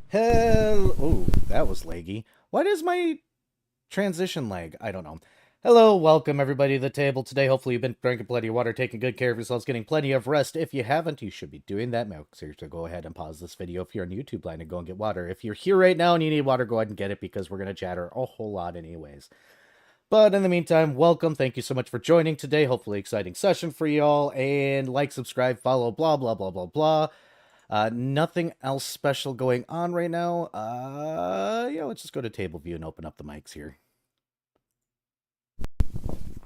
Hell, oh, that was laggy. What is my transition lag? I don't know. Hello, welcome everybody to the table today. Hopefully you've been drinking plenty of water, taking good care of yourselves, getting plenty of rest. If you haven't, you should be doing that now. Seriously, go ahead and pause this video if you're on YouTube land and go and get water. If you're here right now and you need water, go ahead and get it because we're going to chatter a whole lot anyways. But in the meantime, welcome. Thank you so much for joining today. Hopefully exciting session for y'all. And like, subscribe, follow, blah, blah, blah, blah, blah. Nothing else special going on right now. Yeah, let's just go to table view and open up the mics here.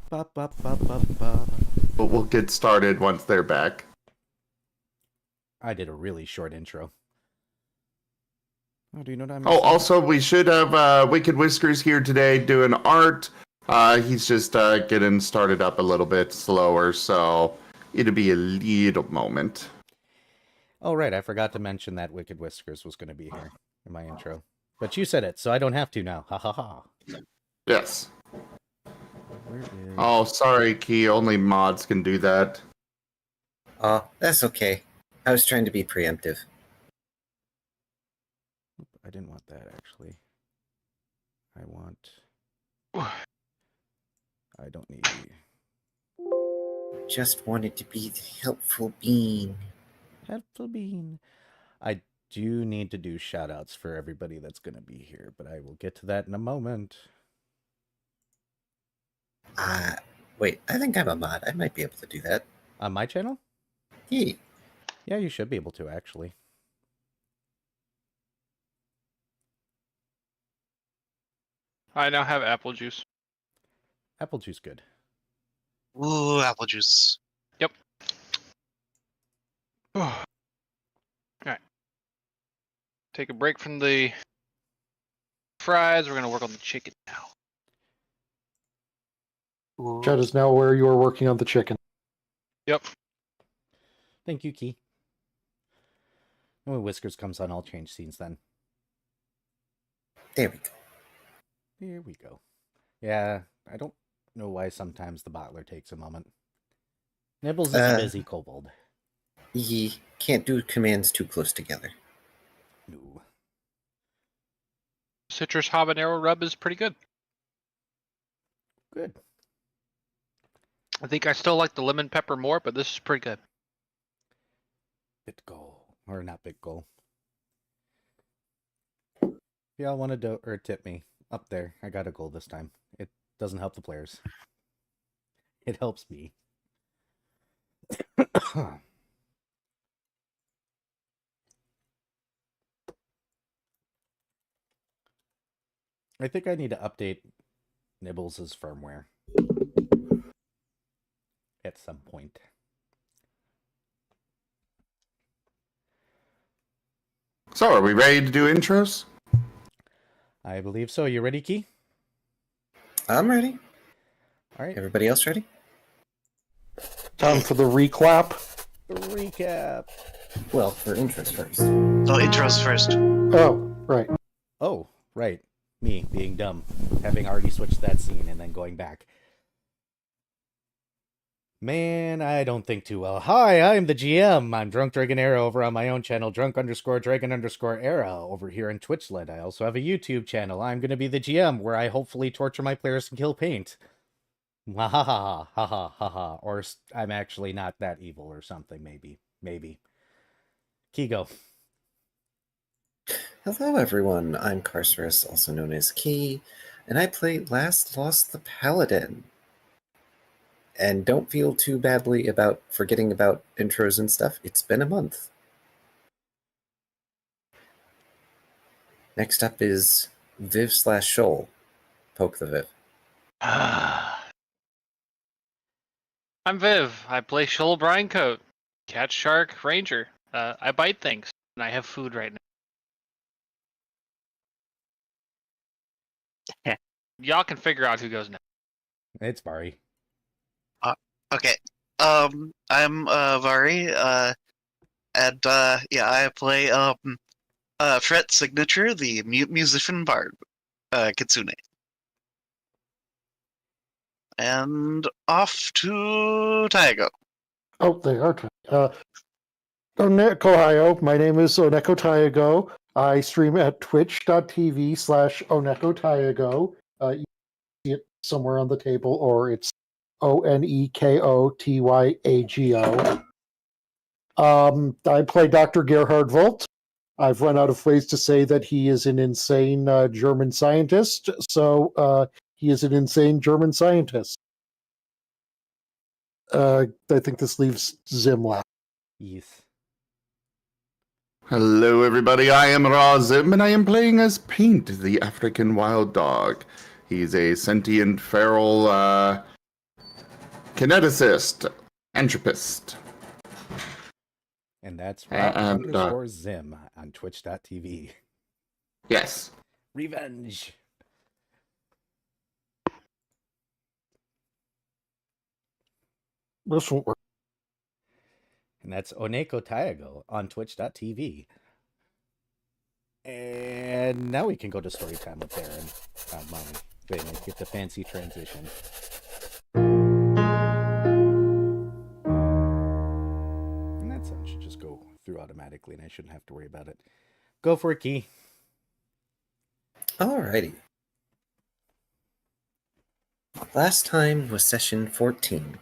Ba, ba, ba, ba, ba. But we'll get started once they're back. I did a really short intro. Oh, do you know what I'm Oh, also, we should have Wicked Whiskers here today doing art. He's just getting started up a little bit slower, so it'll be a little moment. Oh, right. I forgot to mention that Wicked Whiskers was going to be here in my intro. But you said it, so I don't have to now. Ha ha ha. Yes. Where is... Oh, sorry, Key. Only mods can do that. Oh, that's okay. I was trying to be preemptive. I didn't want that, actually. I want... I don't need... Just wanted to be the helpful bean. Helpful bean. I do need to do shoutouts for everybody that's going to be here, but I will get to that in a moment. Wait, I think I'm a mod. I might be able to do that. On my channel? Hey. Yeah, you should be able to, actually. I now have apple juice. Apple juice good. Ooh, apple juice. Yep. Alright. Take a break from the fries. We're going to work on the chicken now. Ooh. Chat is now where you are working on the chicken. Yep. Thank you, Key. And when Whiskers comes on, I'll change scenes then. There we go. Here we go. Yeah, I don't know why sometimes the bottler takes a moment. Nibbles is a busy kobold. Ye can't do commands too close together. No. Citrus habanero rub is pretty good. Good. I think I still like the lemon pepper more, but this is pretty good. Bit goal. Or not bit goal. If y'all want to do or tip me, up there. I got a goal this time. It doesn't help the players. It helps me. I think I need to update Nibbles' firmware at some point. So, are we ready to do intros? I believe so. You ready, Key? I'm ready. All right. Everybody else ready? Time for the reclap. Recap. Well, for intros first. No, intros first. Oh, right. Oh, right. Me being dumb, having already switched that scene and then going back. Man, I don't think too well. Hi, I'm the GM. I'm Drunk Dragon Era over on my own channel, Drunk_Dragon_Era over here in Twitchlet. I also have a YouTube channel. I'm going to be the GM where I hopefully torture my players and kill paint. Ha ha ha ha ha ha ha. Or I'm actually not that evil or something, maybe. Maybe. Kigo. Hello, everyone. I'm Carcerus, also known as Key, and I play Last Lost the Paladin. And don't feel too badly about forgetting about intros and stuff. It's been a month. Next up is Viv/Shoal. Poke the Viv. I'm Viv. I play Shoal Brinecoat, Cat Shark Ranger. I bite things, and I have food right now. Y'all can figure out who goes next. It's Bari. Okay. I'm Vari. And yeah, I play Fret Signature, the musician bard, Kitsune. And off to Taigo. Oh, they are trying. Ohio. My name is Oneko Taigo. I stream at twitch.tv/onekotayago. You can see it somewhere on the table, or it's ONEKOTYAGO. I play Dr. Gerhard Volt. I've run out of ways to say that he is an insane German scientist, so he is an insane German scientist. I think this leaves Zim last. Yes. Hello, everybody. I am Razim, and I am playing as Paint, the African wild dog. He's a sentient, feral kineticist, entropist. And that's Rob And, Zim on twitch.tv. Yes. Revenge. This won't work. And that's Oneko Taigo on twitch.tv. And now we can go to story time with Darren. Wait a minute, get the fancy transition. And that sound should just go through automatically, and I shouldn't have to worry about it. Go for it, Key. Alrighty. Last time was session 14,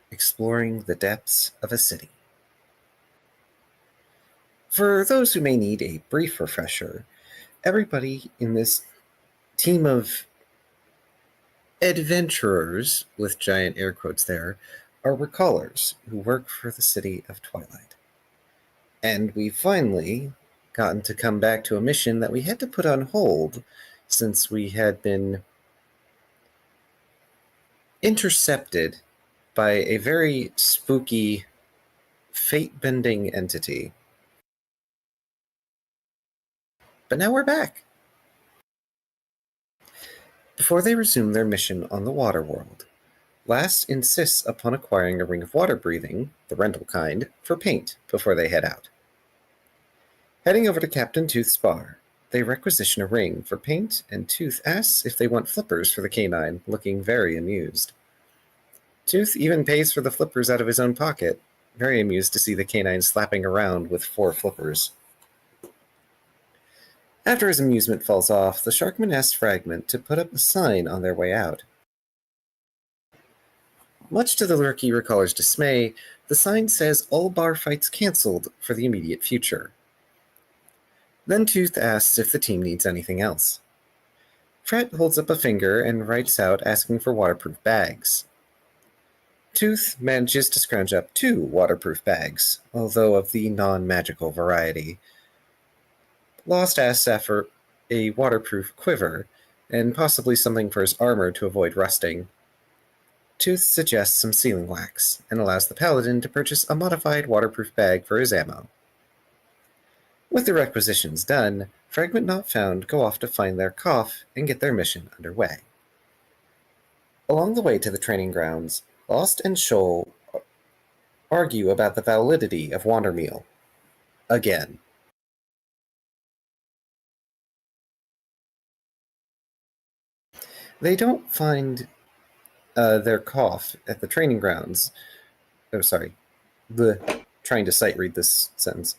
exploring the depths of a city. For those who may need a brief refresher, everybody in this team of adventurers, with giant air quotes there, are recallers who work for the city of Twilight. And we finally gotten to come back to a mission that we had to put on hold since we had been intercepted by a very spooky, fate-bending entity. But now we're back. Before they resume their mission on the water world, Last insists upon acquiring a ring of water breathing, the rental kind, for Paint before they head out. Heading over to Captain Tooth's bar, they requisition a ring for Paint, and Tooth asks if they want flippers for the canine, looking very amused. Tooth even pays for the flippers out of his own pocket, very amused to see the canine slapping around with 4 flippers. After his amusement falls off, the Sharkman asks Fragment to put up a sign on their way out. Much to the Lurky Recaller's dismay, the sign says all bar fights cancelled for the immediate future. Then Tooth asks if the team needs anything else. Fret holds up a finger and writes out asking for waterproof bags. Tooth manages to scrounge up 2 waterproof bags, although of the non-magical variety. Lost asks for a waterproof quiver, and possibly something for his armor to avoid rusting. Tooth suggests some sealing wax, and allows the Paladin to purchase a modified waterproof bag for his ammo. With the requisitions done, Fragment Not Found go off to find their cough and get their mission underway. Along the way to the training grounds, Lost and Shoal argue about the validity of Wandermeal. Again. They don't find their cough at the training grounds. Oh, sorry. Trying to sight read this sentence.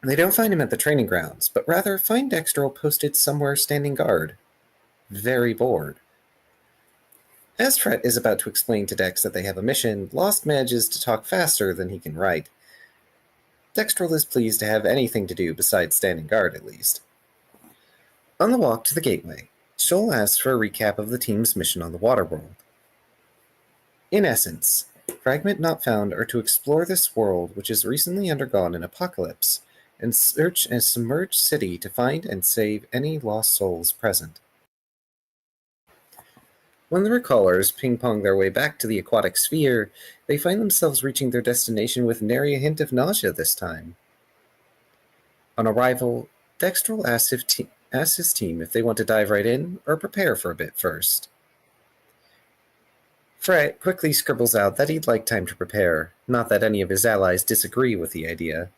They don't find him at the training grounds, but rather find Dextrol posted somewhere standing guard. Very bored. As Fret is about to explain to Dex that they have a mission, Lost manages to talk faster than he can write. Dextrol is pleased to have anything to do besides standing guard, at least. On the walk to the gateway, Shoal asks for a recap of the team's mission on the water world. In essence, Fragment Not Found are to explore this world which has recently undergone an apocalypse, and search a submerged city to find and save any lost souls present. When the Recallers ping-pong their way back to the aquatic sphere, they find themselves reaching their destination with nary a hint of nausea this time. On arrival, Dextrol asks his team if they want to dive right in or prepare for a bit first. Fret quickly scribbles out that he'd like time to prepare, not that any of his allies disagree with the idea.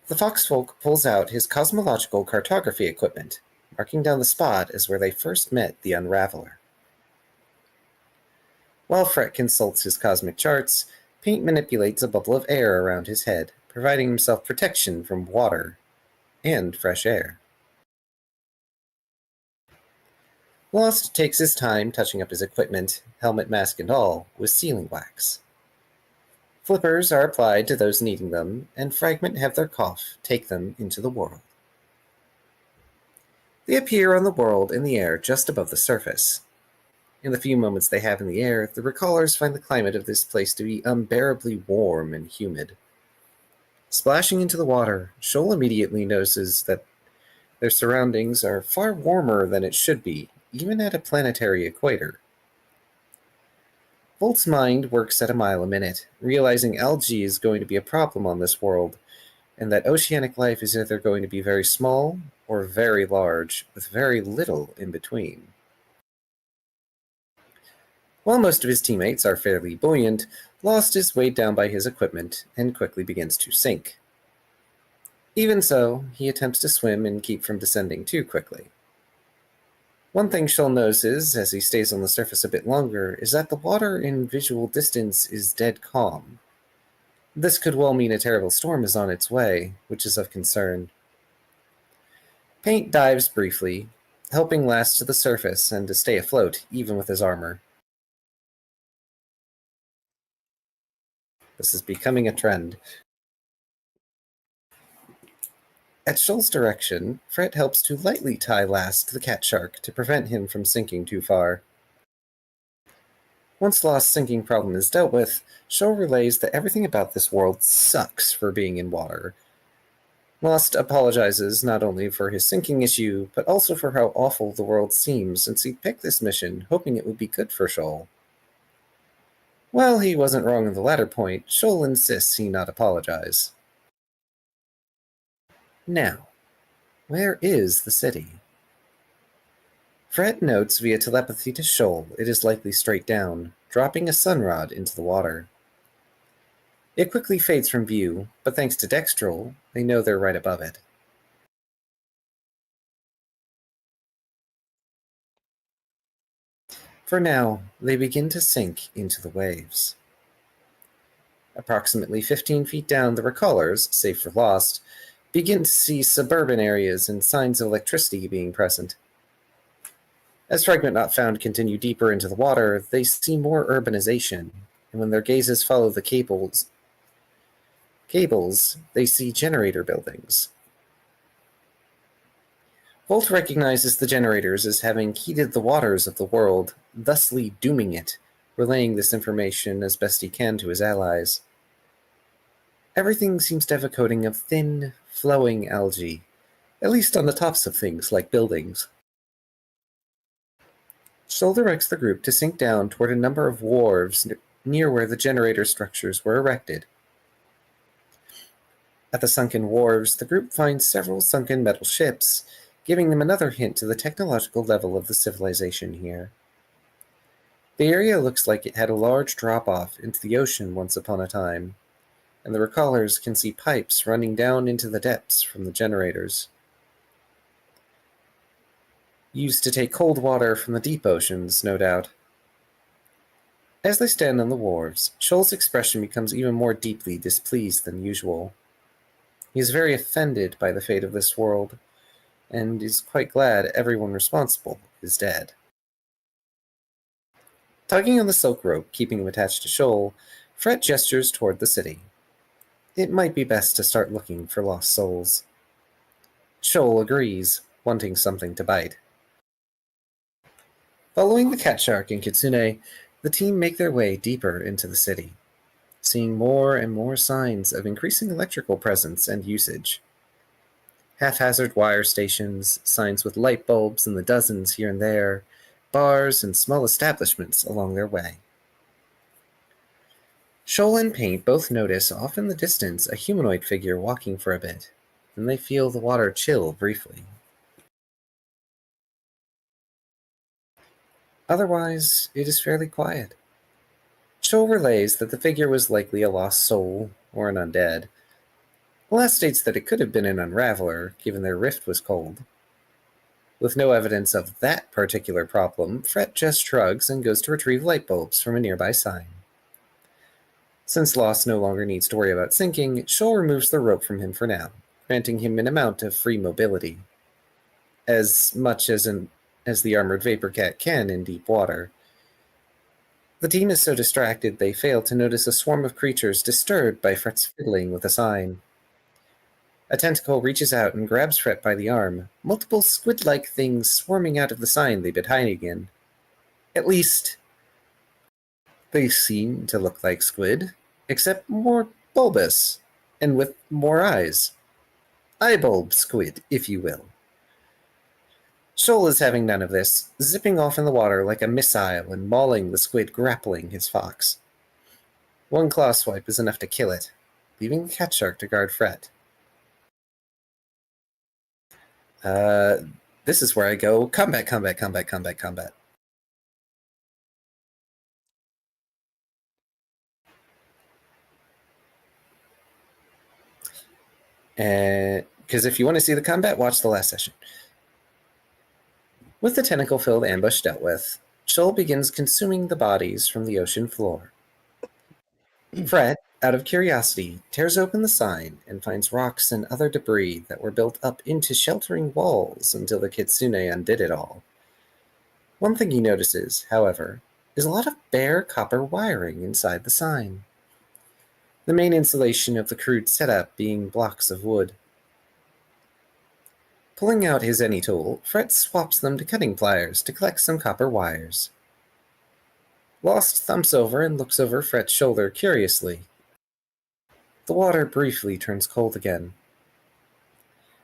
The Foxfolk pulls out his cosmological cartography equipment, marking down the spot as where they first met the Unraveler. While Fret consults his cosmic charts, Paint manipulates a bubble of air around his head, providing himself protection from water and fresh air. Lost takes his time touching up his equipment, helmet, mask, and all, with sealing wax. Flippers are applied to those needing them, and Fragment have their cough take them into the world. They appear on the world in the air just above the surface. In the few moments they have in the air, the recallers find the climate of this place to be unbearably warm and humid. Splashing into the water, Shoal immediately notices that their surroundings are far warmer than it should be, even at a planetary equator. Volt's mind works at a mile a minute, realizing algae is going to be a problem on this world, and that oceanic life is either going to be very small or very large, with very little in between. While most of his teammates are fairly buoyant, Lost is weighed down by his equipment and quickly begins to sink. Even so, he attempts to swim and keep from descending too quickly. One thing Shoal notices, as he stays on the surface a bit longer, is that the water in visual distance is dead calm. This could well mean a terrible storm is on its way, which is of concern. Paint dives briefly, helping Last to the surface and to stay afloat, even with his armor. This is becoming a trend. At Shoal's direction, Fred helps to lightly tie Last to the cat shark to prevent him from sinking too far. Once Lost's sinking problem is dealt with, Shoal relays that everything about this world sucks for being in water. Lost apologizes not only for his sinking issue, but also for how awful the world seems since he picked this mission hoping it would be good for Shoal. While he wasn't wrong on the latter point, Shoal insists he not apologize. Now, where is the city? Fred notes via telepathy to Shoal it is likely straight down, dropping a sunrod into the water. It quickly fades from view, but thanks to Dextrol, they know they're right above it. For now, they begin to sink into the waves. Approximately 15 feet down, the recallers, save for Lost, begin to see suburban areas and signs of electricity being present. As Fragment Not Found continue deeper into the water, they see more urbanization, and when their gazes follow the cables, they see generator buildings. Volt recognizes the generators as having heated the waters of the world, thusly dooming it, relaying this information as best he can to his allies. Everything seems to have a coating of thin, flowing algae, at least on the tops of things like buildings. Shoal directs the group to sink down toward a number of wharves near where the generator structures were erected. At the sunken wharves, the group finds several sunken metal ships, giving them another hint to the technological level of the civilization here. The area looks like it had a large drop-off into the ocean once upon a time, and the recallers can see pipes running down into the depths from the generators. Used to take cold water from the deep oceans, no doubt. As they stand on the wharves, Shoal's expression becomes even more deeply displeased than usual. He is very offended by the fate of this world, and is quite glad everyone responsible is dead. Tugging on the silk rope, keeping him attached to Shoal, Fred gestures toward the city. It might be best to start looking for lost souls. Shoal agrees, wanting something to bite. Following the cat shark and Kitsune, the team make their way deeper into the city, seeing more and more signs of increasing electrical presence and usage. Haphazard wire stations, signs with light bulbs in the dozens here and there, bars and small establishments along their way. Shoal and Paint both notice off in the distance a humanoid figure walking for a bit, then they feel the water chill briefly. Otherwise, it is fairly quiet. Shoal relays that the figure was likely a lost soul or an undead. Last states that it could have been an unraveler, given their rift was cold. With no evidence of that particular problem, Fred just shrugs and goes to retrieve light bulbs from a nearby sign. Since Lost no longer needs to worry about sinking, Shoal removes the rope from him for now, granting him an amount of free mobility. As much as the armored vapor cat can in deep water. The team is so distracted they fail to notice a swarm of creatures disturbed by Fret's fiddling with a sign. A tentacle reaches out and grabs Fret by the arm, multiple squid-like things swarming out of the sign they've been hiding in. At least, they seem to look like squid, except more bulbous, and with more eyes. Eyebulb squid, if you will. Shoal is having none of this, zipping off in the water like a missile and mauling the squid grappling his fox. One claw swipe is enough to kill it, leaving the cat shark to guard Fret. This is where I go combat. Because if you want to see the combat, watch the last session. With the tentacle-filled ambush dealt with, Shoal begins consuming the bodies from the ocean floor. Fret, out of curiosity, tears open the sign and finds rocks and other debris that were built up into sheltering walls until the kitsune undid it all. One thing he notices, however, is a lot of bare copper wiring inside the sign. The main insulation of the crude setup being blocks of wood. Pulling out his any tool, Fret swaps them to cutting pliers to collect some copper wires. Lost thumps over and looks over Fret's shoulder curiously. The water briefly turns cold again.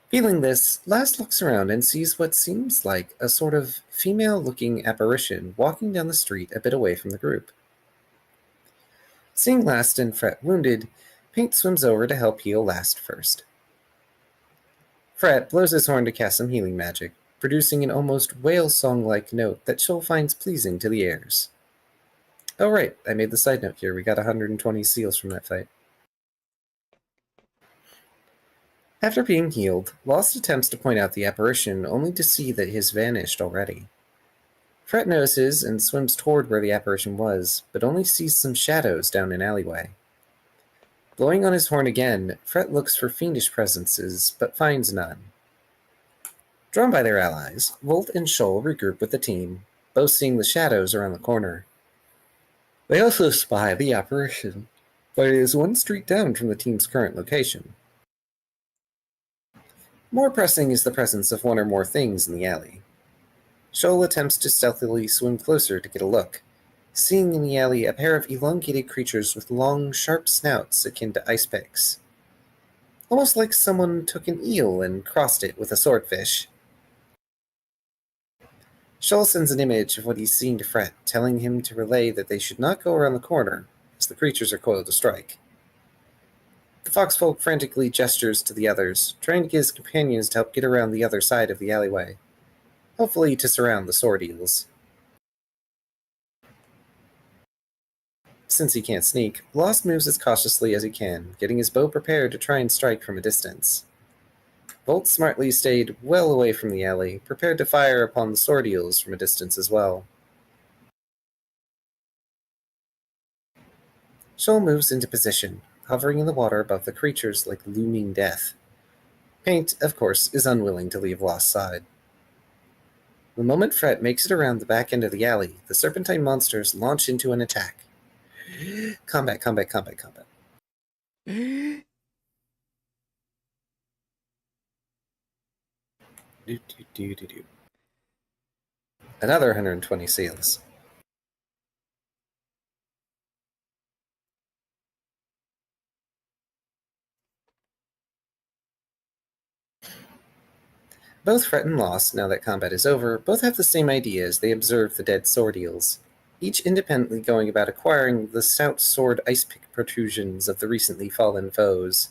Feeling this, Last looks around and sees what seems like a sort of female-looking apparition walking down the street a bit away from the group. Seeing Last and Fret wounded, Paint swims over to help heal Last first. Fret blows his horn to cast some healing magic, producing an almost whale song-like note that Shoal finds pleasing to the ears. Oh right, I made the side note here. We got 120 seals from that fight. After being healed, Lost attempts to point out the apparition, only to see that it has vanished already. Fret notices and swims toward where the apparition was, but only sees some shadows down an alleyway. Blowing on his horn again, Fret looks for fiendish presences, but finds none. Drawn by their allies, Volt and Shoal regroup with the team, both seeing the shadows around the corner. They also spy the apparition, but it is one street down from the team's current location. More pressing is the presence of one or more things in the alley. Shoal attempts to stealthily swim closer to get a look, seeing in the alley a pair of elongated creatures with long, sharp snouts akin to ice picks. Almost like someone took an eel and crossed it with a swordfish. Shoal sends an image of what he's seeing to Fret, telling him to relay that they should not go around the corner, as the creatures are coiled to strike. The foxfolk frantically gestures to the others, trying to get his companions to help get around the other side of the alleyway, hopefully to surround the sword eels. Since he can't sneak, Lost moves as cautiously as he can, getting his bow prepared to try and strike from a distance. Volt smartly stayed well away from the alley, prepared to fire upon the sword eels from a distance as well. Shoal moves into position, hovering in the water above the creatures like looming death. Paint, of course, is unwilling to leave Lost's side. The moment Fret makes it around the back end of the alley, the serpentine monsters launch into an attack. Combat. Do. Another 120 seals. Both Fret and Lost, now that combat is over, both have the same idea as they observe the dead sword eels, each independently going about acquiring the stout sword ice pick protrusions of the recently fallen foes.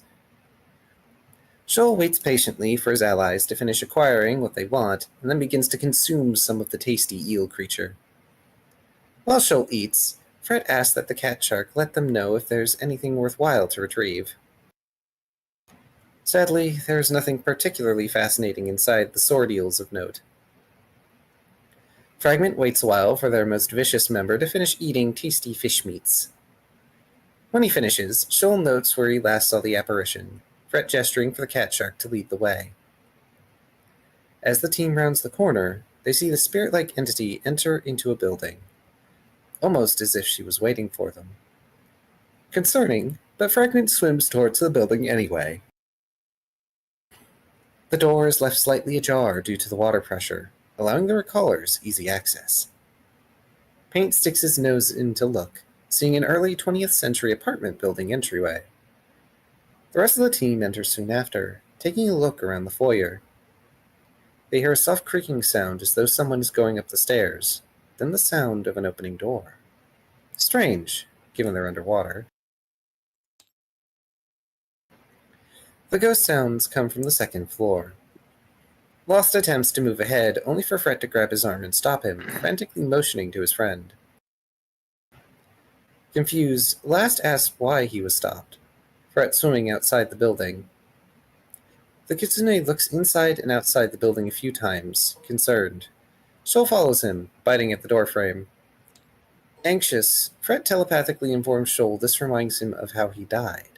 Shoal waits patiently for his allies to finish acquiring what they want, and then begins to consume some of the tasty eel creature. While Shoal eats, Fret asks that the cat shark let them know if there's anything worthwhile to retrieve. Sadly, there is nothing particularly fascinating inside the sword eels of note. Fragment waits a while for their most vicious member to finish eating tasty fish meats. When he finishes, Shoal notes where he last saw the apparition, Fret gesturing for the cat shark to lead the way. As the team rounds the corner, they see the spirit-like entity enter into a building, almost as if she was waiting for them. Concerning, but Fragment swims towards the building anyway. The door is left slightly ajar due to the water pressure, allowing the recallers easy access. Paint sticks his nose in to look, seeing an early 20th century apartment building entryway. The rest of the team enters soon after, taking a look around the foyer. They hear a soft creaking sound as though someone is going up the stairs, then the sound of an opening door. Strange, given they're underwater. The ghost sounds come from the second floor. Lost attempts to move ahead, only for Fret to grab his arm and stop him, frantically motioning to his friend. Confused, Last asks why he was stopped. Fret swimming outside the building. The kitsune looks inside and outside the building a few times, concerned. Shoal follows him, biting at the doorframe. Anxious, Fret telepathically informs Shoal this reminds him of how he died.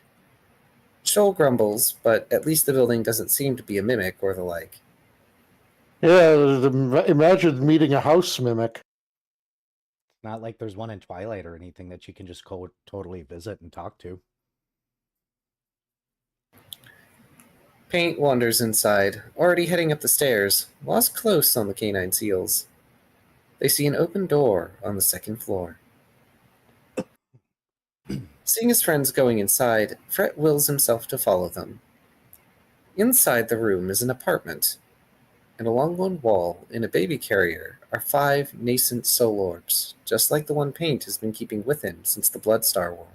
Shoal grumbles, but at least the building doesn't seem to be a mimic or the like. Yeah, imagine meeting a house mimic. Not like there's one in Twilight or anything that you can just totally visit and talk to. Paint wanders inside, already heading up the stairs, lost close on the canine seals. They see an open door on the second floor. Seeing his friends going inside, Fret wills himself to follow them. Inside the room is an apartment, and along one wall, in a baby carrier, are 5 nascent soul orbs, just like the one Paint has been keeping with him since the Bloodstar world.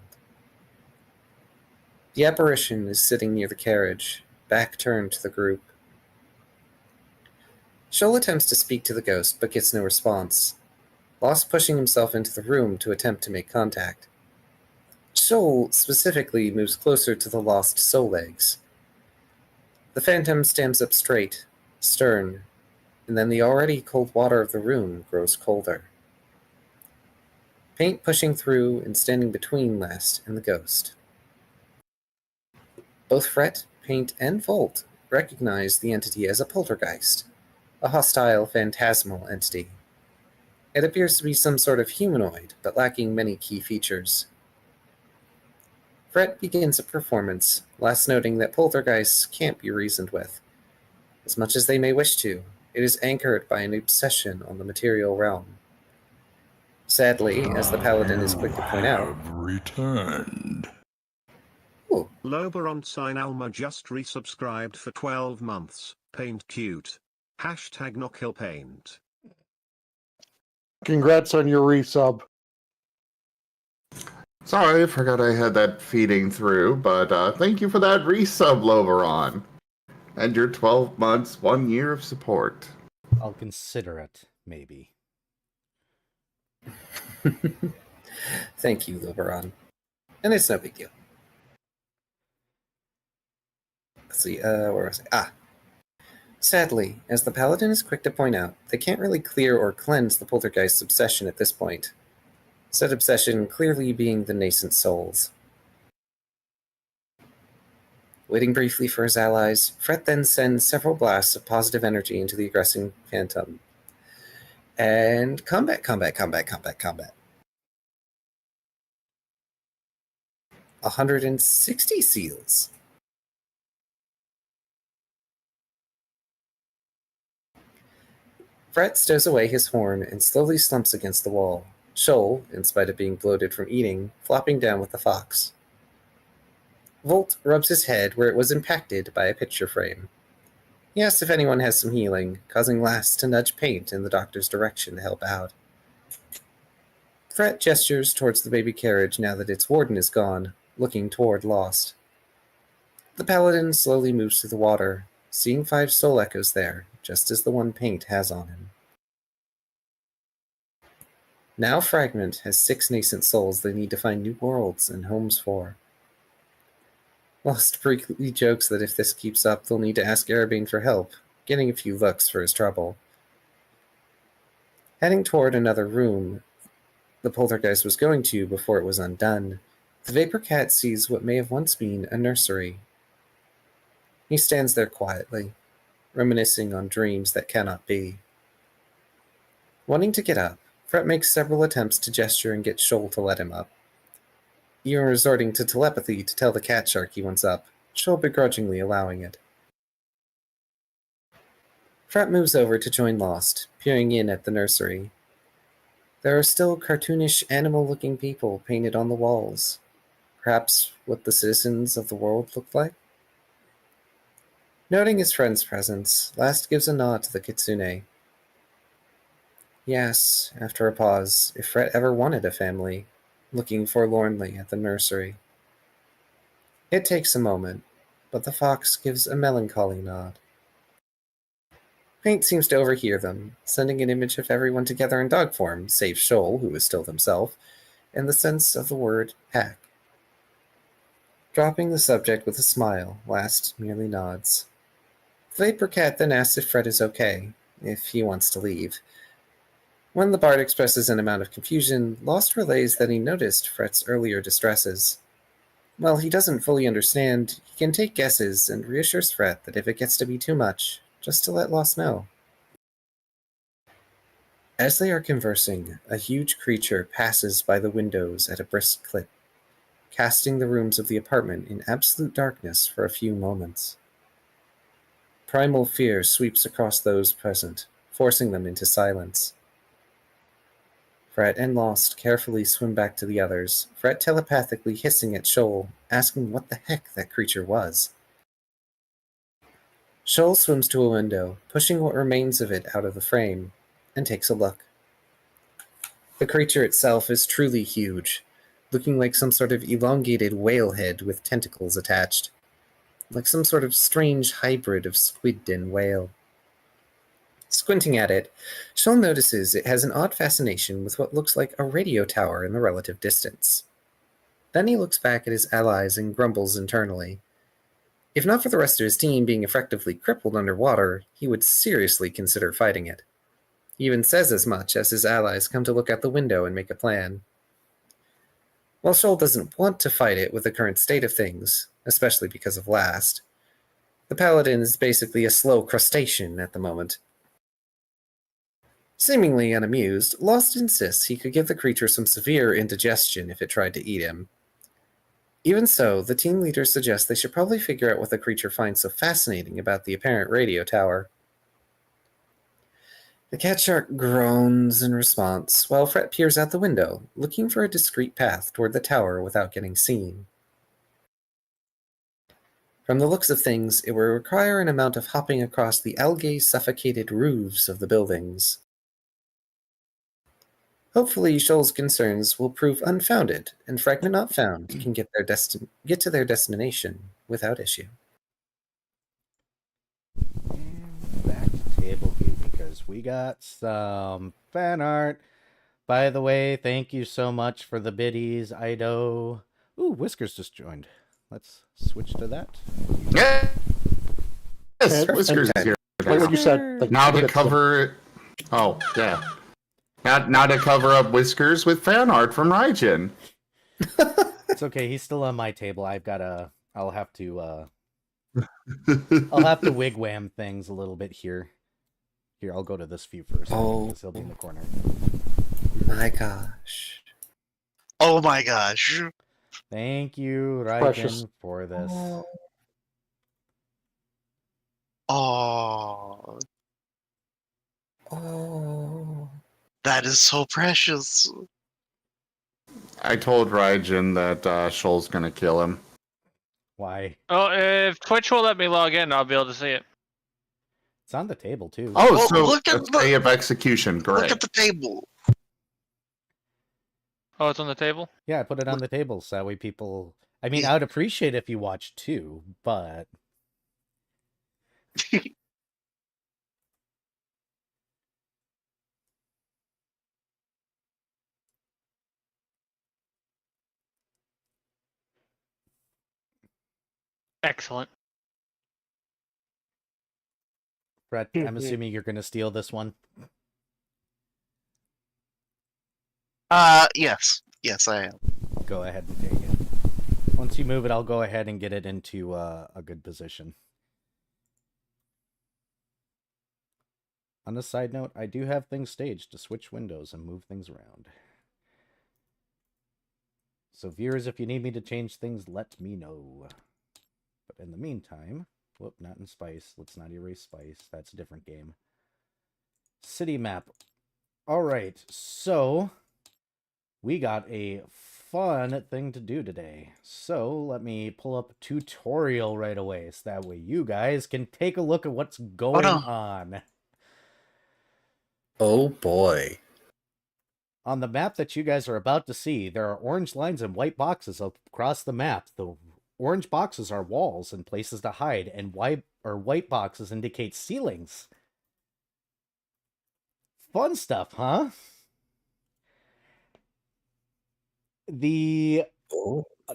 The apparition is sitting near the carriage, back turned to the group. Shoal attempts to speak to the ghost, but gets no response, Lost pushing himself into the room to attempt to make contact. Shoal specifically moves closer to the lost soul legs. The phantom stands up straight, stern, and then the already cold water of the room grows colder. Paint pushing through and standing between Last and the ghost. Both Fret, Paint, and Volt recognize the entity as a poltergeist, a hostile, phantasmal entity. It appears to be some sort of humanoid, but lacking many key features. Fret begins a performance, last noting that poltergeists can't be reasoned with. As much as they may wish to, it is anchored by an obsession on the material realm. Sadly, as the paladin is quick to point out, returned. Ooh, Loberon Sign Alma just resubscribed for 12 months. Paint cute. Hashtag no kill paint. Congrats on your resub. Sorry, I forgot I had that feeding through, but thank you for that resub, Loveron. And your 12 months, 1 year of support. I'll consider it, maybe. Thank you, Loberon. And it's no big deal. Let's see, where was I? Sadly, as the paladin is quick to point out, they can't really clear or cleanse the poltergeist's obsession at this point. Said obsession clearly being the nascent souls. Waiting briefly for his allies, Fret then sends several blasts of positive energy into the aggressing phantom. And combat. 160 seals. Fret stows away his horn and slowly slumps against the wall, Shoal, in spite of being bloated from eating, flopping down with the fox. Volt rubs his head where it was impacted by a picture frame. He asks if anyone has some healing, causing Last to nudge Paint in the doctor's direction to help out. Fret gestures towards the baby carriage now that its warden is gone, looking toward Lost. The paladin slowly moves through the water, seeing 5 soul echoes there, just as the one Paint has on him. Now Fragment has 6 nascent souls they need to find new worlds and homes for. Lost briefly jokes that if this keeps up, they'll need to ask Erebane for help, getting a few looks for his trouble. Heading toward another room the poltergeist was going to before it was undone, The Vapor Cat sees what may have once been a nursery. He stands there quietly, reminiscing on dreams that cannot be. Wanting to get up, Fret makes several attempts to gesture and get Shoal to let him up. Even resorting to telepathy to tell the cat shark he wants up, Shoal begrudgingly allowing it. Fret moves over to join Lost, peering in at the nursery. There are still cartoonish animal-looking people painted on the walls. Perhaps what the citizens of the world look like? Noting his friend's presence, Last gives a nod to the kitsune. He asks, after a pause, if Fret ever wanted a family, looking forlornly at the nursery. It takes a moment, but the fox gives a melancholy nod. Paint seems to overhear them, sending an image of everyone together in dog form, save Shoal, who is still himself, and the sense of the word pack. Dropping the subject with a smile, Last merely nods. The Vapor Cat then asks if Fret is okay, if he wants to leave. When the bard expresses an amount of confusion, Lost relays that he noticed Fret's earlier distresses. While he doesn't fully understand, he can take guesses and reassures Fret that if it gets to be too much, just to let Lost know. As they are conversing, a huge creature passes by the windows at a brisk clip, casting the rooms of the apartment in absolute darkness for a few moments. Primal fear sweeps across those present, forcing them into silence. Fret and Lost carefully swim back to the others, Fret telepathically hissing at Shoal, asking what the heck that creature was. Shoal swims to a window, pushing what remains of it out of the frame, and takes a look. The creature itself is truly huge, looking like some sort of elongated whale head with tentacles attached, like some sort of strange hybrid of squid and whale. Squinting at it, Shoal notices it has an odd fascination with what looks like a radio tower in the relative distance. Then he looks back at his allies and grumbles internally. If not for the rest of his team being effectively crippled underwater, he would seriously consider fighting it. He even says as much as his allies come to look out the window and make a plan. While Shoal doesn't want to fight it with the current state of things, especially because of Last, the paladin is basically a slow crustacean at the moment. Seemingly unamused, Lost insists he could give the creature some severe indigestion if it tried to eat him. Even so, the team leaders suggest they should probably figure out what the creature finds so fascinating about the apparent radio tower. The cat shark groans in response, while Fret peers out the window, looking for a discreet path toward the tower without getting seen. From the looks of things, it will require an amount of hopping across the algae-suffocated roofs of the buildings. Hopefully, Shoal's concerns will prove unfounded, and Fragment Not Found can get to their destination without issue. And back to table view because we got some fan art. By the way, thank you so much for the biddies, Ido. Ooh, Whiskers just joined. Let's switch to that. Yeah. Yes, And- Whiskers is here. Like what you said. Like, Now to that's cover. Oh, yeah. Now to cover up Whiskers with fan art from Raijin. It's okay. He's still on my table. I'll have to wigwam things a little bit here. Here, I'll go to this view first. Oh. Because he'll be in the corner. My gosh. Oh my gosh. Thank you, Precious. Raijin, for this. Oh, Oh. that is so precious. I told Raijin that Shoal's gonna kill him. Why? Oh, if Twitch will let me log in, I'll be able to see it. It's on the table too. Oh, Well, so look at it's day of execution. Great. Look at the table. Oh, it's on the table? Yeah, I put it on the table so that way people. I mean, I would appreciate if you watch too, but Excellent. Brett, I'm assuming you're going to steal this one. Yes. Yes, I am. Go ahead and take it. Once you move it, I'll go ahead and get it into a good position. On a side note, I do have things staged to switch windows and move things around. So viewers, if you need me to change things, let me know. But in the meantime, whoop, not in Spice. Let's not erase Spice. That's a different game. City map. All right, so we got a fun thing to do today. So let me pull up a tutorial right away, so that way you guys can take a look at what's going on. Oh boy. On the map that you guys are about to see, there are orange lines and white boxes across the map. The orange boxes are walls and places to hide, and white boxes indicate ceilings. Fun stuff, huh? The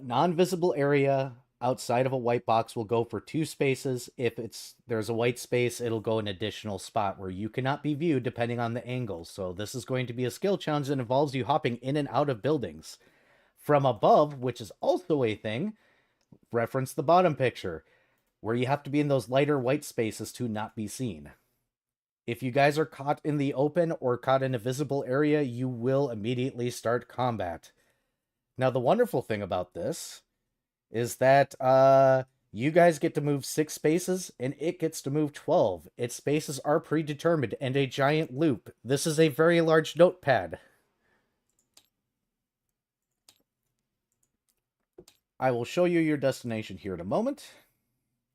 non-visible area outside of a white box will go for 2 spaces. If there's a white space, it'll go an additional spot where you cannot be viewed depending on the angle. So this is going to be a skill challenge that involves you hopping in and out of buildings. From above, which is also a thing, reference the bottom picture, where you have to be in those lighter white spaces to not be seen. If you guys are caught in the open or caught in a visible area, you will immediately start combat. Now, the wonderful thing about this is that you guys get to move 6 spaces, and it gets to move 12. Its spaces are predetermined and a giant loop. This is a very large notepad. I will show you your destination here in a moment.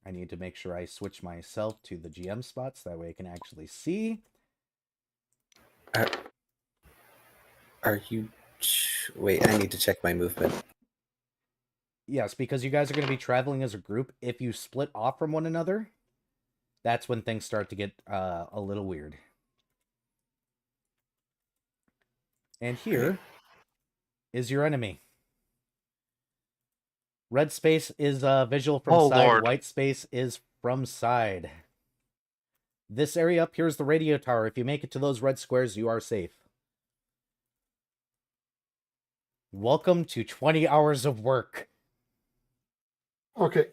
I need to make sure I switch myself to the GM spots, that way I can actually see. Are you... Wait, I need to check my movement. Yes, because you guys are going to be traveling as a group. If you split off from one another, that's when things start to get a little weird. And here is your enemy. Red space is visual from side. Lord. White space is from side. This area up here is the radio tower. If you make it to those red squares, you are safe. Welcome to 20 hours of work. Okay.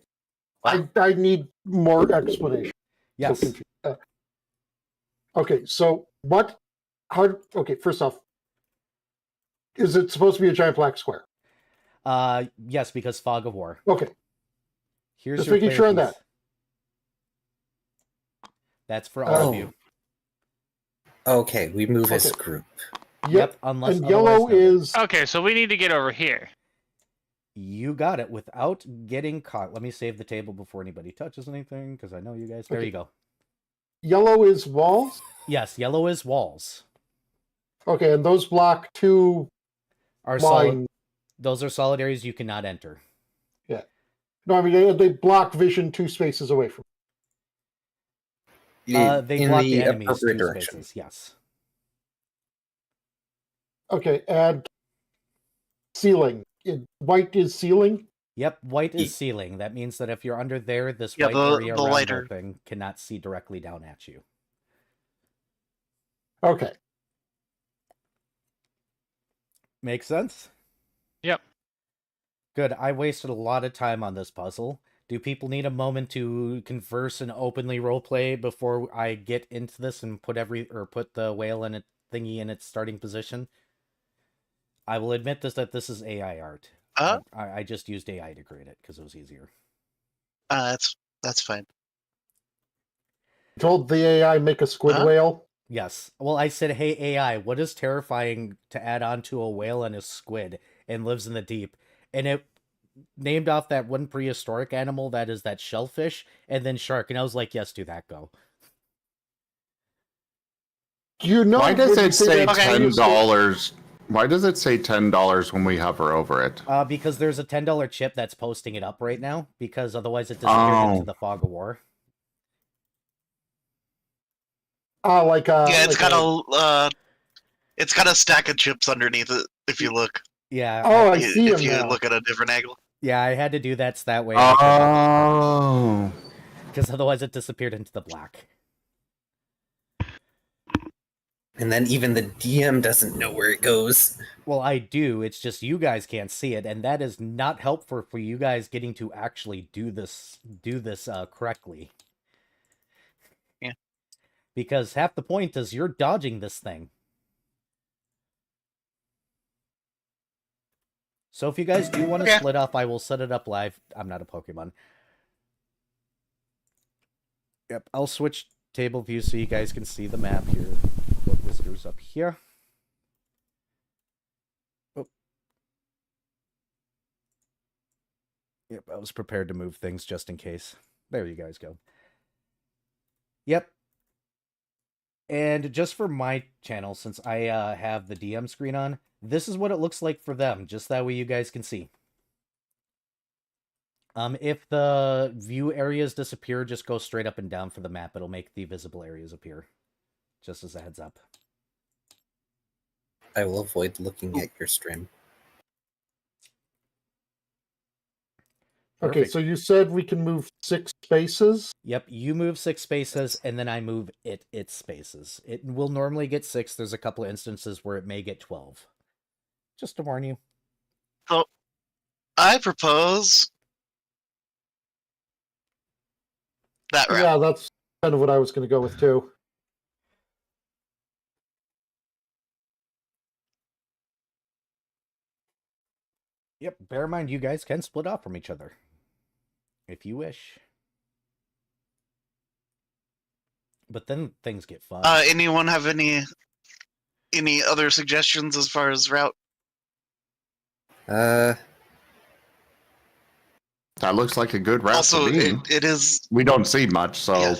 I need more explanation. Yes. Okay, so okay, first off, is it supposed to be a giant black square? Yes, because fog of war. Okay. Here's Just your making player sure on piece. that. That's for all of you. Okay, we move as a Okay. group. Yep, unless and otherwise yellow noted. is Okay, so we need to get over here. You got it without getting caught. Let me save the table before anybody touches anything, because I know you guys. There Okay. you go. yellow is walls. Yes, yellow is walls. Okay, and those block 2 Are solid. line. Those are solid areas you cannot enter. No, I mean they block vision 2 spaces away from. They In block the the enemies 2 appropriate direction. spaces. Yes. Okay, and ceiling. White is ceiling. Yep, white is ceiling. That means that if you're under there, this Yeah, white the- area the around lighter. the thing cannot see directly down at you. Okay. Makes sense? Yep. Good. I wasted a lot of time on this puzzle. Do people need a moment to converse and openly roleplay before I get into this and put the whale in thingy in its starting position? I will admit that this is AI art. I just used AI to create it because it was easier. That's fine. Told the AI make a squid Huh? whale. Yes. Well, I said, hey, AI, what is terrifying to add on to a whale and a squid and lives in the deep? And it named off that one prehistoric animal that is that shellfish and then shark. And I was like, yes, do that, go. You know, Why does when you it say that $10? Why does it say $10 when we hover over it? Because there's a $10 chip that's posting it up right now, because otherwise it disappears into the fog of war. Yeah, like it's got a stack of chips underneath it. If you look, Yeah. Oh, I see if him you now. look at a different angle. Yeah, I had to do that so that way. Oh. Because otherwise it disappeared into the black. And then even the DM doesn't know where it goes. Well, I do. It's just you guys can't see it, and that is not helpful for you guys getting to actually do this correctly. Yeah. Because half the point is you're dodging this thing. So if you guys do want to Okay. split up, I will set it up live. I'm not a Pokemon. Yep, I'll switch table view so you guys can see the map here. Put Whiskers up here. Oh. Yep, I was prepared to move things just in case. There you guys go. Yep. And just for my channel, since I have the DM screen on, this is what it looks like for them, just that way you guys can see. If the view areas disappear, just go straight up and down for the map. It'll make the visible areas appear. Just as a heads up. I will avoid looking at your stream. Okay, Perfect. so you said we can move 6 spaces. Yep, you move 6 spaces, and then I move its spaces. It will normally get 6. There's a couple of instances where it may get 12. Just to warn you. So, I propose that route. Yeah, that's kind of what I was going to go with too. Yep, bear in mind you guys can split off from each other. If you wish. But then things get fun. Anyone have any other suggestions as far as route? That looks like a good route Also, to me. it is. We don't see much, so Yeah.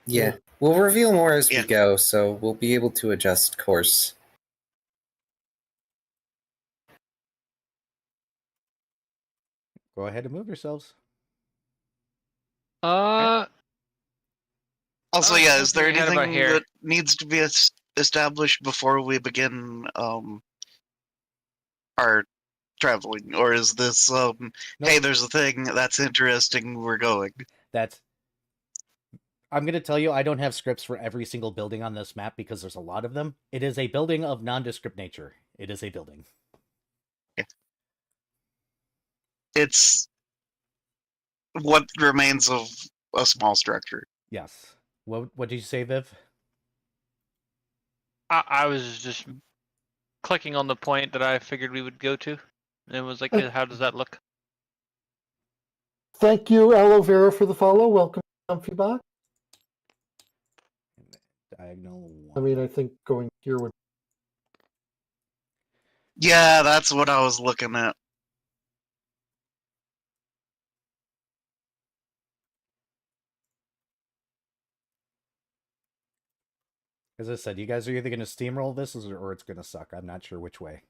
Yeah, we'll reveal more as Yeah. we go, so we'll be able to adjust course. Go ahead and move yourselves. Also, Oh, yeah, I'm is there thinking ahead about anything here. that needs to be established before we begin our traveling, or is this Nope. hey, there's a thing that's interesting, we're going? I'm going to tell you, I don't have scripts for every single building on this map because there's a lot of them. It is a building of nondescript nature. It is a building. It's what remains of a small structure. Yes. What did you say, Viv? I was just clicking on the point that I figured we would go to. And it was like, how does that look? Thank you, Aloe Vera, for the follow. Welcome, Comfy Bot. Diagonal one. I mean, I think going here would. Yeah, that's what I was looking at. As I said, you guys are either going to steamroll this or it's going to suck. I'm not sure which way.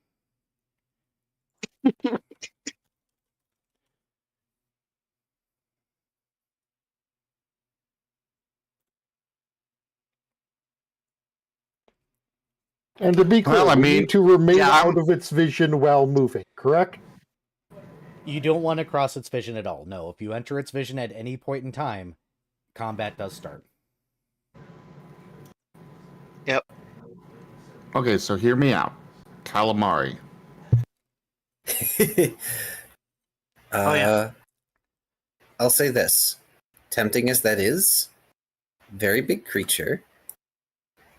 And to be clear, Well, I we mean, need to remain yeah, out of its vision while moving, correct? You don't want to cross its vision at all. No, if you enter its vision at any point in time, combat does start. Yep. okay, so hear me out. Calamari. Oh, yeah. I'll say this. Tempting as that is, very big creature,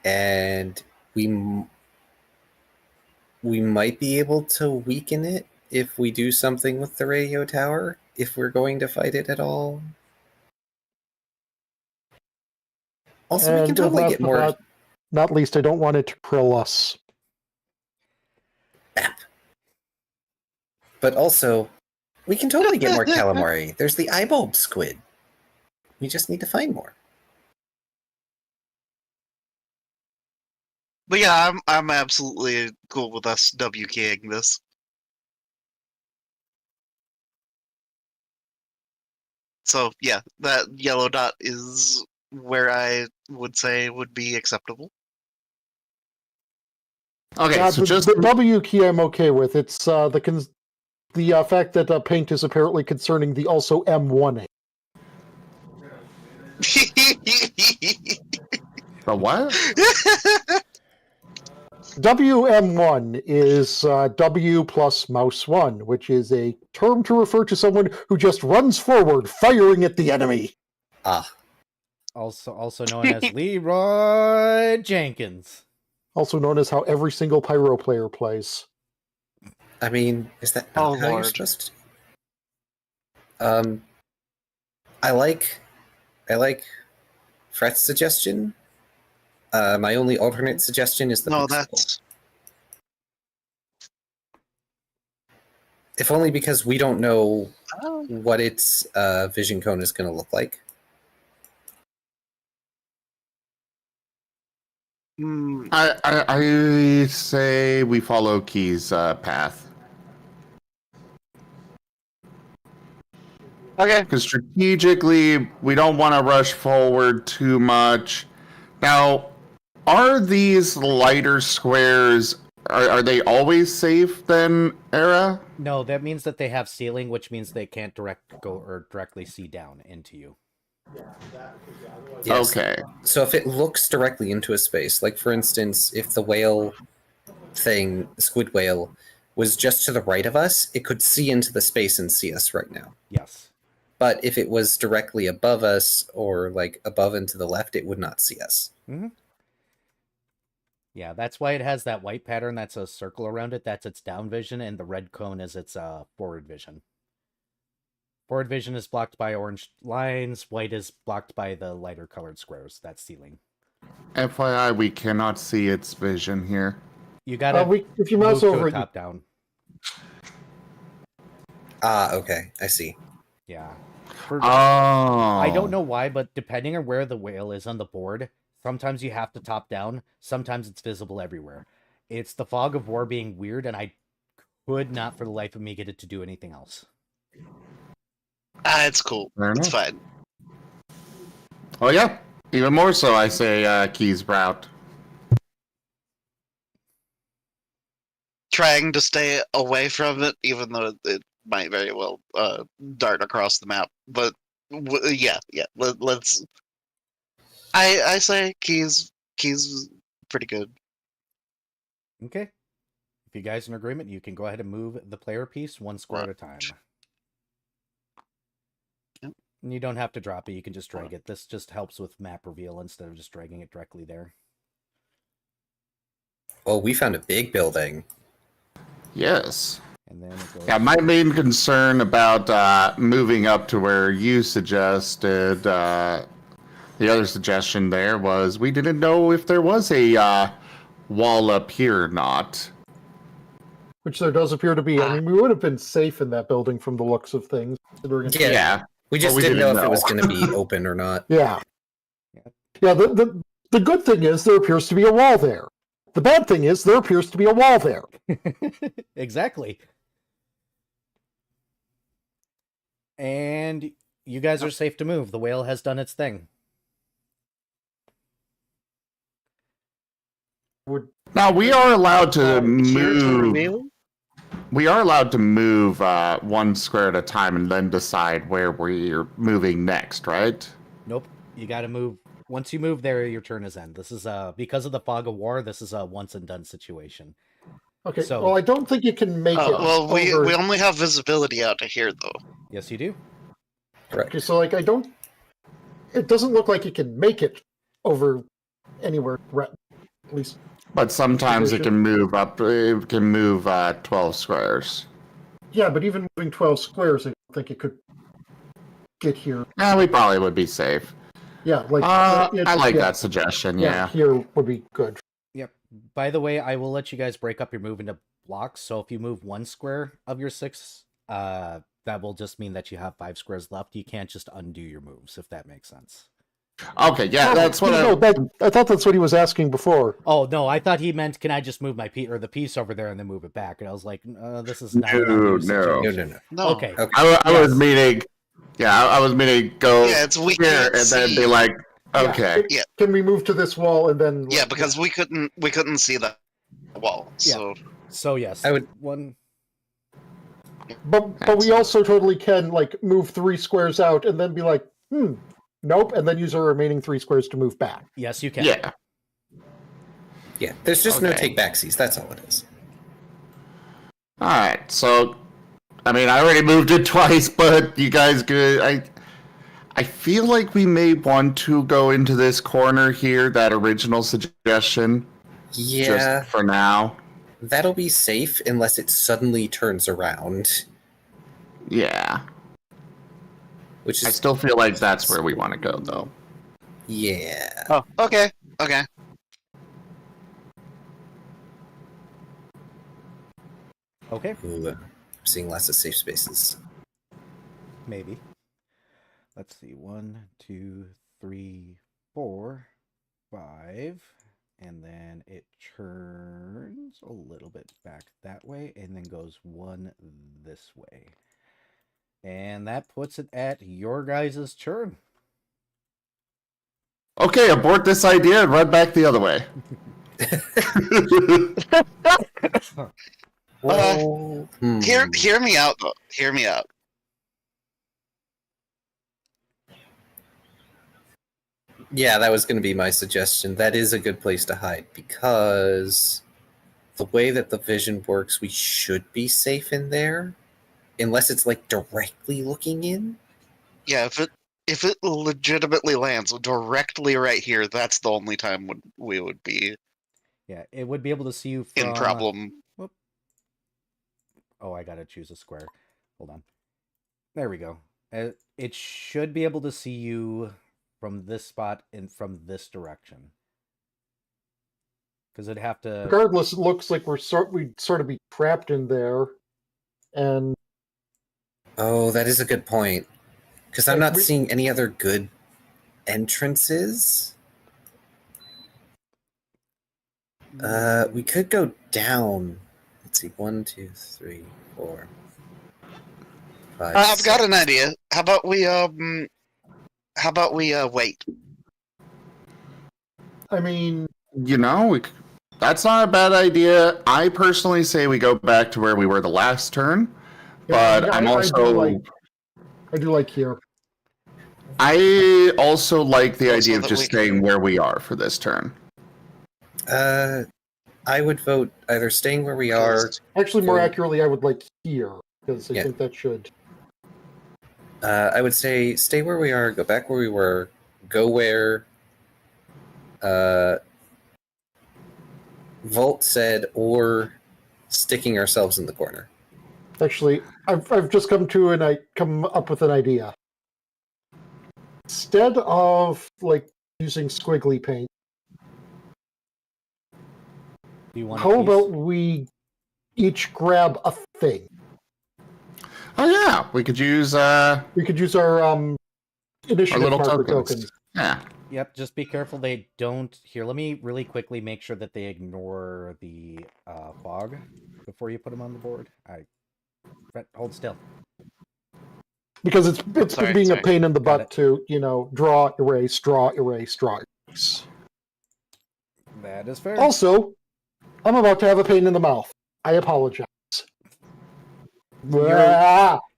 and we might be able to weaken it if we do something with the radio tower, if we're going to fight it at all. Also, we can totally last get but more... not least, I don't want it to krill us. But also, we can totally get more calamari. There's the eyebulb squid. We just need to find more. But yeah, I'm absolutely cool with us WKing this. So yeah, that yellow dot is where I would say would be acceptable. Okay, Yeah, so the, just the W key I'm okay with. It's the fact that paint is apparently concerning the also M1A. the what? WM1 is W plus mouse 1, which is a term to refer to someone who just runs forward, firing at the enemy. Ah, Also known as Leroy Jenkins. Also known as how every single Pyro player plays. I mean, is that Oh, not how you're Lord. supposed to? I like Fret's suggestion. My only alternate suggestion is the No, Pixel. that's If only because we don't know oh, what its vision cone is going to look like. hmm, I say we follow Key's path. okay. Because strategically, we don't want to rush forward too much. Now, are these lighter squares, are they always safe then, Era? No, that means that they have ceiling, which means they can't directly see down into you. Yes. Okay. So if it looks directly into a space, like for instance, if the whale thing, the squid whale, was just to the right of us, it could see into the space and see us right now. Yes. But if it was directly above us or like above and to the left, it would not see us. Mm-hmm. Yeah, that's why it has that white pattern that's a circle around it. That's its down vision, and the red cone is its forward vision. Forward vision is blocked by orange lines. White is blocked by the lighter colored squares. That's ceiling. FYI, we cannot see its vision here. You gotta If you move mouse to over a it, top down. Ah, okay, I see. Yeah. Oh. I don't know why, but depending on where the whale is on the board, sometimes you have to top down. Sometimes it's visible everywhere. It's the fog of war being weird, and I could not for the life of me get it to do anything else. It's cool. Fair It's enough. fine. Oh, yeah. Even more so, I say Key's route. Trying to stay away from it, even though it might very well dart across the map. But yeah. Let's. I say Key's pretty good. Okay. If you guys are in agreement, you can go ahead and move the player piece one square at a time. Yep. And you don't have to drop it, you can just drag it. This just helps with map reveal instead of just dragging it directly there. Oh, we found a big building. Yes. And then it goes... Yeah, my main concern about moving up to where you suggested, the other suggestion there was we didn't know if there was a wall up here or not. which there does appear to be. I mean, we would have been safe in that building from the looks of things. Considering Yeah. We just we didn't know didn't if it was know. going to be open or not. Yeah. Yeah. The good thing is there appears to be a wall there. The bad thing is there appears to be a wall there. Exactly. And you guys are safe to move. The whale has done its thing. Now we are allowed to Here to move. reveal? We are allowed to move one square at a time and then decide where we're moving next, right? Nope. You gotta move. Once you move there, your turn is end. This is because of the fog of war, this is a once and done situation. Okay, So- well, I don't think you can make it. Well, we over- only have visibility out to here, though. Yes, you do. Correct. Okay, so like I don't. It doesn't look like you can make it over anywhere. At least. But sometimes it can move up. It can move 12 squares. Yeah, but even moving 12 squares, I don't think it could get here. Yeah, we probably would be safe. Yeah, like I like yeah, that suggestion. Yeah. here would be good. Yep. By the way, I will let you guys break up your move into blocks. So if you move one square of your 6, that will just mean that you have 5 squares left. You can't just undo your moves, if that makes sense. Okay. Yeah, that's what. I thought that's what he was asking before. Oh no, I thought he meant can I just move my the piece over there and then move it back? And I was like, this is not. an No, undo no. situation. No. Okay. I was meaning. Yeah, I was meaning go Yeah, it's we here can't and then see. be like, okay. Yeah. Can we move to this wall and then? Yeah, because we couldn't see the wall. Yeah. So So yes, I would- one. But we also totally can like move 3 squares out and then be like, nope, and then use our remaining 3 squares to move back. Yes, you can. Yeah. Yeah, there's just no Okay. take backsies. That's all it is. All right, so I mean, I already moved it twice, but you guys good? I feel like we may want to go into this corner here. That original suggestion, Yeah, just for now. that'll be safe unless it suddenly turns around, Yeah, which I is still feel like that's where we want to go, though. yeah. Oh, okay. Okay. Okay, Ooh, I'm seeing lots of safe spaces. maybe. Let's see. 1, 2, 3, 4, 5. And then it turns a little bit back that way and then goes 1 this way. And that puts it at your guys' turn. Okay, abort this idea and run back the other way. Well, Hear me out, though. Hear me out. yeah, that was going to be my suggestion. That is a good place to hide because the way that the vision works, we should be safe in there, unless it's like directly looking in. Yeah, if it legitimately lands directly right here, that's the only time we would be Yeah, it would be able to see you from... in problem. Whoop. Oh, I gotta choose a square. Hold on. There we go. It should be able to see you from this spot and from this direction. Because it'd have to... Regardless, it looks like we'd sort of be trapped in there, and Oh, that is a good point. Because I'm not seeing any other good entrances. We could go down. Let's see, 1, 2, 3, 4, 5. I've got an idea. How about we wait? I mean, You know, that's not a bad idea. I personally say we go back to where we were the last turn, yeah, but I'm I also... do like here. I also like the Also idea of that just we staying can- where we are for this turn. I would vote either staying where we are. Actually, more Go- accurately, I would like here, because I Yeah. think that should. I would say stay where we are, go back where we were, go where Volt said, or sticking ourselves in the corner. Actually, I've just come up with an idea. Instead of like using squiggly paint, Do you want a how piece? about we each grab a thing? Oh yeah, we could use We could use our initiative little marker tokens. tokens. Yeah. Yep, just be careful they don't... Here, let me really quickly make sure that they ignore the fog before you put them on the board. Hold still. Because it's Sorry, been being sorry. a pain in the Got butt it. to, draw, erase, draw, erase, draw, erase. That is fair. Also, I'm about to have a pain in the mouth. I apologize.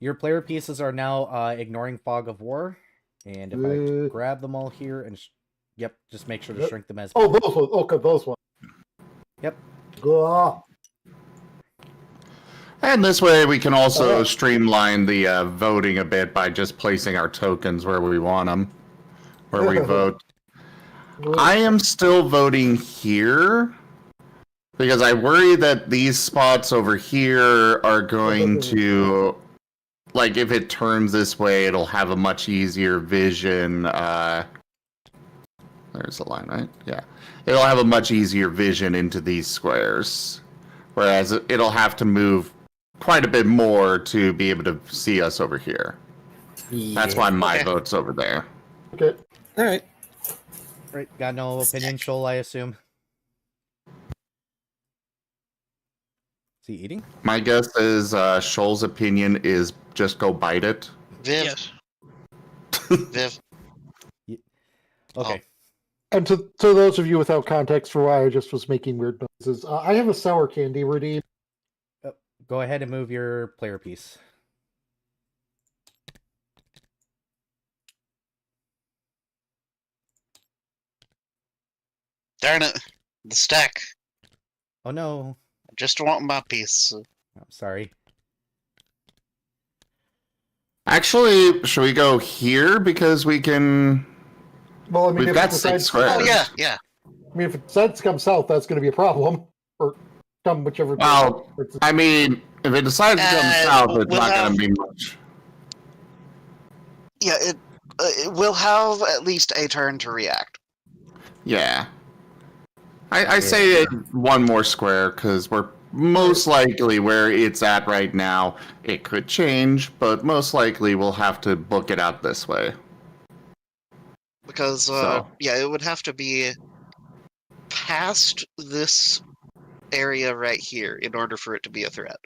Your player pieces are now ignoring Fog of War. And if I grab them all here and... Yep, just make sure to shrink them as... Oh, those ones. Okay, those ones. Yep. Ah. And this way we can also streamline the voting a bit by just placing our tokens where we want them, where we vote. I am still voting here because I worry that these spots over here are going to, like, if it turns this way, it'll have a much easier vision. There's the line, right? Yeah. It'll have a much easier vision into these squares, whereas it'll have to move quite a bit more to be able to see us over here. That's why my Okay. vote's over there. Okay. All right. Right, got no opinion, Shoal, I assume? Is he eating? My guess is Shoal's opinion is just go bite it. Viv, Yes. Viv. Okay. And to those of you without context for why I just was making weird noises, I have a sour candy redeem. Go ahead and move your player piece. Darn it. The stack. Oh no. I just want my piece. I'm sorry. Actually, should we go here because we can? Well, I mean, We've if got it 6 decides, squares. Oh yeah, yeah. I mean, if it decides to come south, that's going to be a problem. Or come whichever. Well, direction. I mean, if it decides to come south, it's we'll not have- going to be much. Yeah, it will have at least a turn to react. Yeah. I say 1 more square because we're most likely where it's at right now. It could change, but most likely we'll have to book it out this way. Because, So. yeah, it would have to be past this area right here in order for it to be a threat.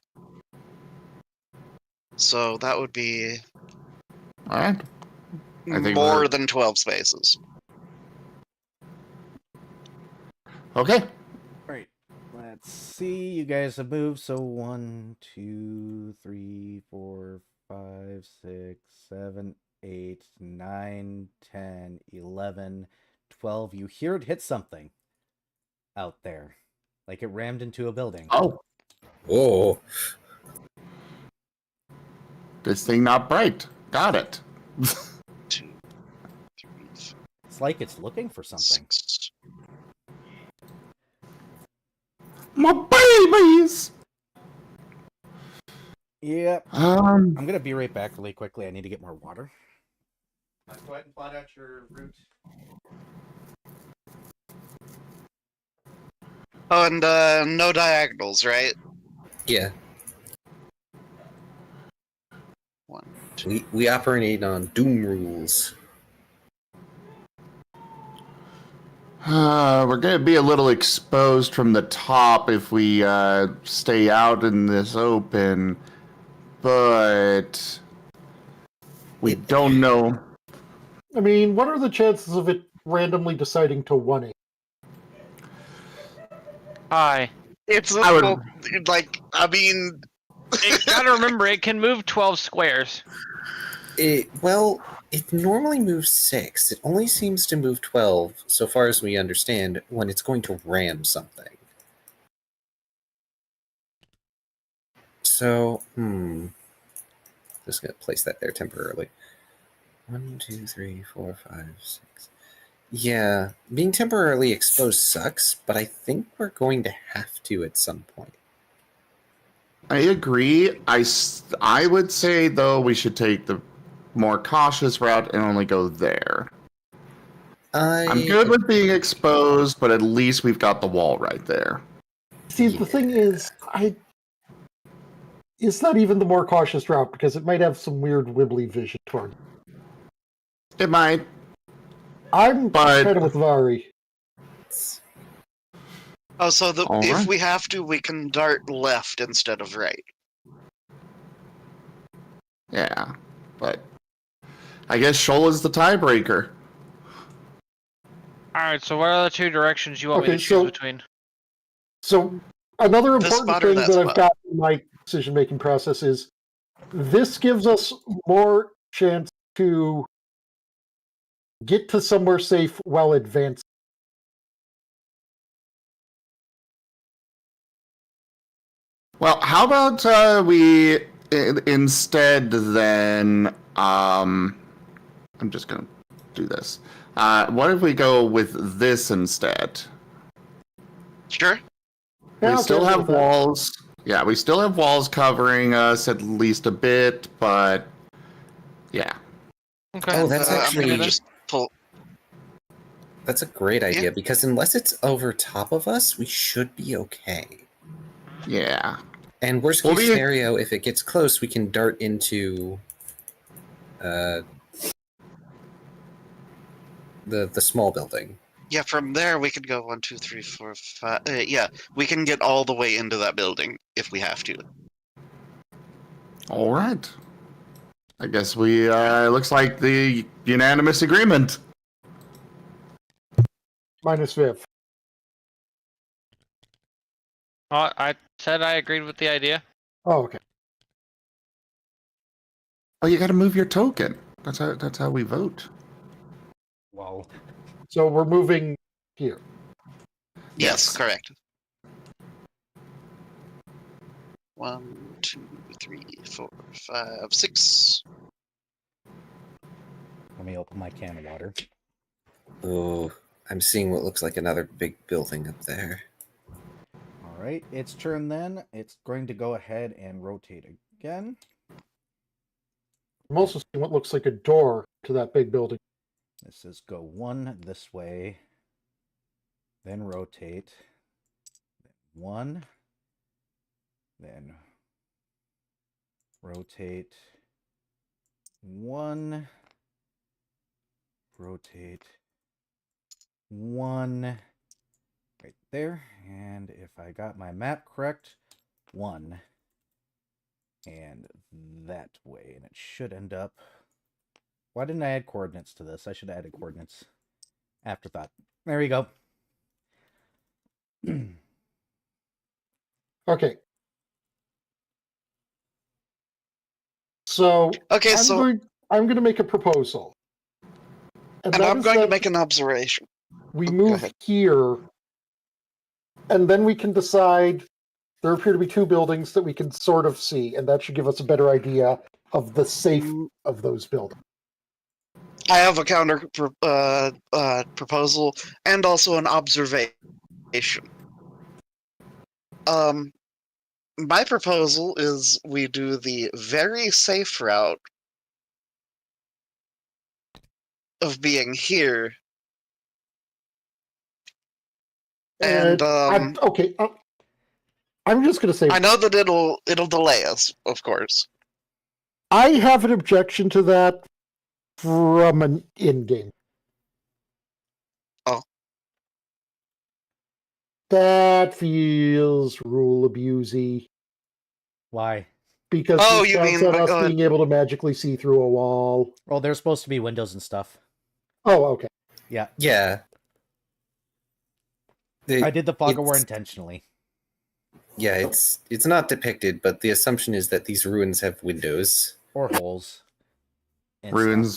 So that would be All right. I think more we're- than 12 spaces. Okay. Right. Let's see. You guys have moved. So 1, 2, 3, 4, 5, 6, 7, 8, 9, 10, 11, 12. You hear it hit something out there. Like it rammed into a building. Oh, Whoa. this thing not bright. Got it. 2, 3, It's like it's looking for something. 6. My babies. Yep. Um. I'm gonna be right back really quickly. I need to get more water. Go ahead and plot out your route. Oh, and no diagonals, right? Yeah. 1, 2. We operate on Doom rules. We're going to be a little exposed from the top if we stay out in this open, but we don't know. I mean, what are the chances of it randomly deciding to 1-8? Hi. It's I would- I mean, You gotta remember, it can move 12 squares. Well, it normally moves 6. It only seems to move 12, so far as we understand, when it's going to ram something. So, just gonna place that there temporarily. 1, 2, 3, 4, 5, 6. Yeah, being temporarily exposed sucks, but I think we're going to have to at some point. I agree. I would say, though, we should take the more cautious route and only go there. I'm good with being exposed, but at least we've got the wall right there. See, the thing is, it's not even the more cautious route because it might have some weird wibbly vision toward. It might. I'm But- kind of with Vari. oh, so All if right. we have to, we can dart left instead of right. Yeah, but I guess Shoal is the tiebreaker. Alright, so what are the 2 directions you want me Okay, to choose so- between? So, another This important spot or thing that that I've spot? got in my decision-making process is this gives us more chance to get to somewhere safe while advancing. Well, how about we instead then? I'm just gonna do this. What if we go with this instead? Sure. Yeah, We okay, still I'll go have with that. walls. Yeah, we still have walls covering us at least a bit, but yeah. Okay. Oh, that's I'm actually gonna just pull. that's a great idea Yeah. because unless it's over top of us, we should be okay. Yeah. And worst Well, case we- scenario, if it gets close, we can dart into the small building. Yeah, from there we could go 1, 2, 3, 4, 5. Yeah, we can get all the way into that building if we have to. All right. I guess we looks like the unanimous agreement. Minus Viv. Oh, I said I agreed with the idea. Oh, okay. Oh, you got to move your token. That's how we vote. Well, So we're moving here. Yes, Yes. correct. 1, 2, 3, 4, 5, 6. Let me open my can of water. Oh, I'm seeing what looks like another big building up there. All right, its turn then. It's going to go ahead and rotate again. I'm also seeing what looks like a door to that big building. This is go 1 this way, then rotate, then 1, then rotate, 1, rotate, 1, right there. And if I got my map correct, 1, and that way. And it should end up... Why didn't I add coordinates to this? I should have added coordinates. Afterthought. There you go. Okay. So Okay, I'm going to make a proposal. and that I'm is going to that make an observation. we Go move ahead. here, and then we can decide. There appear to be 2 buildings that we can sort of see, and that should give us a better idea of the safety of those buildings. I have a counter proposal and also an observation. My proposal is we do the very safe route of being here. And I'm just going to say, I know that it'll delay us, of course. I have an objection to that from an in-game. Oh. That feels rule abusey. Why? Because Oh, it you counts mean on us like, being able to magically see through a wall. Well, there's supposed to be windows and stuff. Oh, okay. Yeah. Yeah. I did the fog of war it's- intentionally. Yeah, it's not depicted, but the assumption is that these ruins have windows. Or holes. and Ruins,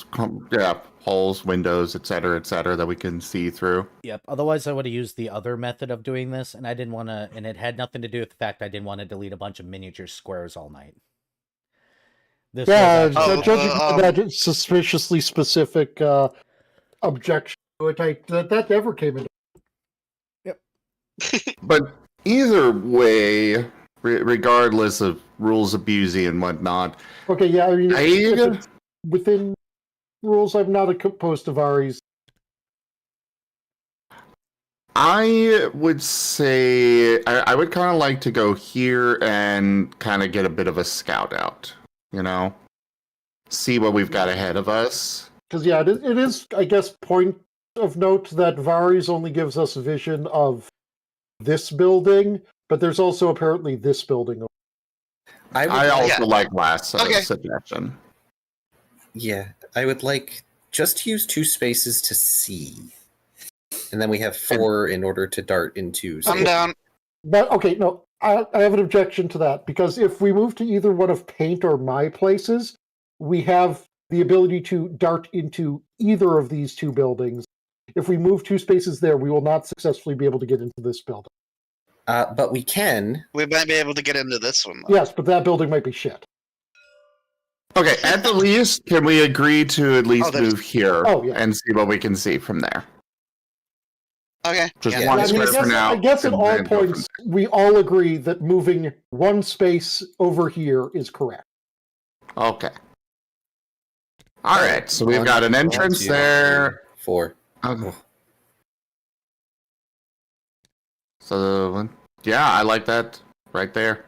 stuff. holes, windows, etc., that we can see through. Yep. Otherwise, I would have used the other method of doing this, and I didn't want to. And it had nothing to do with the fact I didn't want to delete a bunch of miniature squares all night. This Yeah, was actually- judging by that suspiciously specific objection to it, that never came into. But either way, regardless of rules abusing and whatnot, Okay, yeah, I mean, if I it's within rules, I'm not opposed to Vari's. I would say I would kind of like to go here and kind of get a bit of a scout out, see what we've got ahead of us. Because, yeah, it is, I guess, point of note that Vari's only gives us a vision of this building, but there's also apparently this building. I also Yeah. like last Okay. suggestion. Yeah, I would like just to use 2 spaces to see. And then we have 4 in order to dart into. I'm down. But, okay, no, I have an objection to that, because if we move to either one of Paint or my places, we have the ability to dart into either of these 2 buildings. If we move 2 spaces there, we will not successfully be able to get into this building. But we can. We might be able to get into this one, though. Yes, but that building might be shit. Okay, at the least, can we agree to at least there's- move here Oh, yeah. and see what we can see from there? Okay. Just yeah. one I mean, square for now. I guess at and all then go from points, we all agree that moving 1 space over here is correct. there. Okay. All right, so we've got an 1, entrance 2, there. 4. Okay. So, yeah, I like that right there.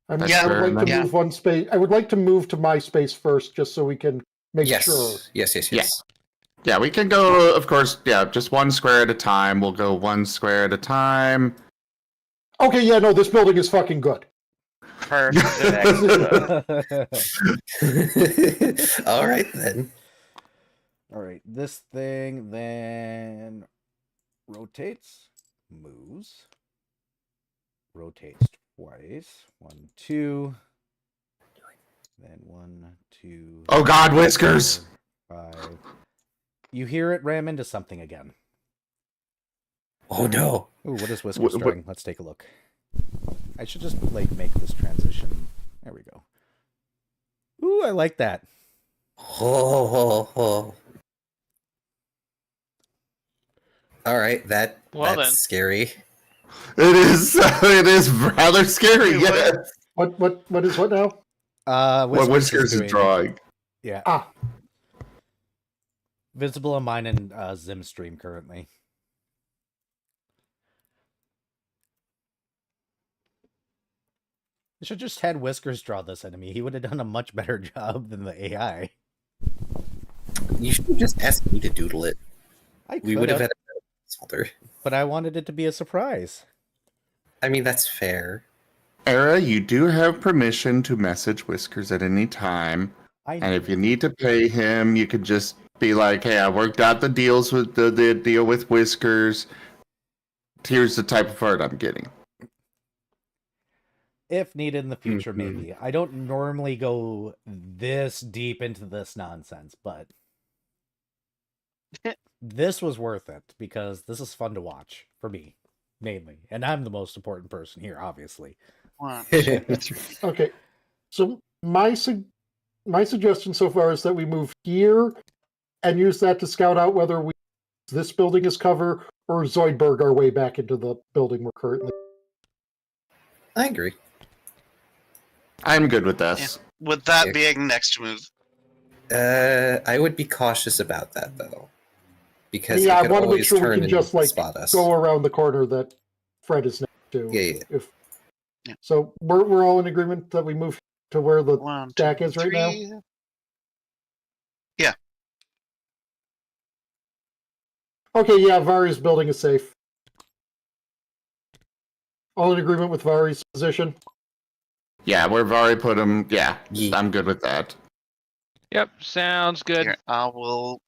I mean, That's I fair would like to enough. move 1 space. I would like to move to my space first, just so we can make Yes. sure. Yes. Yeah, we can go, of course, just 1 square at a time. We'll go 1 square at a time. Okay, yeah, no, this building is fucking good. Perfect. All right, then. All right, this thing then rotates, moves, rotates twice. 1, 2, then 1, 2. Oh God, whiskers! 4, 5. You hear it ram into something again. Oh no! Ooh, what is Whiskers drawing? Let's take a look. I should just like make this transition. There we go. Ooh, I like that. Oh. All right, that's Well then. scary. It is. It is rather scary. Wait, Yes. What is what now? What Whiskers is doing- drawing. Yeah. Ah, Visible on mine and Zim stream currently. I should just had Whiskers draw this enemy. He would have done a much better job than the AI. You should have just asked me to doodle it. I We would have could had a better placeholder. but I wanted it to be a surprise. I mean, that's fair. Era, you do have permission to message Whiskers at any time. And if you need to pay him, you could just be like, hey, I worked out the deals with the deal with Whiskers. Here's the type of art I'm getting. If needed in the future, Mhm. maybe. I don't normally go this deep into this nonsense, but this was worth it because this is fun to watch for me, mainly. And I'm the most important person here, obviously. 1, 2, 3. okay. So my suggestion so far is that we move here and use that to scout out whether we this building is cover or Zoidberg our way back into the building we're currently. I agree. I'm good with this. With that Yeah. being next move. I would be cautious about that though, because Yeah, I he could want to make always sure we turn can and just like spot us. go around the corner that Fred is next to. Yeah. If Yeah. so, we're all in agreement that we move to where the 1, 2, stack is right now. 3. Yeah. Okay, yeah, Vari's building is safe. All in agreement with Vari's position. Yeah, where Vari put him, yeah, Yeet. I'm good with that. Yep, sounds good. Here, I will.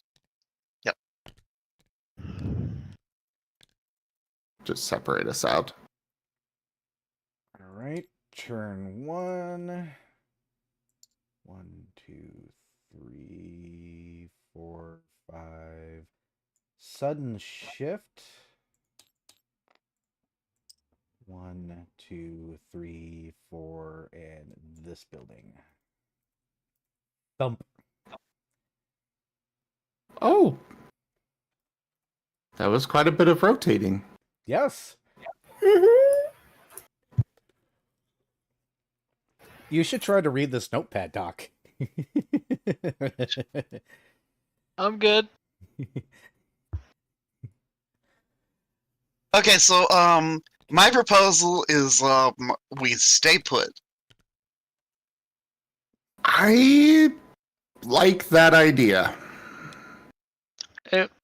Just separate us out. All right, turn 1. 1, 2, 3, 4, 5. Sudden shift. 1, 2, 3, 4, and this building. Thump. Oh. That was quite a bit of rotating. Yes. You should try to read this notepad, Doc. I'm good. Okay, so my proposal is we stay put. I like that idea.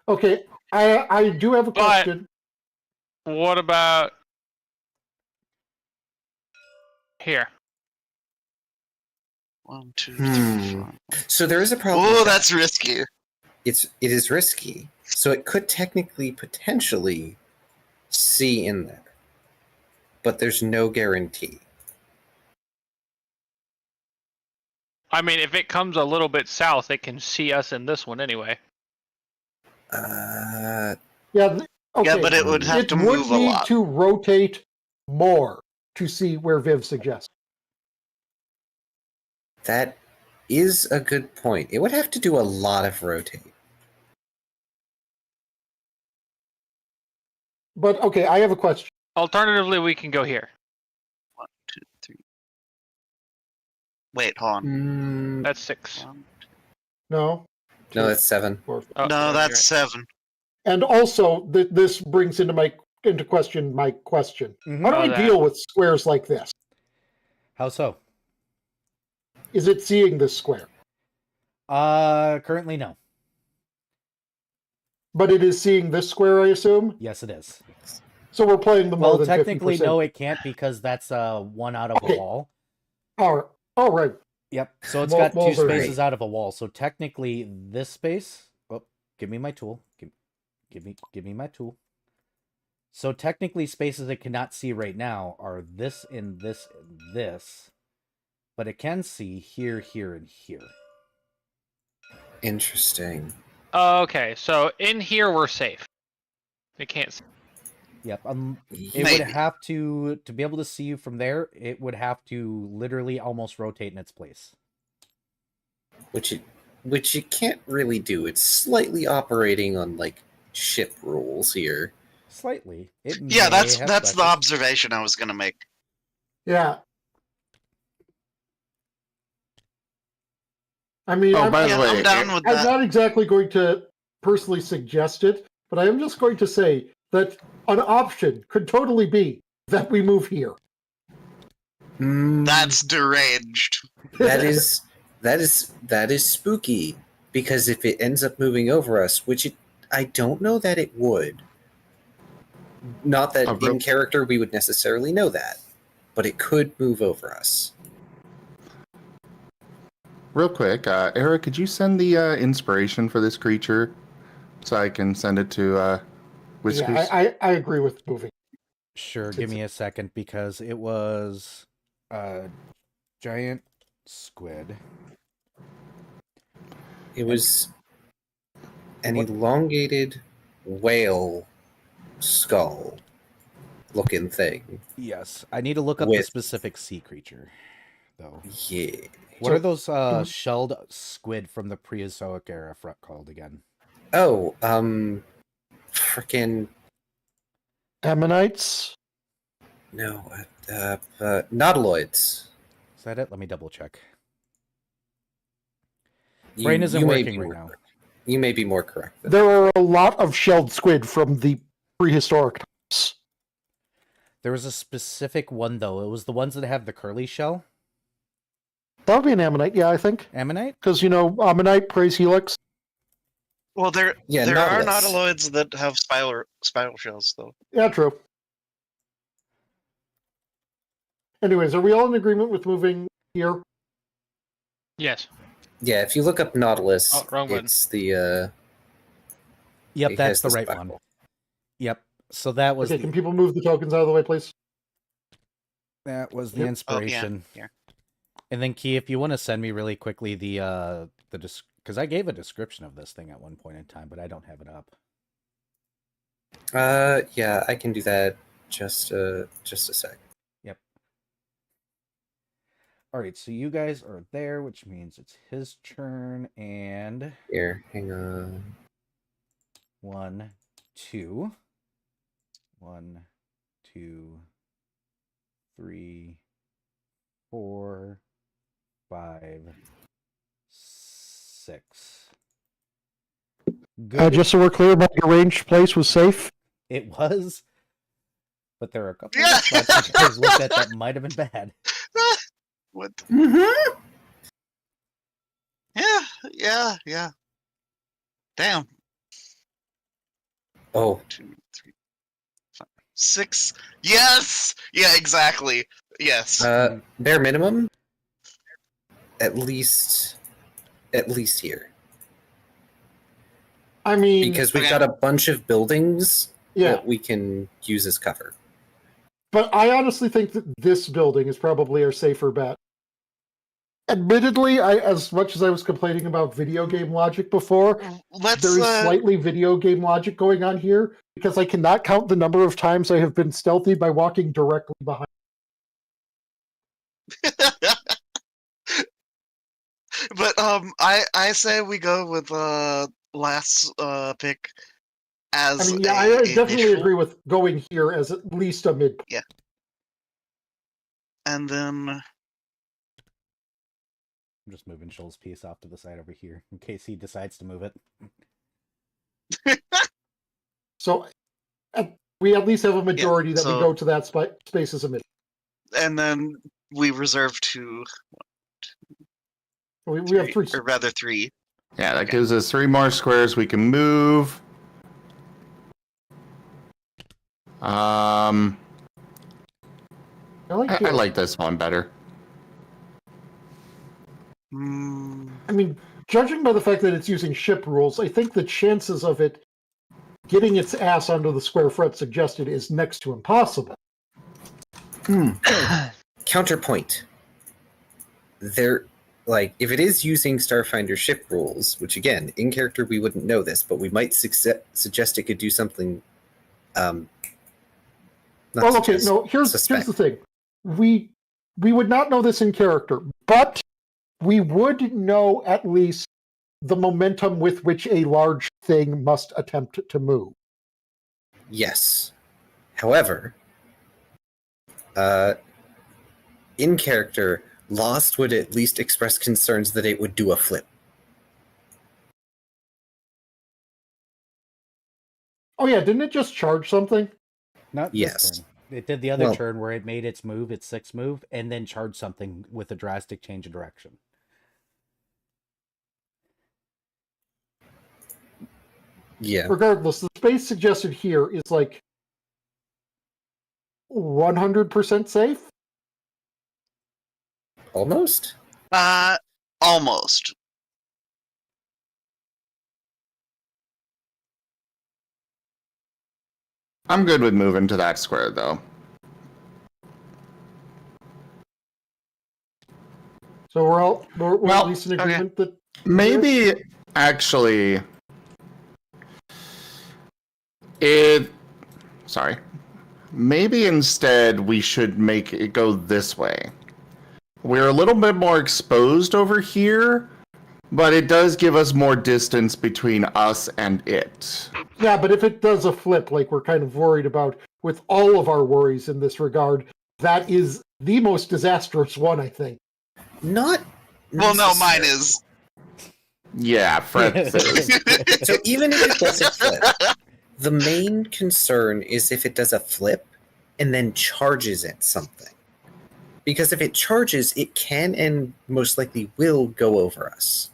Okay, I do have a But- question. What about here? 1, 2, 3, Hmm. 4. So there is a problem. Oh, with that's risky. it is risky. So it could technically, potentially, see in there, but there's no guarantee. I mean, if it comes a little bit south, it can see us in this one anyway. Uh, Yeah, okay. Yeah, but it would have it to would move a need lot. to rotate more to see where Viv suggests. that is a good point. It would have to do a lot of rotate. But okay, I have a question. Alternatively, we can go here. 1, 2, 3. Wait, hold on. That's 6. 1. No. No, that's 7. Four. Oh, No, you're that's right. 7. And also, this brings into question my question. Mhm. How do Oh, I that. deal with squares like this? How so? Is it seeing this square? Currently no. But it is seeing this square, I assume. Yes, it is. So we're playing the more Well, than technically, 50%. no, it can't because that's one out of Okay. a wall. All right. Yep. So it's Wall- got two walls are spaces right. out of a wall. So technically, this space. Oh, give me my tool. Give me my tool. So technically, spaces it cannot see right now are this and this and this, but it can see here, here, and here. Interesting. Okay, so in here we're safe. They can't see. Yep. It would Maybe. have to be able to see you from there. It would have to literally almost rotate in its place. Which you can't really do. It's slightly operating on like ship rules here. Slightly. It Yeah, may that's have the specials. observation I was gonna make. Yeah. I mean, Oh, by the Yeah, way, I'm down with I'm that. not exactly going to personally suggest it, but I am just going to say that an option could totally be that we move here. That's deranged. that is spooky, because if it ends up moving over us, I don't know that it would. Not that Oh, bro. in character we would necessarily know that, but it could move over us. Real quick, Eric, could you send the inspiration for this creature so I can send it to Whiskers? Yeah, I agree with moving. Sure, give me a second because it was a giant squid. It was an What- elongated whale skull looking thing. Yes, I need to look up the With- specific sea creature, though. Yeah. What So- are those shelled squid from the Prehistoric era called again? Oh, frickin' Ammonites? no, nautiloids. Is that it? Let me double check. You- Brain isn't you may working be right more now. correct. You may be more correct. Than There are a lot of shelled squid from the prehistoric times. There was a specific one though. It was the ones that have the curly shell. That would be an ammonite, yeah, I think. Ammonite? Because, ammonite, praise helix. Well, there Yeah, are nautilus. nautiloids that have spiral shells, though. Yeah, true. Anyways, are we all in agreement with moving here? Yes. Yeah, if you look up Nautilus, Oh, wrong one. it's the Yep, it that's has the the right spiral. one. Yep. So that was Okay, the, can people move the tokens out of the way, please? that was the Yep. inspiration. Oh, yeah. And then Key, if you want to send me really quickly the because I gave a description of this thing at one point in time, but I don't have it up. Yeah, I can do that. Just a sec. Yep. All right, so you guys are there, which means it's his turn, and Here, hang on. 1, 2, 1, 2, 3, 4, 5, 6. Good. Just so we're clear, my arranged place was safe. It was, but there are a couple Yeah. of spots you guys looked at that might have been bad. What? Mm-hmm. Yeah. Damn. Oh, 2, 3, 5, 6. Yes. Yeah. Exactly. Yes. bare minimum. At least here, I mean, because we've Okay. got a bunch of buildings yeah, that we can use as cover. but I honestly think that this building is probably our safer bet. Admittedly, as much as I was complaining about video game logic before, Let's. there is slightly video game logic going on here because I cannot count the number of times I have been stealthy by walking directly behind. But I say we go with last pick as. I mean, yeah, I a definitely initial, agree with going here as at least a midpoint. And then I'm just moving Shoal's piece off to the side over here in case he decides to move it. So we at least have a majority that we so- go to that space as a mid. and then we reserve 2. We have 3. or rather 3. Yeah, that gives us 3 more squares we can move. I like I it. like this one better. Mm, I mean, judging by the fact that it's using ship rules, I think the chances of it getting its ass onto the square Fred suggested is next to impossible. Counterpoint. There, if it is using Starfinder ship rules, which again, in character we wouldn't know this, but we might suggest it could do something Well, okay, no, here's the thing. We would not know this in character, but we would know at least the momentum with which a large thing must attempt to move. Yes. However, in character, Lost would at least express concerns that it would do a flip. Oh yeah, didn't it just charge something? Not this Yes. turn. It did the other Well- turn where it made its move, its 6th move, and then charged something with a drastic change of direction. Yeah. Regardless, the space suggested here is like 100% safe. Almost? Almost. I'm good with moving to that square, though. So we're Well, at least in agreement that Maybe, actually, sorry. Maybe instead we should make it go this way. We're a little bit more exposed over here, but it does give us more distance between us and it. Yeah, but if it does a flip, like we're kind of worried about with all of our worries in this regard, that is the most disastrous one, I think. Not. Well, no, mine necessarily. is. Yeah, Fred says. So even if it does a flip, the main concern is if it does a flip and then charges at something. Because if it charges, it can and most likely will go over us.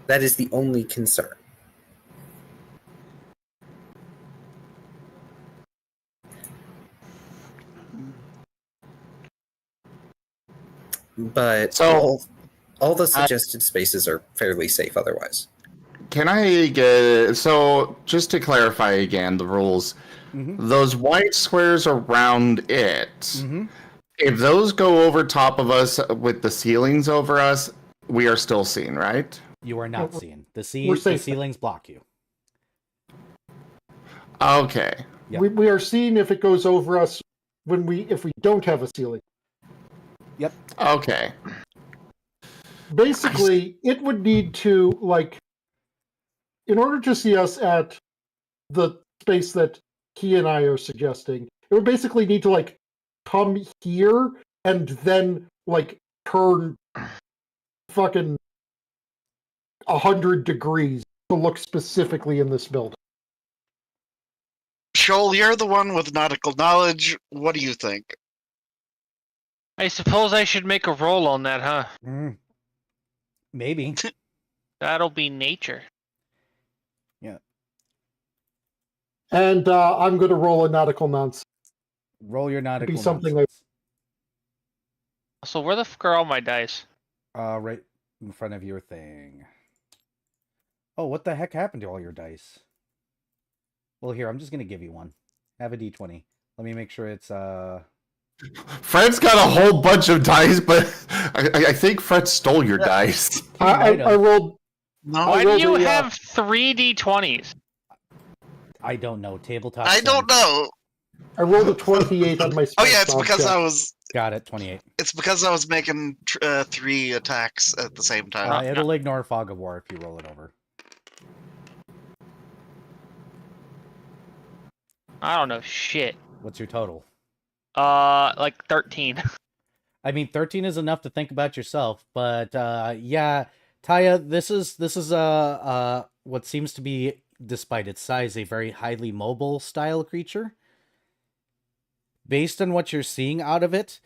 That is the only concern. But So, all the suggested spaces are fairly safe otherwise. Can I get... So, just to clarify again the rules, those white squares around it, if those go over top of us with the ceilings over us, we are still seen, right? You are not seen. The safe. ceilings block you. Okay. Yep. We are seeing if it goes over us if we don't have a ceiling. Yep. Okay. Basically, it would need to, like, in order to see us at the space that Key and I are suggesting, it would basically need to, like, come here and then, like, turn fucking 100 degrees to look specifically in this building. Shoal, you're the one with nautical knowledge. What do you think? I suppose I should make a roll on that, huh? Maybe. That'll be nature. Yeah. And I'm going to roll a nautical nonsense. Roll your nautical Be something nonsense. So where the fuck are all my dice? Right in front of your thing. Oh, what the heck happened to all your dice? Well, here, I'm just going to give you one. Have a d20. Let me make sure it's... Fred's got a whole bunch of dice, but I think Fred stole your dice. I rolled... No, Why I do rolled you a, have 3 d20s? I don't know. Tabletop. I don't know. I rolled a 28 on my Oh yeah, it's spell because check. I was. Got it. 28. It's because I was making 3 attacks at the same time. It'll ignore Fog of War if you roll it over. I don't know shit. What's your total? Like 13. I mean, 13 is enough to think about yourself, but yeah, Taya, this is what seems to be, despite its size, a very highly mobile style creature. Based on what you're seeing out of it,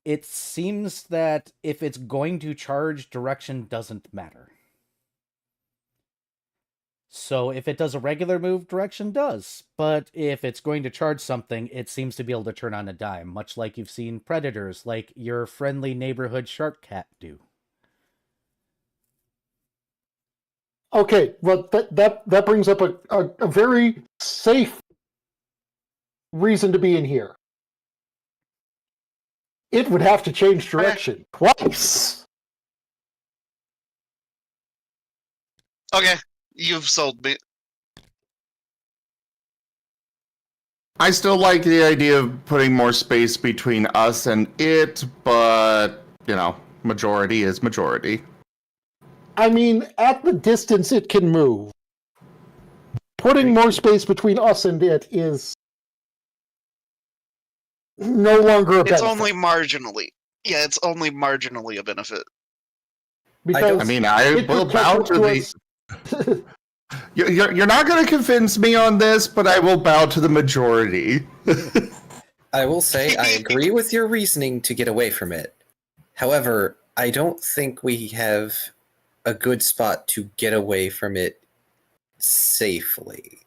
it seems that if it's going to charge, direction doesn't matter. So if it does a regular move, direction does. But if it's going to charge something, it seems to be able to turn on a dime, much like you've seen predators like your friendly neighborhood shark cat do. Okay, well, that brings up a very safe reason to be in here. It would have to change direction twice. Okay, you've sold me. I still like the idea of putting more space between us and it, but, majority is majority. I mean, at the distance it can move. Putting more space between us and it is no longer a benefit. It's only marginally. Yeah, it's only marginally a benefit. Because I mean, I it will could catch bow up to to the. us. You're not going to convince me on this, but I will bow to the majority. I will say I agree with your reasoning to get away from it. However, I don't think we have a good spot to get away from it safely.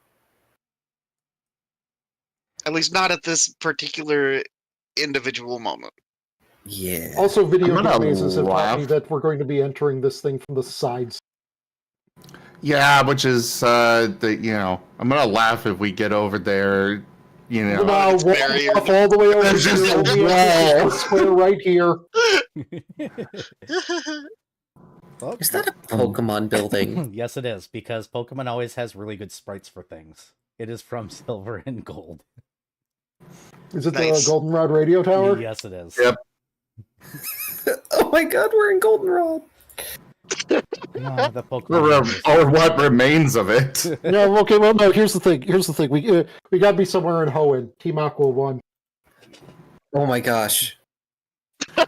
At least not at this particular individual moment. Yeah. Also, video I'm gonna game mazes have taught me laugh. that we're going to be entering this thing from the sides. Yeah, which is I'm gonna laugh if we get over there. Now, it's walk barriered. off all the way over There's here. just a Only wall. this square right here. Is that a Pokemon building? Yes, it is, because Pokemon always has really good sprites for things. It is from Silver and Gold. Is it Nice. the Goldenrod radio tower? Yes, it is. Yep. Oh my god, we're in Goldenrod! Oh, the Pokemon. Or what remains of it. No, okay, well, no, here's the thing. We gotta be somewhere in Hoenn. Team Aqua won. Oh my gosh.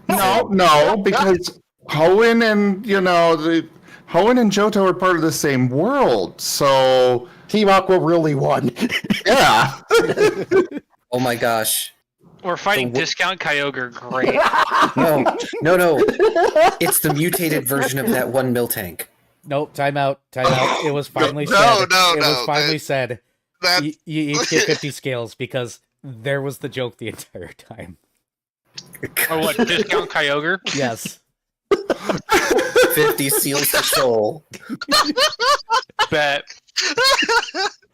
No, because Hoenn and Hoenn and Johto are part of the same world, so Team Aqua really won. yeah. Oh my gosh. We're fighting So Discount Kyogre. Great. No. It's the mutated version of that one Miltank. Nope, time out. It was finally No, said. no, It was no, finally said. That You each get 50 scales because there was the joke the entire time. Or what? Discount Kyogre? Yes. 50 seals to soul. Bet.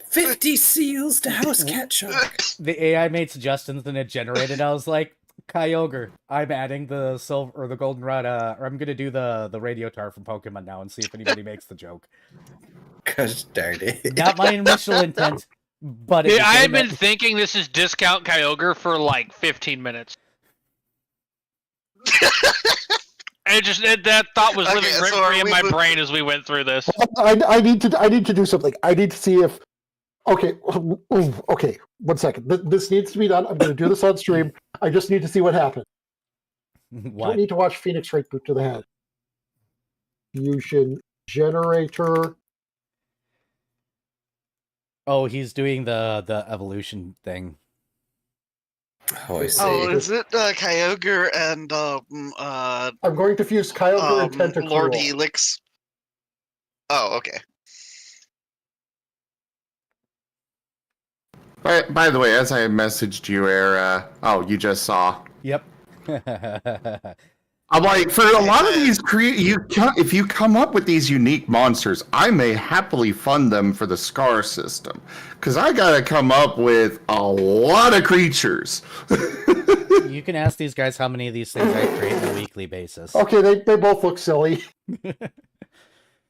50 seals to House Cat Shark. The AI made suggestions and it generated. I was like, Kyogre, I'm adding the silver or the goldenrod. Or I'm gonna do the radio tar from Pokemon now and see if anybody makes the joke. Gosh darn it. Not my initial intent, but it Dude, I had became been thinking this is Discount Kyogre for like 15 minutes. That thought was Okay, living so rent are free in we my mov- brain as we went through this. I need to do something. I need to see if. Okay, 1 second. This needs to be done. I'm going to do this on stream. I just need to see what happened. Don't what? need to watch Phoenix right boot to the head. Fusion generator. Oh, he's doing the evolution thing. Oh, I see. Oh, is it Kyogre and I'm going to fuse Kyogre and Tentacruel. Lord Helix? Oh, okay. By the way, as I messaged you, Era, you just saw. Yep. I'm like, for a lot of these, if you come up with these unique monsters, I may happily fund them for the Scar system. Because I gotta come up with a lot of creatures. You can ask these guys how many of these things I create on a weekly basis. Okay, they both look silly.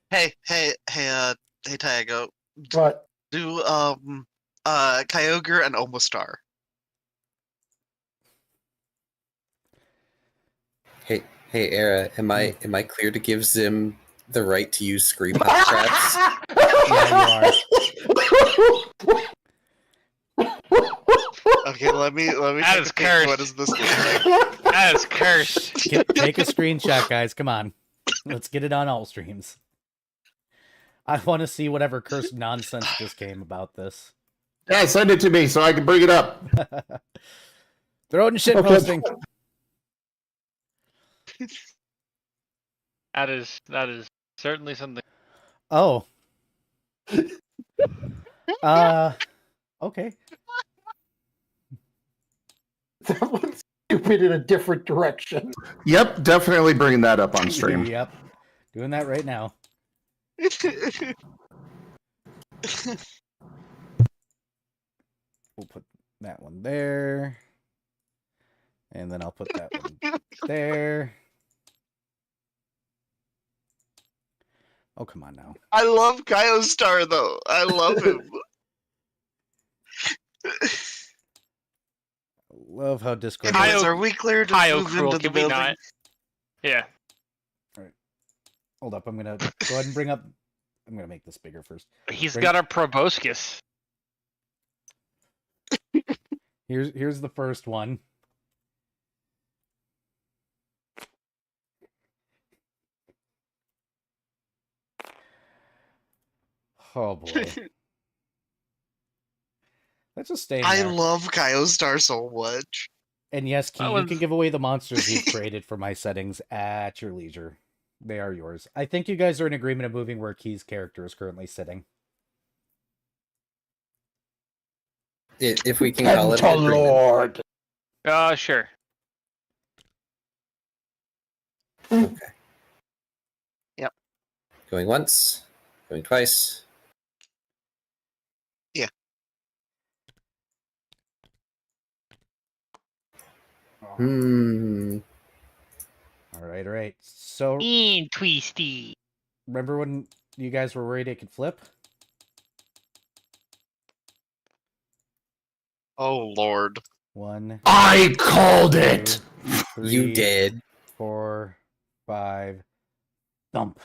Hey, Tiago. But Do Kyogre and Omastar. Hey, Era, am I clear to give Zim the right to use screen pop traps? Yeah, you are. Okay, let me That take is a peek. cursed. What does this look like? That is cursed. Take a screenshot, guys. Come on. Let's get it on all streams. I want to see whatever cursed nonsense just came about this. Yeah, send it to me so I can bring it up. Throw it in shit Okay. posting. That is certainly something. Oh. Okay. that one's stupid in a different direction. Yep, definitely bringing that up on stream. Yep. Doing that right now. We'll put that one there. And then I'll put that one there. Oh, come on now. I love Kyostar though. I love him. Love how Discord. Anyways, are we clear to Hi, move O'Cruel, into the can we building? not? Yeah. Hold up, I'm gonna go ahead and bring up. I'm gonna make this bigger first. He's Bring- got a proboscis. Here's the first one. Oh boy. Let's just stay in I there. love Kyostar so much. And yes, Key, That you was- can give away the monsters you've created for my settings at your leisure. They are yours. I think you guys are in agreement of moving where Key's character is currently sitting. If we can call it an agreement. Lord. Sure. Okay. Yep. Going once, going twice. Yeah. Hmm. All right. So Mean twisty. remember when you guys were worried it could flip? Oh lord. 1, I called it. 2, You 3, did. 4, 5. Thump.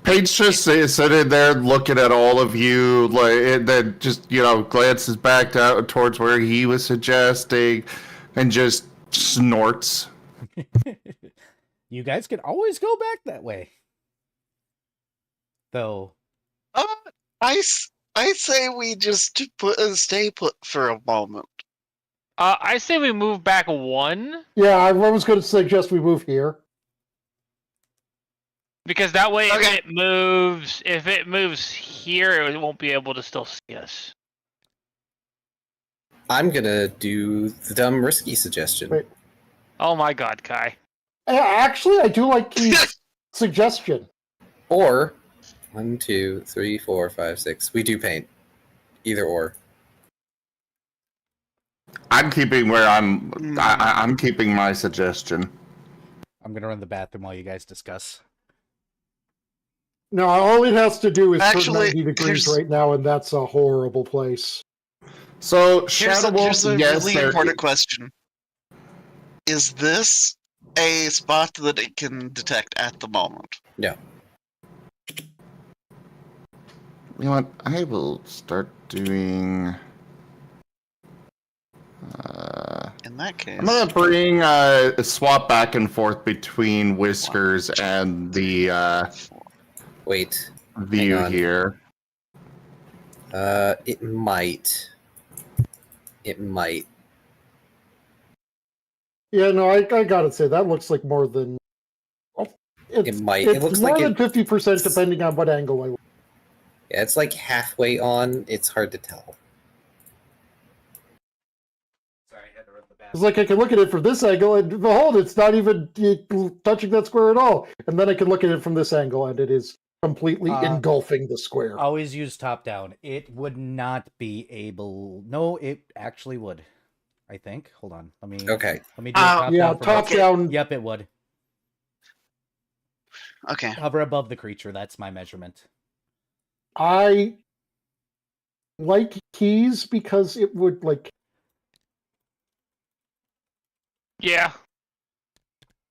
Paige just is sitting there looking at all of you, like, and then just glances back out towards where he was suggesting, and just snorts. You guys can always go back that way. Though. I say we just stay put for a moment. I say we move back 1, Yeah, I was going to suggest we move here. because that way Okay. if it moves here, it won't be able to still see us. I'm gonna do the dumb risky suggestion. Wait. Oh my god, Kai. Actually, I do like Key's suggestion. Or 1, 2, 3, 4, 5, 6. We do paint. Either or. I'm keeping where I'm keeping my suggestion. I'm gonna run the bathroom while you guys discuss. No, all it has to do is turn Actually, 90 degrees here's- right now, and that's a horrible place. So Here's Shadow Wolf, a yes, really important question. Is this a spot that it can detect at the moment? No. You know what? I will start doing. In that case, I'm gonna bring a swap back and forth between Whiskers and the Wait. view Hang on. here. It might. It might. Yeah, no, I gotta say, that looks like more than... It might. It's It looks more like than it- 50% depending on what angle I look. Yeah, it's like halfway on. It's hard to tell. Sorry, I had to run the bathroom. It's like I can look at it from this angle, and behold, it's not even touching that square at all. And then I can look at it from this angle, and it is completely engulfing the square. Always use top down. It would not be able. No, it actually would. I think. Hold on. Let me. Okay. Let me do it top Yeah, down. for top both. down. Yep, it would. okay. Hover above the creature. That's my measurement. I like keys because it would, like, Yeah.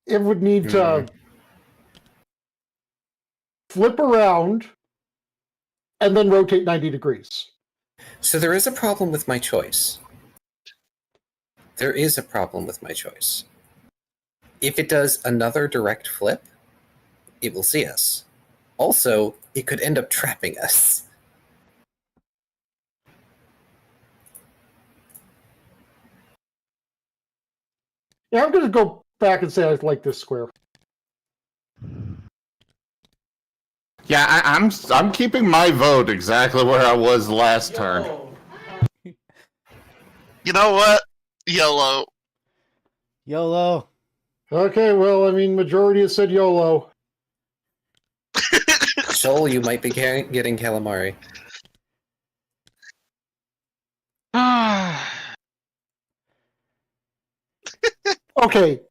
it would need to flip around and then rotate 90 degrees. So there is a problem with my choice. There is a problem with my choice. If it does another direct flip, it will see us. Also, it could end up trapping us. Yeah, I'm going to go back and say I like this square. Yeah, I'm keeping my vote exactly where I was last turn. You know what? Yellow. YOLO. Okay, well, I mean, majority has said YOLO. Joel, you might be getting calamari. Okay.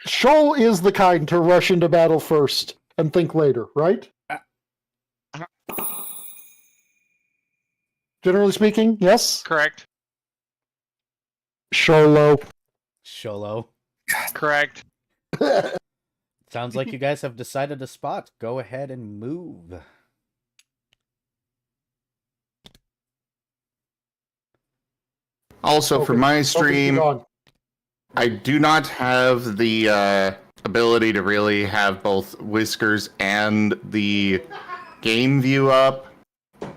Shoal is the kind to rush into battle first. and think later, right? Generally speaking, yes. Correct. Sholo. Sholo. Correct. Sounds like you guys have decided a spot. Go ahead and move. Also, for my Focus, be stream, gone. I do not have the ability to really have both Whiskers and the game view up.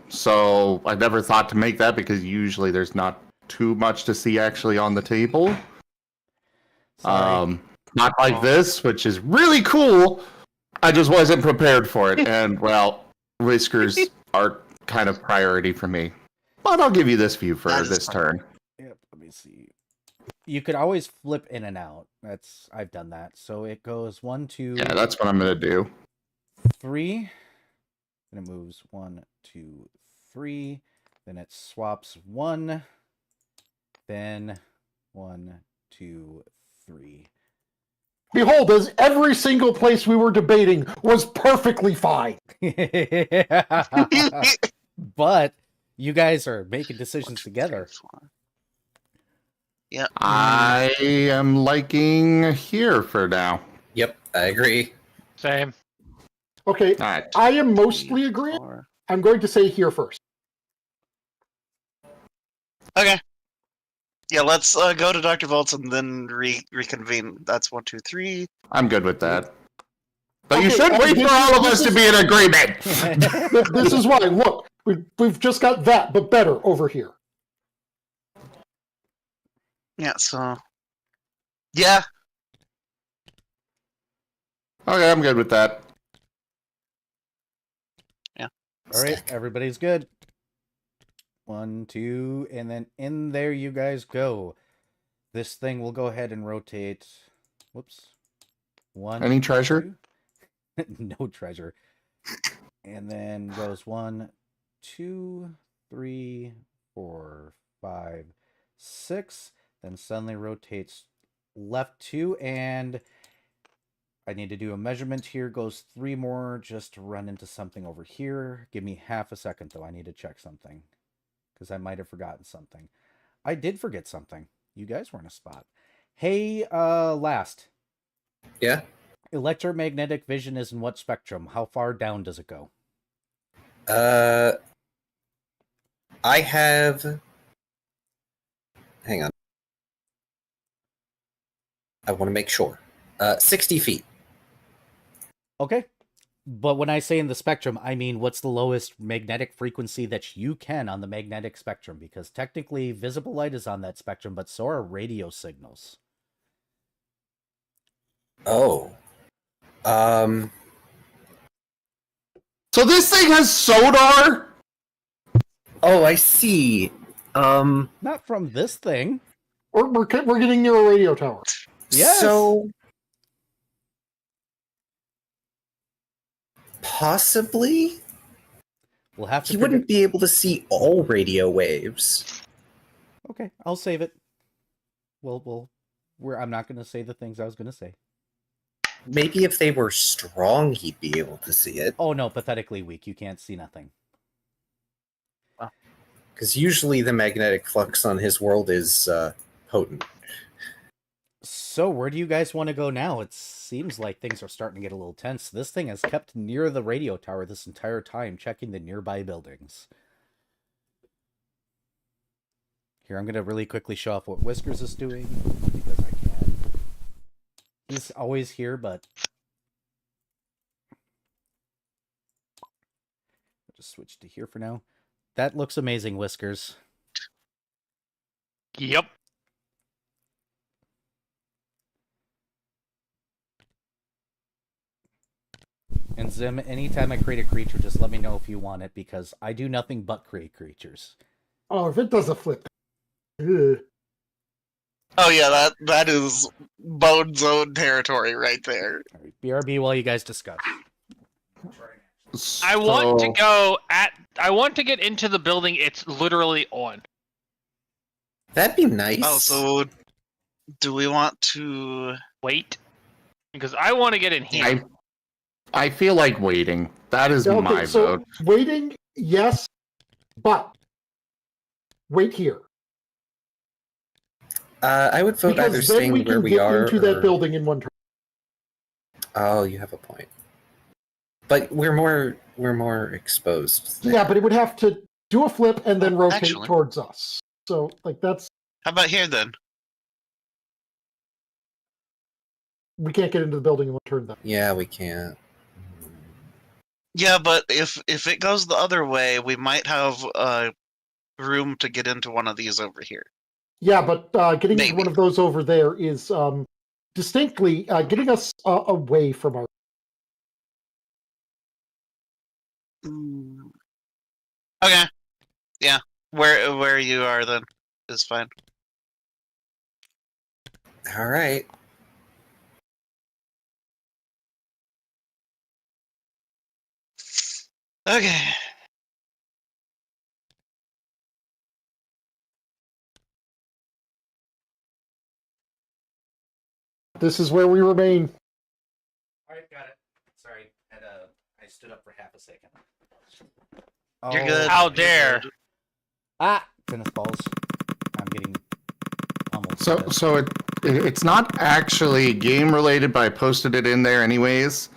So I never thought to make that because usually there's not too much to see actually on the table. Sorry. Not like this, which is really cool. I just wasn't prepared for it. And, well, Whiskers are kind of priority for me. But I'll give you this view for this turn. Yep, let me see. You could always flip in and out. I've done that. So it goes 1, 2. Yeah, that's what I'm going to do. 3. Then it moves 1, 2, 3. Then it swaps 1. Then 1, 2, 3. Behold, as every single place we were debating was perfectly fine. But you guys are making decisions together. Yeah. I am liking here for now. Yep, I agree. Same. Okay, All right. I am mostly agreeing. I'm going to say here first. Okay. Yeah, let's go to Dr. Volts and then reconvene. That's 1, 2, 3. I'm good with that. But you Okay, should wait for all of us to be in agreement. This is why. Look, we've just got that, but better over here. Yeah, so... Yeah. Okay, I'm good with that. Yeah. All right, everybody's good. 1, 2, and then in there you guys go. This thing will go ahead and rotate. Whoops. 1. Any treasure? 2. No treasure. And then goes 1, 2, 3, 4, 5, 6. Then suddenly rotates left 2, and I need to do a measurement here. Goes 3 more just to run into something over here. Give me half a second, though. I need to check something because I might have forgotten something. I did forget something. You guys were in a spot. Hey, last. Yeah. Electromagnetic vision is in what spectrum? How far down does it go? I have... Hang on. I want to make sure. 60 feet. Okay. But when I say in the spectrum, I mean what's the lowest magnetic frequency that you can on the magnetic spectrum? Because technically visible light is on that spectrum, but so are radio signals. Oh. So this thing has sonar? Oh, I see. Not from this thing. We're getting near a radio tower. Yes. So... Possibly? We'll have to He wouldn't be able to see all radio waves. Okay, I'll save it. I'm not going to say the things I was going to say. Maybe if they were strong, he'd be able to see it. Oh no, pathetically weak. You can't see nothing. Because usually the magnetic flux on his world is potent. So where do you guys want to go now? It seems like things are starting to get a little tense. This thing has kept near the radio tower this entire time, checking the nearby buildings. Here, I'm going to really quickly show off what Whiskers is doing, because I can. He's always here, but... I'll just switch to here for now. That looks amazing, Whiskers. Yep. And Zim, anytime I create a creature, just let me know if you want it, because I do nothing but create creatures. Oh, if it does a flip. Ugh. Oh yeah, that is Bone Zone territory right there. All right, BRB while you guys discuss. I want to go I want to get into the building it's literally on. That'd be nice. Oh, so do we want to Wait. Because I want to get in here. I feel like waiting. That is Okay, my so vote. waiting, yes, but wait here. I would vote either Because then we staying where can we get are into or... that building in one turn. Oh, you have a point. But we're more exposed. there. Yeah, but it would have to do a flip and then rotate Actually. towards us. So, like, that's... How about here then? We can't get into the building in one turn, then. Yeah, we can't. Yeah, but if it goes the other way, we might have room to get into one of these over here. Yeah, but getting into Maybe. one of those over there is distinctly getting us away from our... Okay. Yeah. Where you are then is fine. All right. Okay. This is where we remain. All right, got it. Sorry, I stood up for half a second. You're good. How You're dare. good. Ah, tennis balls. I'm getting pummeled. So it's not actually game related, but I posted it in there anyways.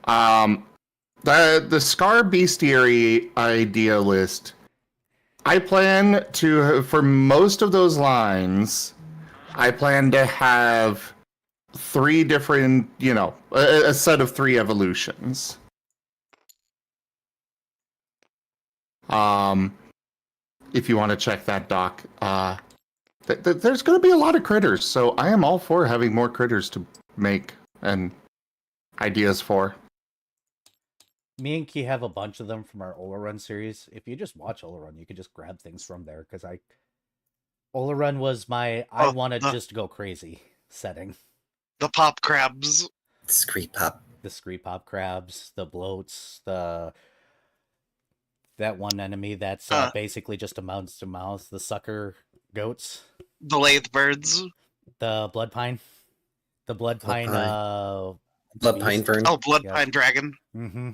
The Scar Bestiary idea list. I plan to, for most of those lines, I plan to have 3 different, a set of 3 evolutions. If you want to check that, Doc. There's going to be a lot of critters, so I am all for having more critters to make and ideas for. Me and Key have a bunch of them from our Ola Run series. If you just watch Ola Run, you can just grab things from there, because Ola Run was my I want to just go crazy setting. The pop crabs. Screep pop. The Scree Pop crabs, the bloats, that one enemy that's basically just a mouse to mouse, the sucker goats, The lathe birds. the blood pine, blood pine beast. Vern. Oh, blood Yeah. pine dragon. Mm-hmm.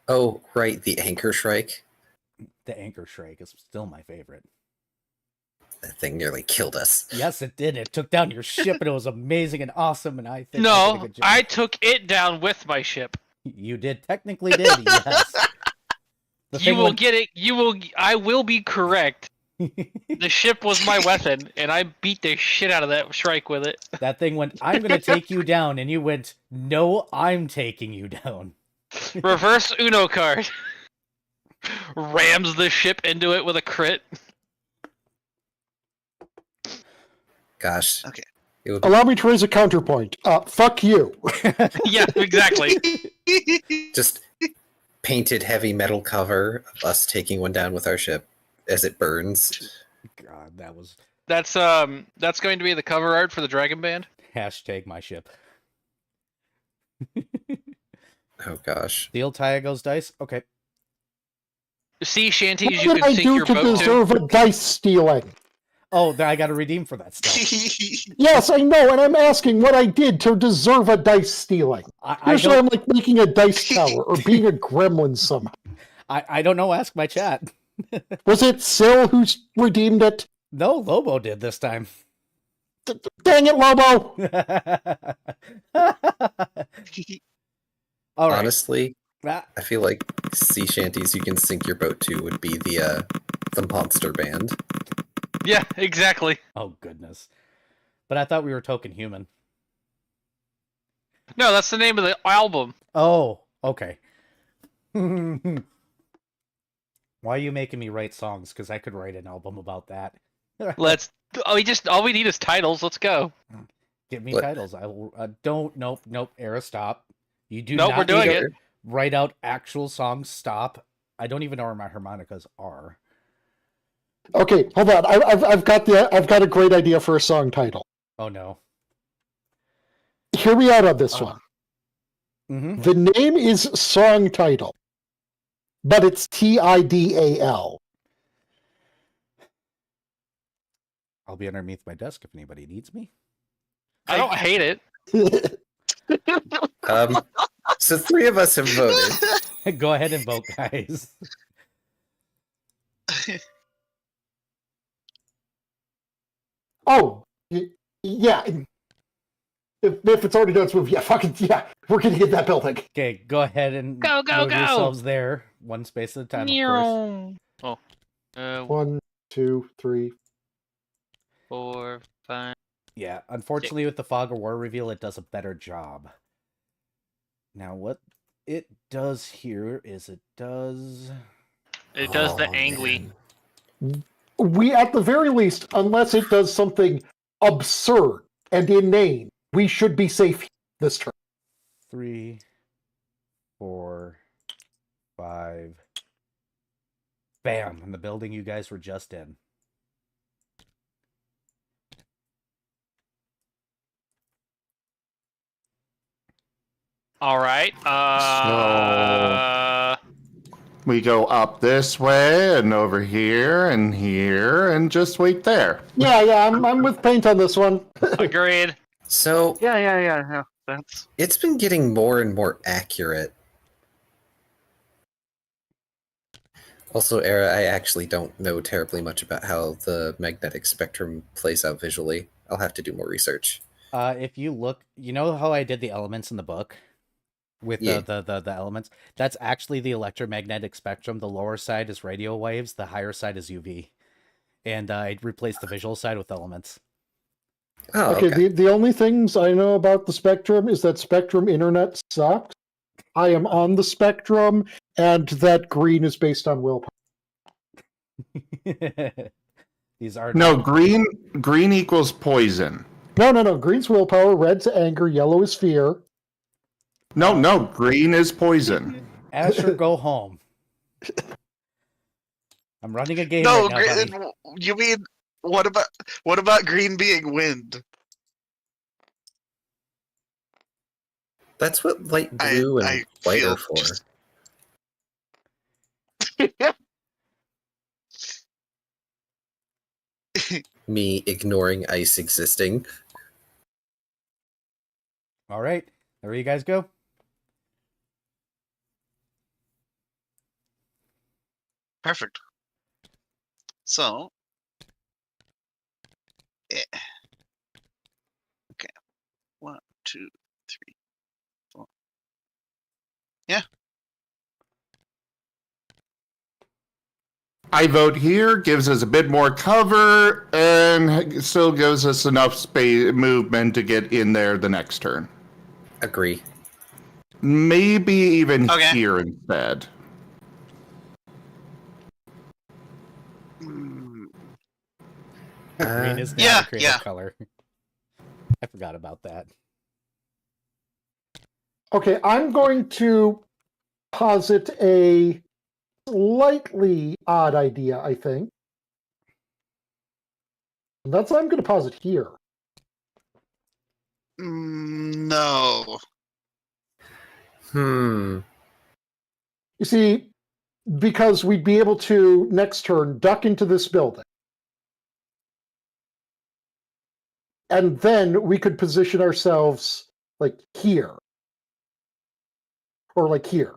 Oh, right, the Anchor Shrike. The Anchor Shrike is still my favorite. That thing nearly killed us. Yes, it did. It took down your ship, and it was amazing and awesome. And I think I did a No, good job. I took it down with my ship. You did technically did. Yes. The You thing will when- get it. I will be correct. The ship was my weapon, and I beat the shit out of that Shrike with it. That thing went, I'm going to take you down. And you went, no, I'm taking you down. Reverse Uno card. Rams the ship into it with a crit. Gosh. Okay. It would Allow me to raise a counterpoint. Fuck you. Yeah, exactly. just painted heavy metal cover of us taking one down with our ship as it burns. God, that was That's going to be the cover art for the Dragon Band. hashtag my ship. Oh gosh. Deal Tyago's dice? Okay. Sea shanties What you did can I sink do your to boat to. deserve a dice stealing? Oh, I got to redeem for that stuff. Yes, I know, and I'm asking what I did to deserve a dice stealing. I Usually don't, I'm like making a dice tower or being a gremlin somehow. I don't know. Ask my chat. Was it Syl who redeemed it? No, Lobo did this time. Dang it, Lobo! All right. Honestly, Ah, I feel like sea shanties you can sink your boat to would be the monster band. Yeah, exactly. oh, goodness. But I thought we were Token Human. No, that's the name of the album. Oh, okay. Why are you making me write songs? Because I could write an album about that. All we need is titles. Let's go. Give me What? titles. I will. Nope. Era, stop. You do Nope, not we're doing need it. to write out actual songs. Stop. I don't even know where my harmonicas are. Okay, hold on. I've got a great idea for a song title. Oh no. Hear me out on this one. Mm-hmm. The name is song title, but it's TIDAL. I'll be underneath my desk if anybody needs me. I don't hate it. So 3 of us have voted. Go ahead and vote, guys. Oh, yeah. If it's already done its move, yeah, fucking yeah, we're gonna get that building. Okay, go ahead and Go, go, move go! yourselves there, one space at a time, of course. Oh, 1, 2, 3. 4, 5. Yeah, unfortunately, with the Fog of War reveal, it does a better job. Now, what it does here is it does the Oh, angry. man. We, at the very least, unless it does something absurd and inane, we should be safe this turn. 3, 4, 5. Bam! In the building you guys were just in. All right. We go up this way and over here and just wait there. Yeah, I'm with Paint on this one. Agreed. So Yeah. That's it's been getting more and more accurate. Also, Era, I actually don't know terribly much about how the magnetic spectrum plays out visually. I'll have to do more research. If you look, you know how I did the elements in the book? With Yeah. the elements? That's actually the electromagnetic spectrum. The lower side is radio waves, the higher side is UV. And I replaced the visual side with elements. Oh, Okay, the only things I know about the spectrum is that spectrum internet sucks. I am on the spectrum, and that green is based on willpower. These are No, green equals poison. No. Green's willpower, red's anger, yellow is fear. No, green is poison. Asher, go home. I'm running a game no. right now, buddy. You mean what about green being wind? That's what light blue I and white feel are for. just- Me ignoring ice existing. All right, there you guys go. Perfect. So, yeah. Okay. 1, 2, 3, 4. Yeah. I vote here, gives us a bit more cover, and still gives us enough space movement to get in there the next turn. Agree. Maybe even Okay. here instead. Mm, Green is now yeah, the creative yeah. color. I forgot about that. Okay, I'm going to posit a slightly odd idea, I think. And that's what I'm going to posit here. No. Hmm. You see, because we'd be able to, next turn, duck into this building. And then we could position ourselves, like, here. Or, like, here.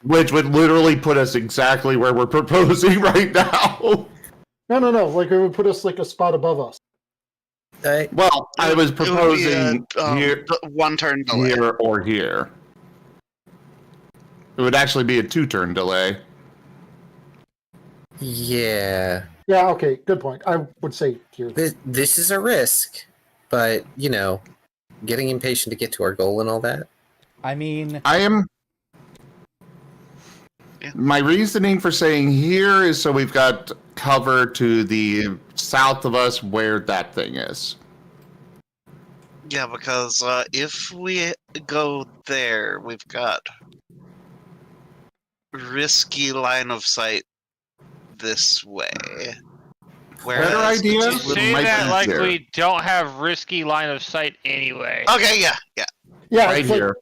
Which would literally put us exactly where we're proposing right now. No. Like, it would put us, like, a spot above us. Well, I was proposing It would be here, a, 1 turn delay. here, or here. It would actually be a 2-turn delay. Yeah. Yeah, okay, good point. I would say here. This is a risk, but, you know, getting impatient to get to our goal and all that. I mean, My reasoning for saying here is so we've got cover to the south of us where that thing is. Yeah, because if we go there, we've got risky line of sight this way. Better idea? You It say might that be like here. we don't have risky line of sight anyway. Okay, yeah. Yeah, Right it's like, here.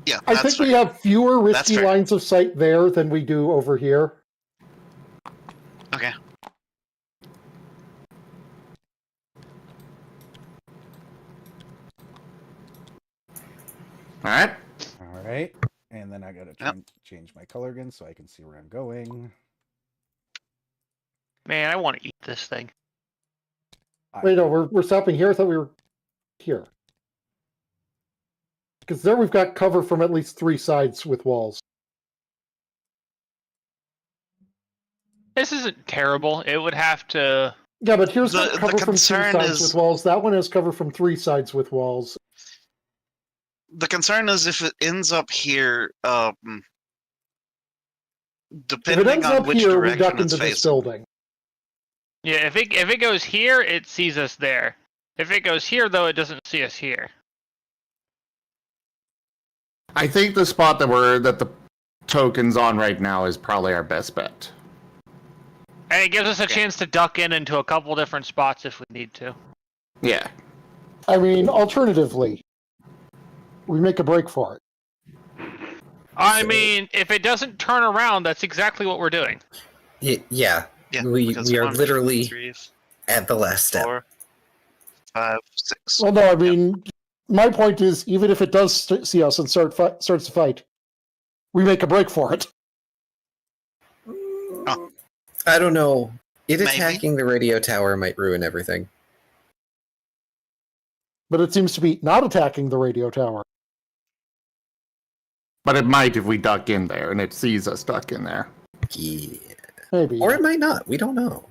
Yeah, I that's think we fair. have fewer risky fair. lines of sight there than we do over here. Okay. All right. All right. And then I gotta change my color again so I can see where I'm going. Man, I want to eat this thing. Wait, no, we're stopping here. I thought we were here. Because there we've got cover from at least 3 sides with walls. This isn't terrible. It would have to. Yeah, but here's The cover from 2 concern sides is- with walls. That one has cover from 3 sides with walls. The concern is if it ends up here, If it depending ends on up which here, we direction duck it's into this facing. building. Yeah, if it goes here, it sees us there. If it goes here, though, it doesn't see us here. I think the spot that the token's on right now is probably our best bet. And it gives us a chance to duck into a couple different spots if we need to. Yeah. I mean, alternatively, we make a break for it. I So- mean, if it doesn't turn around, that's exactly what we're doing. Yeah, Yeah, we because are 1, 2, literally 3, at the last step. 4, 5, 6. Well, no, I mean, my point is, even if it does see us and starts to fight, we make a break for it. I don't know. It Maybe. attacking the radio tower might ruin everything. But it seems to be not attacking the radio tower. But it might if we duck in there and it sees us duck in there. Yeah. Maybe. Or it might not. We don't know.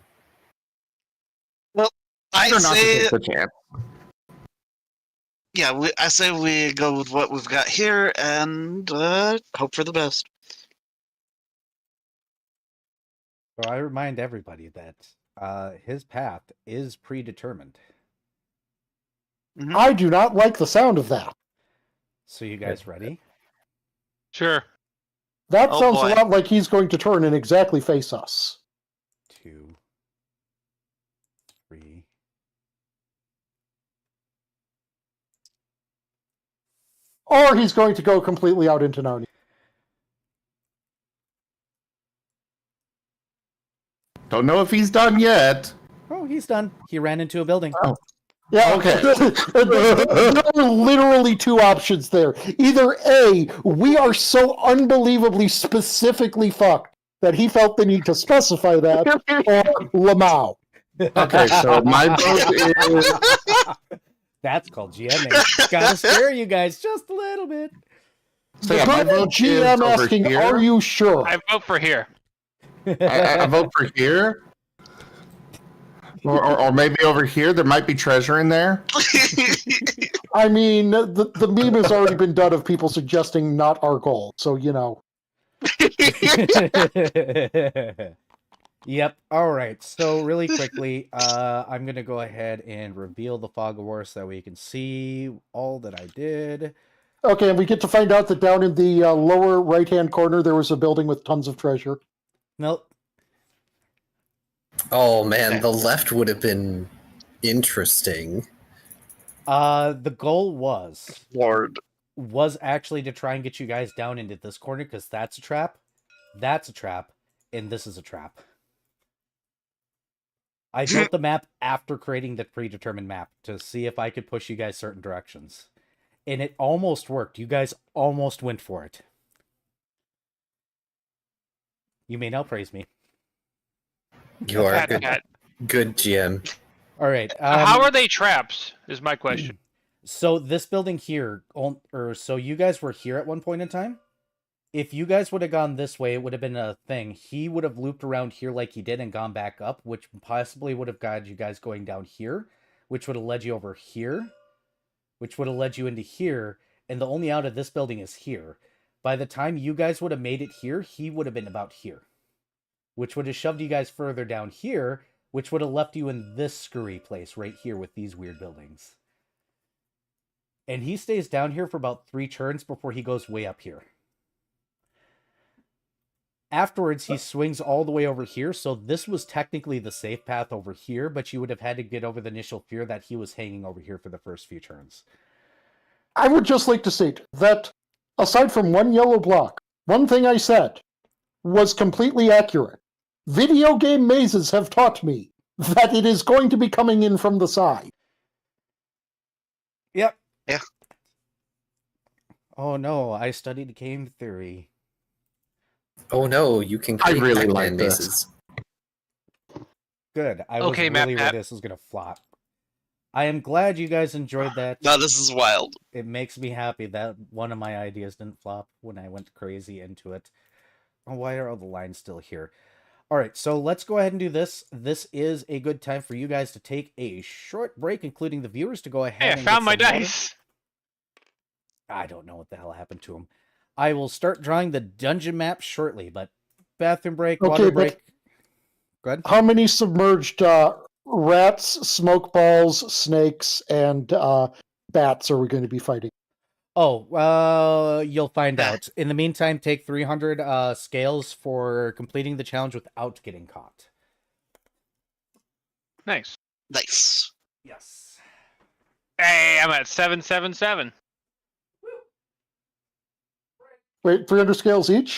I Better not to say, take the chance. yeah, I say we go with what we've got here and hope for the best. So I remind everybody that his path is predetermined. I do not like the sound of that. So you guys ready? Sure. That Oh, sounds boy. a lot like he's going to turn and exactly face us. 2, 3. Or he's going to go completely out into Narnia. Don't know if he's done yet. Oh, he's done. He ran into a building. Oh. Yeah, Okay. There are literally 2 options there. Either A, we are so unbelievably specifically fucked that he felt the need to specify that, or Lamau. Okay, so my vote is. That's called GMing. Gotta scare you guys just a little bit. So yeah, my vote is GM over asking, here. are you sure? I vote for here. I vote for here. Or maybe over here. There might be treasure in there. I mean, the meme has already been done of people suggesting not our goal, so, you know. Yep. All right. So really quickly, I'm gonna go ahead and reveal the fog of war so that we can see all that I did. Okay, and we get to find out that down in the lower right-hand corner, there was a building with tons of treasure. Nope. Oh man, the left would have been interesting. The goal Lord. was actually to try and get you guys down into this corner because that's a trap, and this is a trap. I built the map after creating the predetermined map to see if I could push you guys certain directions. And it almost worked. You guys almost went for it. You may now praise me. You are a Pat, good, Pat. good GM. All right. How are they traps? Is my question. So this building here, so you guys were here at one point in time. If you guys would have gone this way, it would have been a thing. He would have looped around here like he did and gone back up, which possibly would have guided you guys going down here, which would have led you over here, which would have led you into here, and the only out of this building is here. By the time you guys would have made it here, he would have been about here, which would have shoved you guys further down here, which would have left you in this screwy place right here with these weird buildings. And he stays down here for about 3 turns before he goes way up here. Afterwards, he swings all the way over here, so this was technically the safe path over here, but you would have had to get over the initial fear that he was hanging over here for the first few turns. I would just like to state that, aside from one yellow block, one thing I said was completely accurate. Video game mazes have taught me that it is going to be coming in from the side. Yep. Yeah. Oh no, I studied game theory. Oh no, you can I create really Pac-Man like this. mazes. Good. I was Okay, really Matt. worried this was gonna flop. I am glad you guys enjoyed that. Now this is wild. It makes me happy that one of my ideas didn't flop when I went crazy into it. Oh, why are all the lines still here? All right, so let's go ahead and do this. This is a good time for you guys to take a short break, including the viewers, to go ahead Hey, I and found my get some water. dice. I don't know what the hell happened to them. I will start drawing the dungeon map shortly, but bathroom break, water Okay, but break. Go ahead. how many submerged rats, smoke balls, snakes, and bats are we going to be fighting? Oh, you'll find Ah. out. In the meantime, take 300 scales for completing the challenge without getting caught. Nice. Nice. Yes. Hey, I'm at 777. Wait, 300 scales each?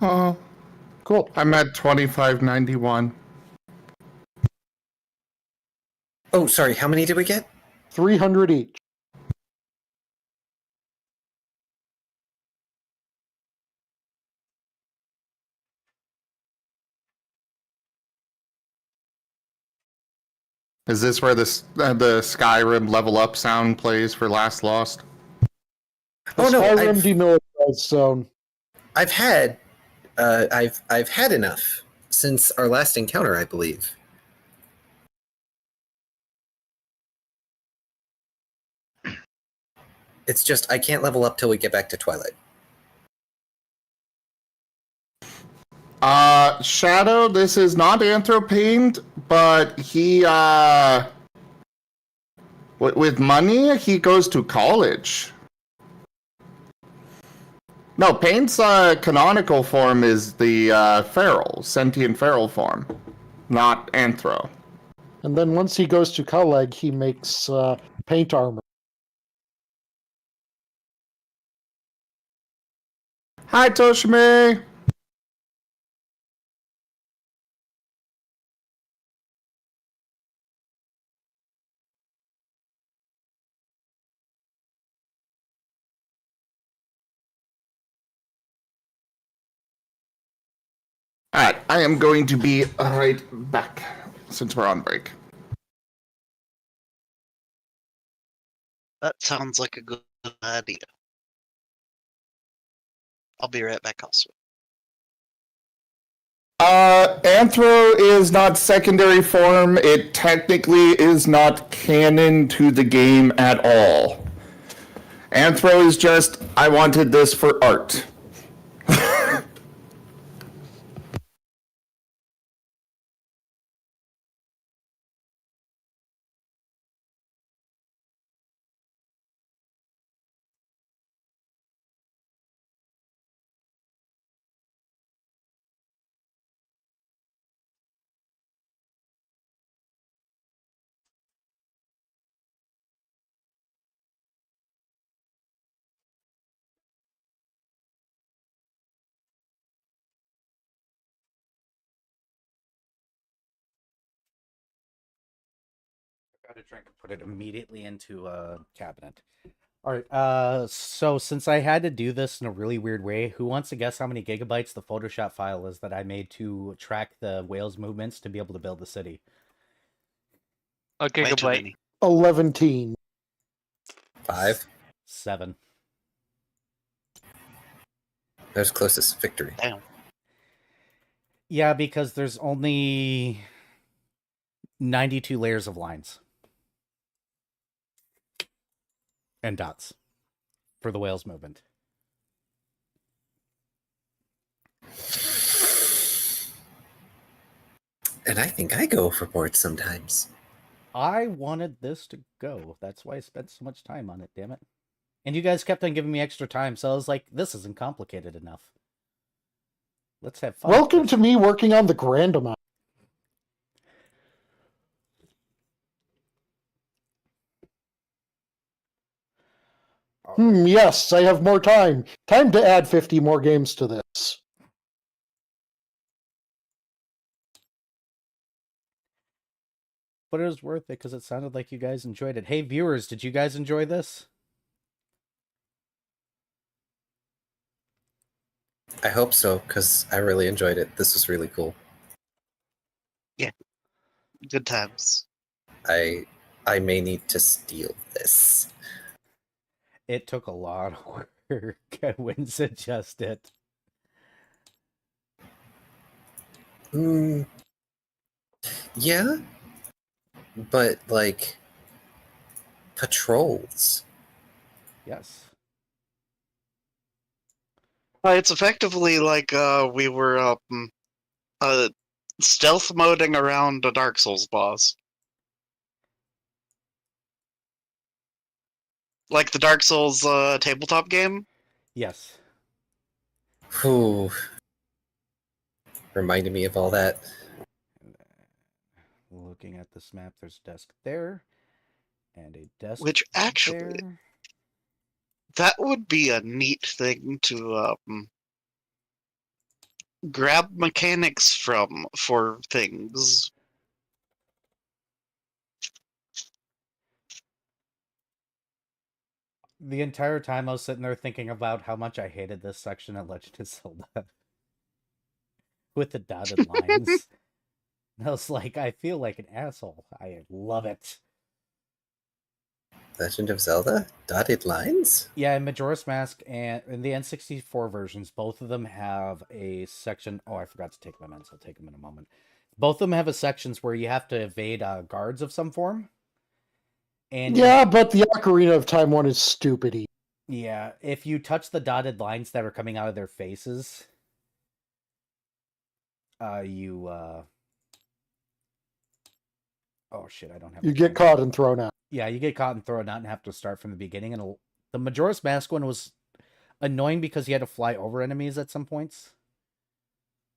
Oh, Cool. I'm at 2591. Oh, sorry, how many did we get? 300 each. Is this where the Skyrim level up sound plays for Last Lost? The Oh no, Skyrim demilitarized zone. I've had enough since our last encounter, I believe. It's just I can't level up till we get back to Twilight. Shadow, this is not Anthropained, but he, with money, he goes to college. No, Paint's canonical form is the feral, sentient feral form, not Anthro. And then once he goes to Kaleg, he makes paint armor. Hi, Toshimi! Alright, I am going to be right back, since we're on break. That sounds like a good idea. I'll be right back also. Anthro is not secondary form. It technically is not canon to the game at all. Anthro is just, I wanted this for art. Got a drink and put it immediately into a cabinet. All right. So since I had to do this in a really weird way, who wants to guess how many gigabytes the Photoshop file is that I made to track the whale's movements to be able to build the city? A Way too gigabyte. many. 11. 5. 7. That was closest victory. Damn. Yeah, because there's only 92 layers of lines and dots for the whale's movement. And I think I go overboard sometimes. I wanted this to go. That's why I spent so much time on it, damn it. And you guys kept on giving me extra time, so I was like, this isn't complicated enough. Let's have fun. Welcome to me working on the grand amount. Yes, I have more time. Time to add 50 more games to this. but it was worth it because it sounded like you guys enjoyed it. Hey, viewers, did you guys enjoy this? I hope so, because I really enjoyed it. This was really cool. Good times. I may need to steal this. It took a lot of work. I wouldn't suggest it. Yeah, but like patrols. Yes. It's effectively like we were stealth moding around a Dark Souls boss. Like the Dark Souls tabletop game. Yes. Whew. Reminded me of all that. Looking at this map, there's a desk there, and a desk Which actually, there. that would be a neat thing to grab mechanics from for things. The entire time I was sitting there thinking about how much I hated this section of Legend of Zelda. With the dotted lines. I was like, I feel like an asshole. I love it. Legend of Zelda? Dotted lines? Yeah, in Majora's Mask and in the N64 versions, both of them have a section. Oh, I forgot to take my meds. I'll take them in a moment. Both of them have a sections where you have to evade guards of some form. And Yeah, but the Ocarina of Time one is stupid. yeah, if you touch the dotted lines that are coming out of their faces, you oh shit, I don't have. You get caught and thrown out. Yeah, you get caught and thrown out and have to start from the beginning. And the Majora's Mask one was annoying because you had to fly over enemies at some points.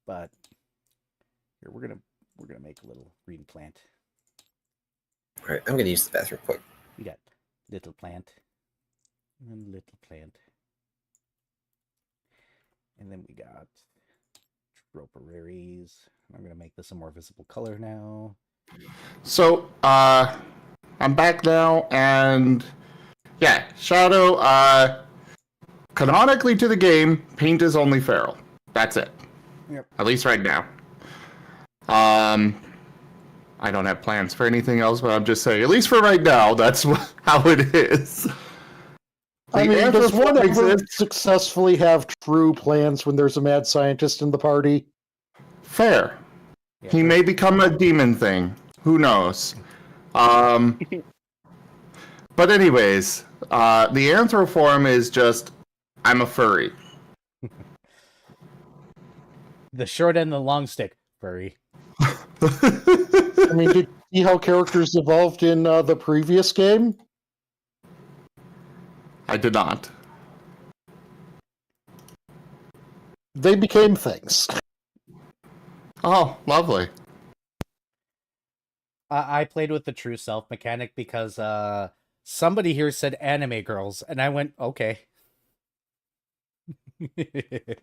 But here we're gonna make a little green plant. All right, I'm gonna use the bathroom quick. We got little plant and little plant, and then we got troperaries. I'm gonna make this a more visible color now. So, I'm back now, and yeah, Shadow, canonically to the game, paint is only feral. That's it. Yep. At least right now. I don't have plans for anything else, but I'm just saying, at least for right now, that's how it is. I mean, does one ever exists. successfully have true plans when there's a mad scientist in the party? Fair. Yeah, He may become a demon thing. Who knows? But anyways, the anthroform is just, I'm a furry. the short and the long stick, furry. I mean, did you see how characters evolved in the previous game? I did not. They became things. Oh, lovely. I played with the true self mechanic because somebody here said anime girls, and I went, okay.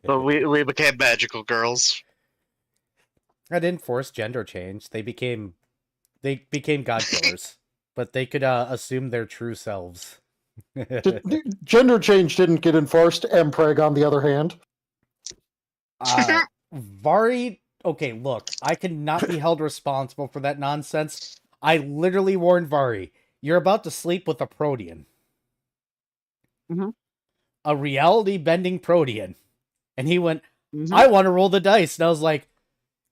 But we became magical girls. I didn't force gender change. They became god killers, but they could assume their true selves. Gender change didn't get enforced. Mpreg, on the other hand. Vari, okay, look, I cannot be held responsible for that nonsense. I literally warned Vari, you're about to sleep with a Protean. Mhm. A reality-bending Protean. And he went, Mhm. I want to roll the dice. And I was like,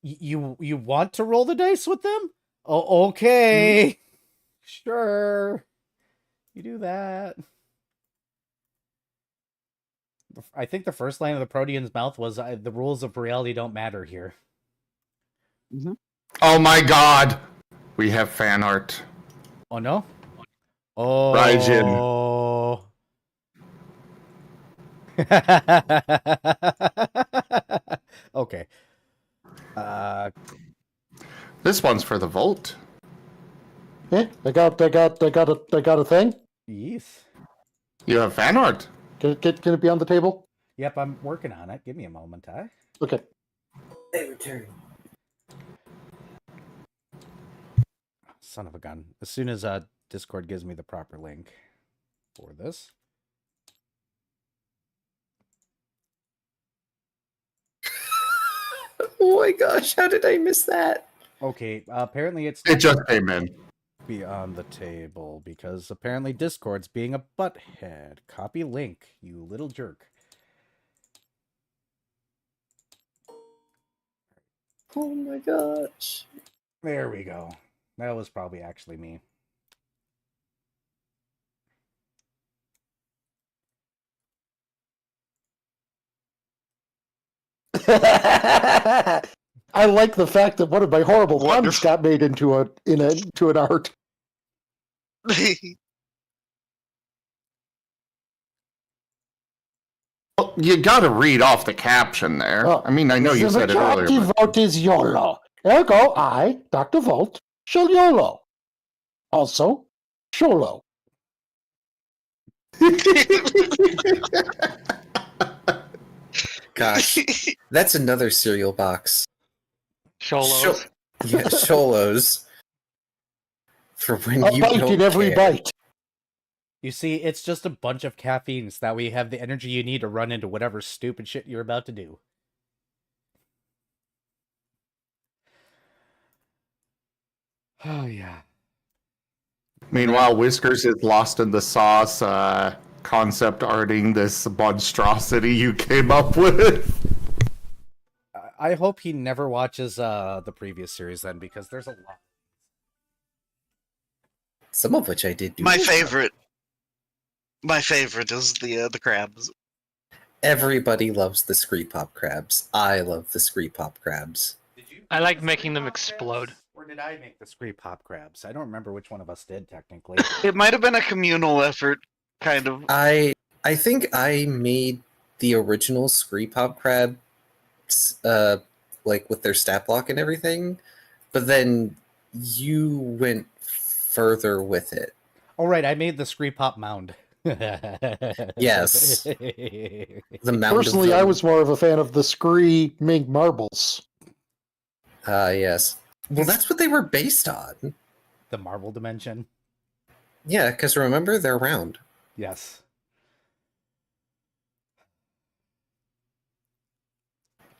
you want to roll the dice with them? Oh, okay. Sure. You do that. I think the first line of the Protean's mouth was, the rules of reality don't matter here. Oh my god! We have fan art. Oh, no? Oh. Raijin. Okay. This one's for the Volt. They got a thing. Yes. You have fan art. Can it be on the table? Yep, I'm working on it. Give me a moment, huh? Okay. They return. Son of a gun. As soon as Discord gives me the proper link for this. Oh my gosh, how did I miss that? Okay, apparently it's It just came in. be on the table because apparently Discord's being a butthead. Copy link, you little jerk. Oh my gosh. There we go. That was probably actually me. I like the fact that one of my horrible puns Wonderful. got made into an art. Well, you got to read off the caption there. Oh, I mean, I know you the said it earlier. majority vote is YOLO. Ergo, I, Dr. Volt, shall YOLO. Also, Sholo. Gosh, that's another cereal box. Sholos. Yeah, Sholos. For when A you bite don't in every care. bite. You see, it's just a bunch of caffeines. That way you have the energy you need to run into whatever stupid shit you're about to do. Oh, yeah. Meanwhile, Whiskers is lost in the sauce, concept arting this monstrosity you came up with. I hope he never watches the previous series then, because there's a lot. Some of which I did do. My favorite is the crabs. Everybody loves the Scree Pop crabs. I love the Scree Pop crabs. I like making them explode. Or did I make the Scree Pop crabs? I don't remember which one of us did, technically. It might have been a communal effort, kind of. I think I made the original Scree Pop crab, like with their stat block and everything, but then you went further with it. Oh, right, I made the Scree Pop mound. Yes. The mound Personally, of I them. was more of a fan of the Scree mink marbles. Yes. Well, that's what they were based on. The marble dimension. Yeah, because remember, they're round. Yes.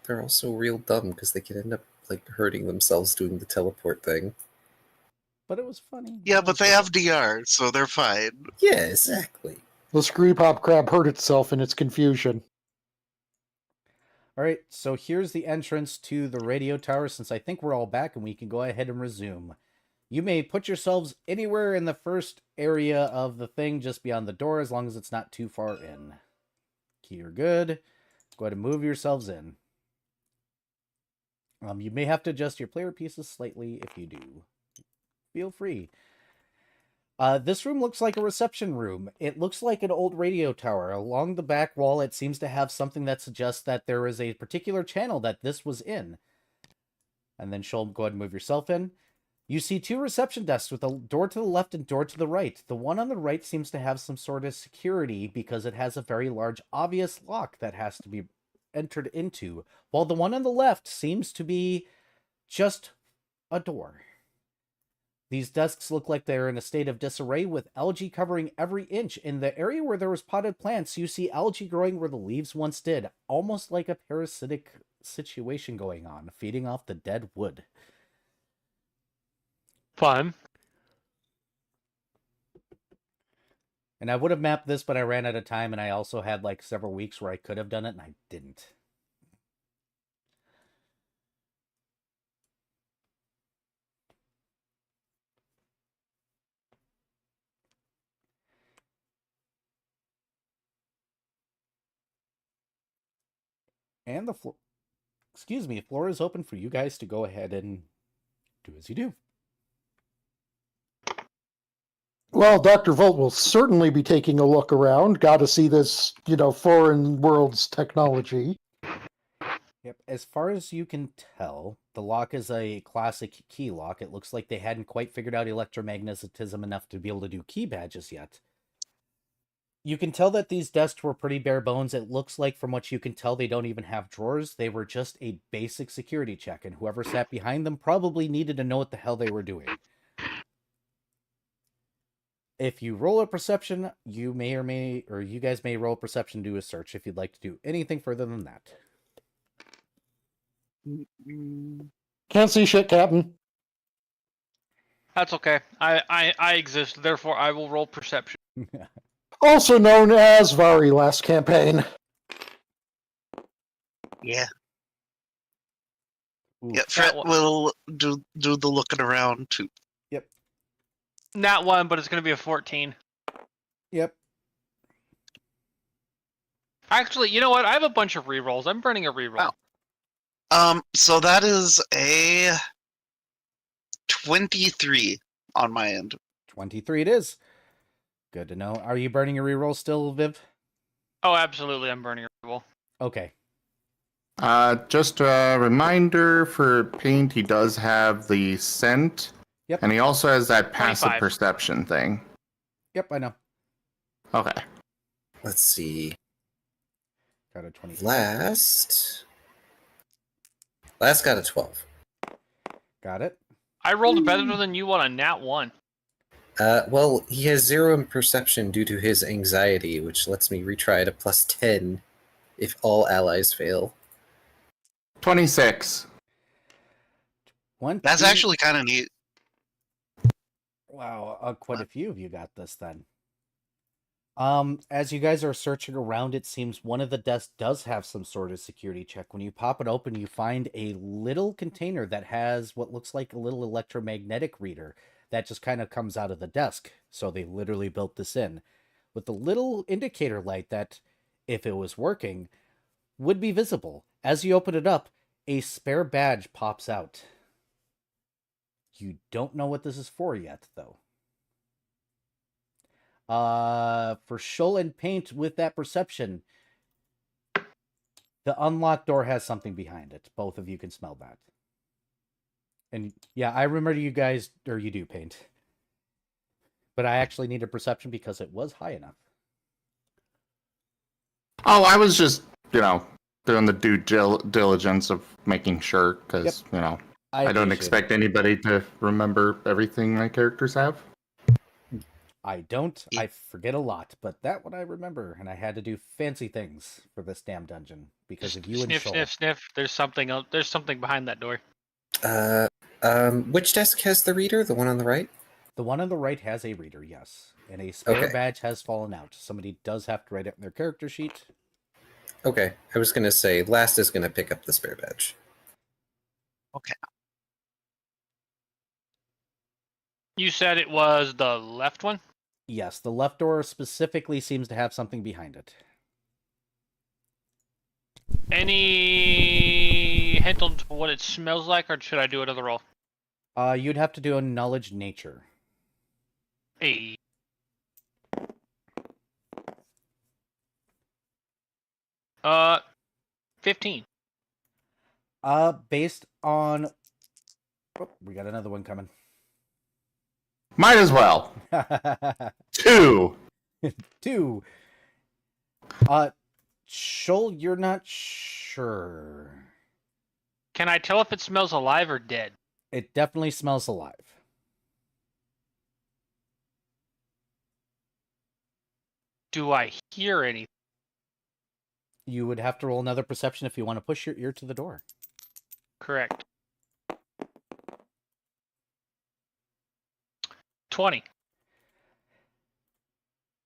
They're also real dumb because they could end up like hurting themselves doing the teleport thing. But it was funny. Yeah, but they have DR, so they're fine. Yeah, exactly. The Scree Pop crab hurt itself in its confusion. All right, so here's the entrance to the radio tower, since I think we're all back and we can go ahead and resume. You may put yourselves anywhere in the first area of the thing just beyond the door, as long as it's not too far in. You're good. Go ahead and move yourselves in. You may have to adjust your player pieces slightly if you do. Feel free. This room looks like a reception room. It looks like an old radio tower. Along the back wall, it seems to have something that suggests that there is a particular channel that this was in. And then she'll go ahead and move yourself in. You see two reception desks with a door to the left and door to the right. The one on the right seems to have some sort of security because it has a very large, obvious lock that has to be entered into, while the one on the left seems to be just a door. These desks look like they're in a state of disarray, with algae covering every inch. In the area where there was potted plants, you see algae growing where the leaves once did, almost like a parasitic situation going on, feeding off the dead wood. Fun. And I would have mapped this, but I ran out of time, and I also had like several weeks where I could have done it, and I didn't. And the floor, floor is open for you guys to go ahead and do as you do. Well, Dr. Volt will certainly be taking a look around. Got to see this, foreign world's technology. Yep, as far as you can tell, the lock is a classic key lock. It looks like they hadn't quite figured out electromagnetism enough to be able to do key badges yet. You can tell that these desks were pretty bare bones. It looks like, from what you can tell, they don't even have drawers. They were just a basic security check, and whoever sat behind them probably needed to know what the hell they were doing. If you roll a perception, you guys may roll a perception, do a search if you'd like to do anything further than that. Can't see shit, Captain. That's okay. I exist, therefore I will roll perception. Also known as Vari last campaign. Yeah. Ooh, Yeah, Fred will do the looking around too. Yep. Not one, but it's going to be a 14. Yep. Actually, you know what? I have a bunch of rerolls. I'm burning a reroll. Wow. So that is a 23 on my end. 23 it is. Good to know. Are you burning a reroll still, Viv? Oh, absolutely. I'm burning a reroll. Okay. Just a reminder for Paint, he does have the scent. Yep. And he also has that passive 25. perception thing. Yep, I know. Okay. Let's see. Got a 20. Last got a 12. Got it. I rolled better than you on a nat 1. Well, he has 0 in perception due to his anxiety, which lets me retry at a plus 10 if all allies fail. 26. That's actually kind of neat. Wow, quite a few of you got this then. As you guys are searching around, it seems one of the desks does have some sort of security check. When you pop it open, you find a little container that has what looks like a little electromagnetic reader that just kind of comes out of the desk. So they literally built this in with the little indicator light that, if it was working, would be visible. As you open it up, a spare badge pops out. You don't know what this is for yet, though. For Shoal and Paint with that perception, the unlocked door has something behind it. Both of you can smell that. And yeah, I remember you guys, or you do, Paint. But I actually need a perception because it was high enough. Oh, I was just, doing the due diligence of making sure, because, I don't expect anybody to remember everything my characters have. I don't. I forget a lot, but that one I remember, and I had to do fancy things for this damn dungeon because of you Sniff, and Shoal. sniff, sniff. There's something else. There's something behind that door. Which desk has the reader? The one on the right? The one on the right has a reader, yes. And a spare Okay. badge has fallen out. Somebody does have to write it in their character sheet. Okay, I was going to say, last is going to pick up the spare badge. Okay. You said it was the left one? Yes, the left door specifically seems to have something behind it. Any hint on what it smells like, or should I do another roll? You'd have to do a knowledge nature. Hey. Uh, 15. Based on... Oh, we got another one coming. Might as well. 2. 2. Shoal, you're not sure. Can I tell if it smells alive or dead? It definitely smells alive. Do I hear anything? You would have to roll another perception if you want to push your ear to the door. Correct. 20.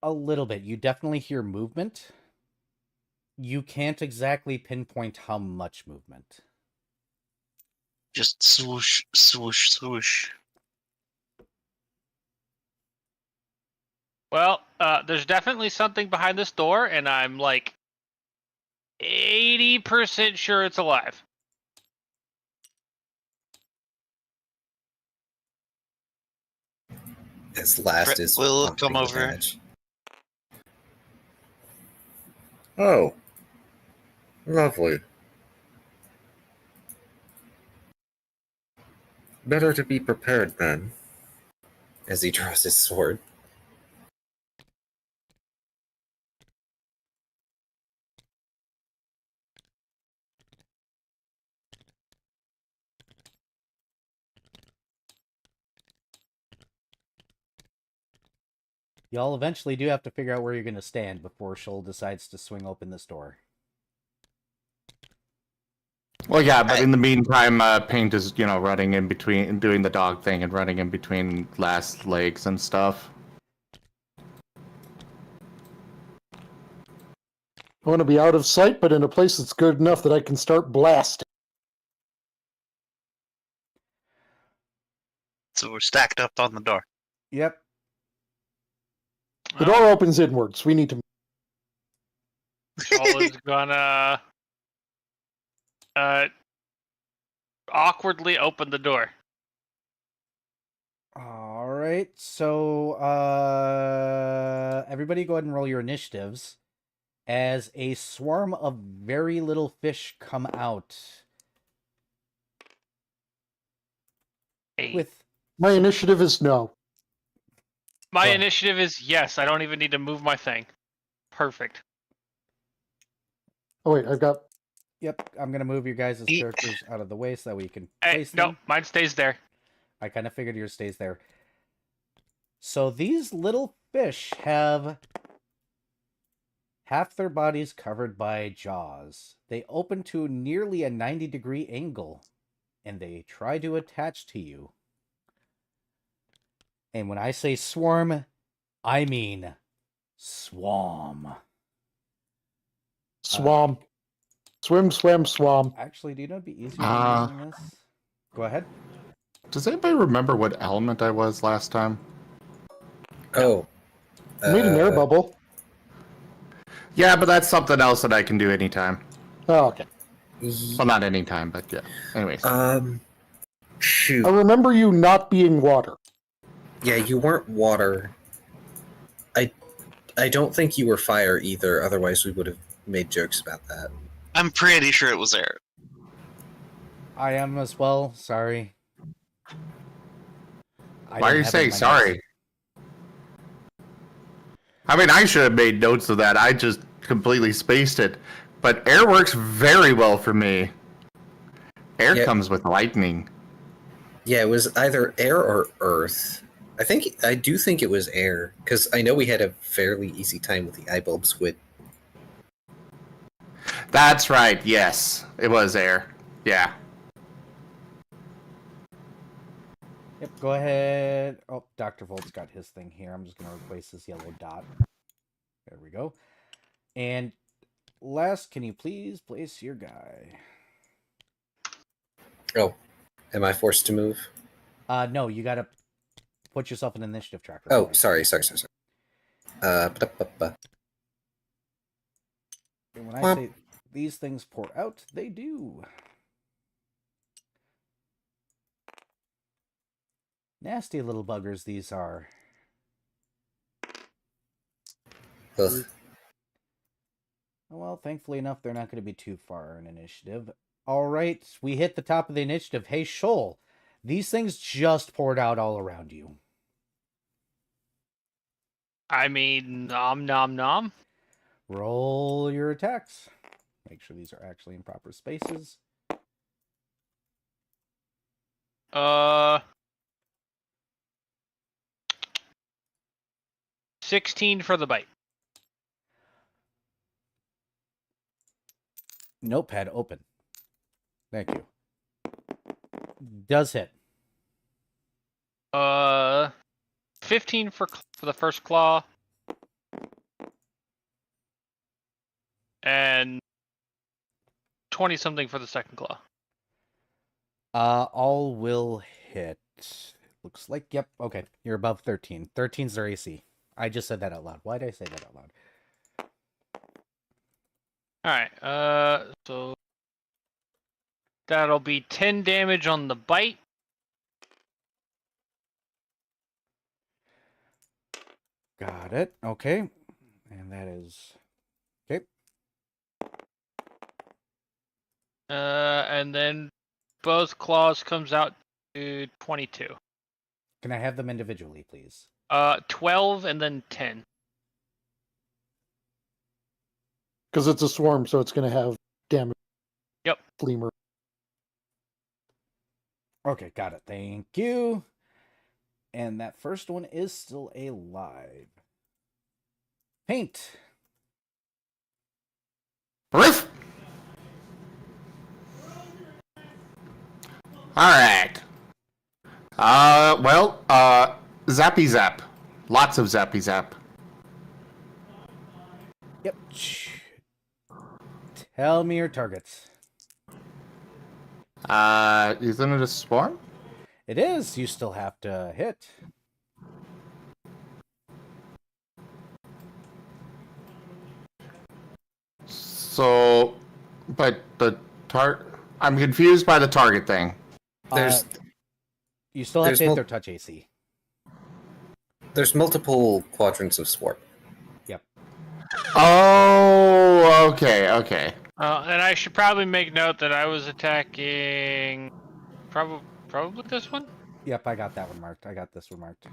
A little bit. You definitely hear movement. You can't exactly pinpoint how much movement. Just swoosh, swoosh, swoosh. Well, there's definitely something behind this door, and I'm like 80% sure it's alive. As last is We'll pumping come the over. badge. Oh. Lovely. Better to be prepared then. As he draws his sword. Y'all eventually do have to figure out where you're going to stand before Shoal decides to swing open this door. Well, yeah, but in the meantime, Paint is, running in between, doing the dog thing and running in between last legs and stuff. I want to be out of sight, but in a place that's good enough that I can start blasting. So we're stacked up on the door. Yep. The door opens inwards. We need to. Shoal is gonna awkwardly open the door. All right. So, everybody go ahead and roll your initiatives as a swarm of very little fish come out. Eight. With My initiative is no. My Well- initiative is yes. I don't even need to move my thing. Perfect. Oh wait, I've got. Yep, I'm gonna move your guys' Eat. characters out of the way so that we can Hey, place no, them. mine stays there. I kind of figured yours stays there. So these little fish have half their bodies covered by jaws. They open to nearly a 90-degree angle, and they try to attach to you. And when I say swarm, I mean swarm. Swam. Swim, swim, swam. Actually, do you know it'd be easier than using this? Go ahead. Does anybody remember what element I was last time? Oh. I made an air bubble. Yeah, but that's something else that I can do anytime. Oh, okay. Well, not anytime, but yeah. Anyways. Shoot. I remember you not being water. Yeah, you weren't water. I don't think you were fire either, otherwise we would have made jokes about that. I'm pretty sure it was air. I am as well. Sorry. Why are you saying sorry? I mean, I should have made notes of that. I just completely spaced it. But air works very well for me. Air Yeah. comes with lightning. Yeah, it was either air or earth. I do think it was air, because I know we had a fairly easy time with the eye bulb squid. That's right, yes. It was air. Yeah. Yep, go ahead. Oh, Dr. Volt's got his thing here. I'm just going to replace this yellow dot. There we go. And last, can you please place your guy? Oh, am I forced to move? No, you got to put yourself in initiative tracker. Oh, sorry. Ba-da-ba-ba. And when I say these things pour out, they do. Nasty little buggers these are. Ugh. Well, thankfully enough, they're not going to be too far in initiative. All right, we hit the top of the initiative. Hey, Shoal, these things just poured out all around you. I mean, nom nom nom. Roll your attacks. Make sure these are actually in proper spaces. 16 for the bite. Notepad open. Thank you. Does hit. 15 for the first claw. And 20 something for the second claw. All will hit. Looks like, yep, okay. You're above 13. 13's their AC. I just said that out loud. Why did I say that out loud? Alright, so that'll be 10 damage on the bite. Got it. Okay. And that is... Okay. And then both claws comes out to 22. Can I have them individually, please? 12 and then 10. Because it's a swarm, so it's going to have damage. Yep. Fleamer. Okay, got it. Thank you. And that first one is still alive. Paint. Riff. All right. Zappy Zap. Lots of Zappy Zap. Yep. Tell me your targets. Isn't it a swarm? It is. You still have to hit. So, but I'm confused by the target thing. There's You still have there's to hit mul- their touch AC. there's multiple quadrants of sword. Yep. Oh, okay. And I should probably make note that I was attacking probably this one. Yep, I got that one marked. I got this one marked.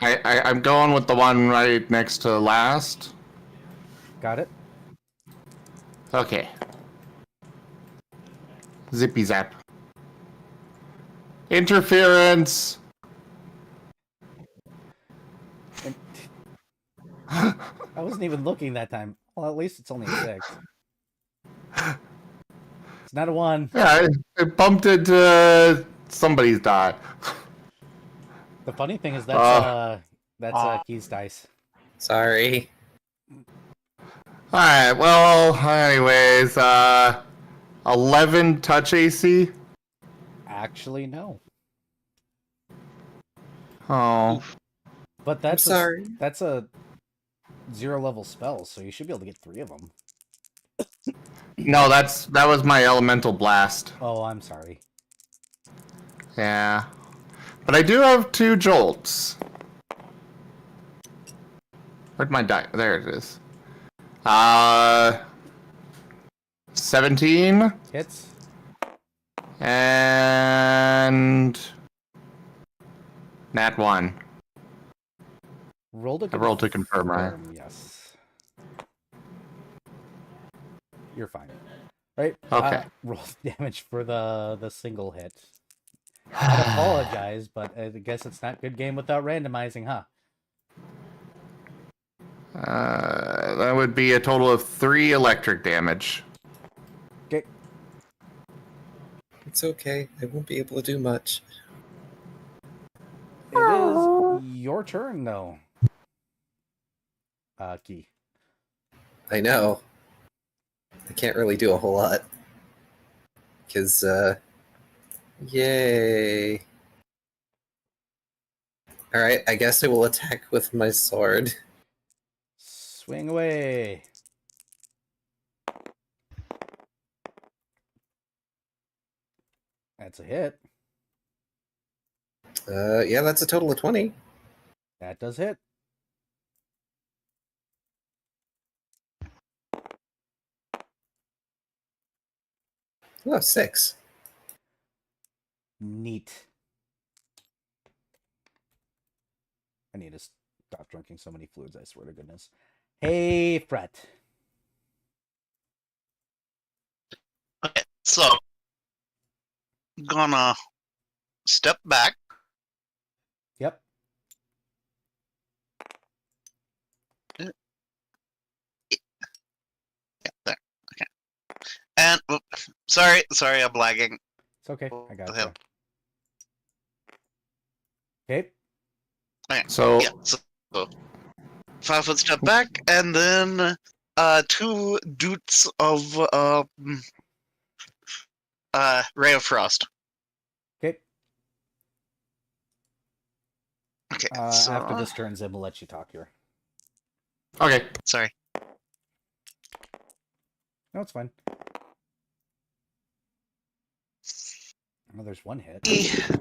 I'm going with the one right next to last. Got it? Okay. Zippy Zap. Interference. I wasn't even looking that time. Well, at least it's only a 6. It's not a 1. Yeah, it bumped into somebody's die. The funny thing is that's Key's dice. Sorry. Alright, well, anyways, 11 touch AC. Actually, no. Oh. But that's I'm sorry. That's a 0 level spell, so you should be able to get 3 of them. No, that was my elemental blast. Oh, I'm sorry. Yeah. But I do have 2 jolts. Where'd my die? There it is. 17. Hits. And Nat 1. Roll to I rolled to confirm, right? Yes. You're fine. Right? Okay. Roll damage for the single hit. I apologize, but I guess it's not good game without randomizing, huh? That would be a total of 3 electric damage. Okay. It's okay. I won't be able to do much. It is your turn, though. Key. I know. I can't really do a whole lot. Because, yay. Alright, I guess I will attack with my sword. Swing away. That's a hit. Yeah, that's a total of 20. That does hit. Oh, 6. Neat. I need to stop drinking so many fluids, I swear to goodness. Hey, Fret. Okay, so gonna step back. Yep. Yeah, there. Okay. And sorry, I'm lagging. It's okay. I got What the you. hell? Okay. Okay. So, Yeah, so 5 foot step back, and then 2 doots of Ray of Frost. Okay. Okay. After this turn, Zim will let you talk here. okay. Sorry. No, it's fine. Oh, there's one hit.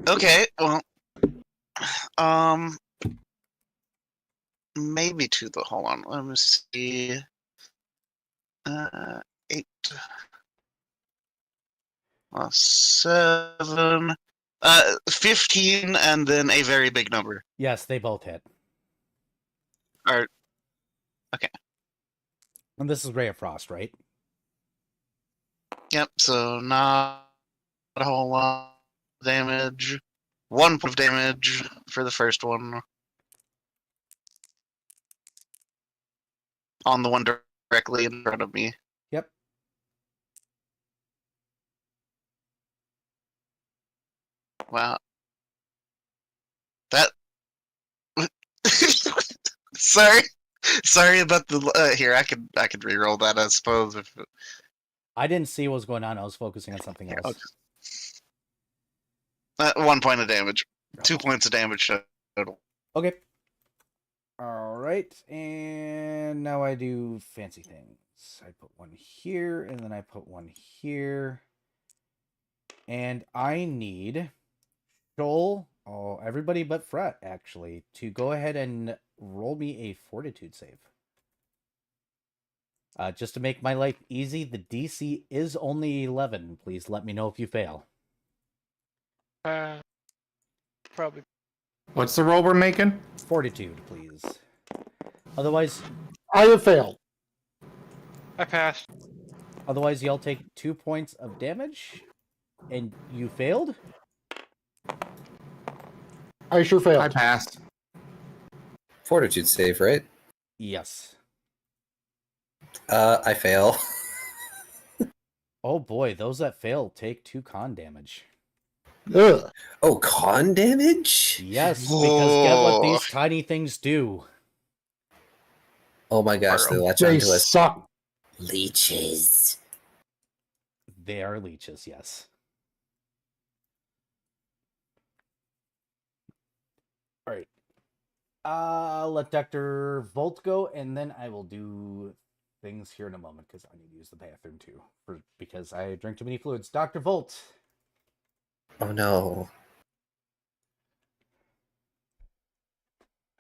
Okay, well, maybe 2, but hold on. Let me see. 8 plus 7. 15, and then a very big number. Yes, they both hit. Or, okay. And this is Ray of Frost, right? Yep, so not a whole lot of damage. 1 point of damage for the first one. on the one directly in front of me. Yep. Wow. That. Sorry. Sorry about the. Here, I could re-roll that, I suppose. If I didn't see what was going on. I was focusing on something else. 1 point of damage. 2 Oh. points of damage total. Okay. All right, and now I do fancy things. I put one here, and then I put one here. And I need Joel, everybody but Fret, actually, to go ahead and roll me a fortitude save. Just to make my life easy, the DC is only 11. Please let me know if you fail. Probably. What's the roll we're making? Fortitude, please. Otherwise, I have failed. I passed. otherwise y'all take 2 points of damage, and you failed. I sure failed. I passed. Fortitude save, right? Yes. I fail. Oh boy, those that fail take 2 con damage. Ugh. Oh, con damage? Yes, because get what Whoa. these tiny things do. Oh my gosh, they latch They onto us. suck. Leeches. They are leeches, yes. Alright. Let Dr. Volt go, and then I will do things here in a moment, because I need to use the bathroom too. Because I drink too many fluids. Dr. Volt! Oh no.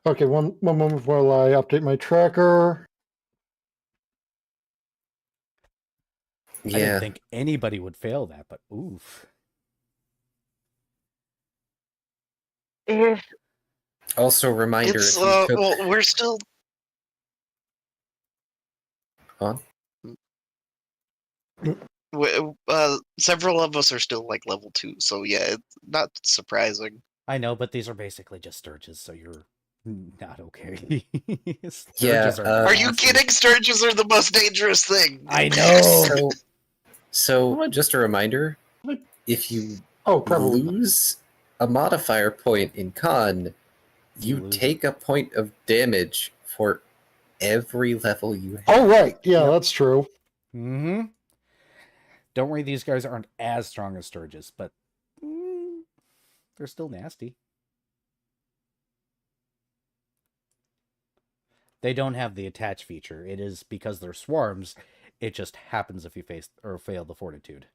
Okay, one moment while I update my tracker. I didn't Yeah. think anybody would fail that, but oof. Also, reminder It's if you took... well, we're still. On? Several of us are still like level 2, so yeah, it's not surprising. I know, but these are basically just Sturges, so you're not okay. Yeah, Sturges Are you nasty. kidding? Sturges are the most dangerous thing. I know! So just a reminder, if you Oh, probably. lose a modifier point in con, you lose take a point of damage for every level you have. Oh, right. Yeah, Yep. that's true. Mm-hmm. Don't worry, these guys aren't as strong as Sturges, but they're still nasty. They don't have the attach feature. It is because they're swarms. It just happens if you face or fail the fortitude.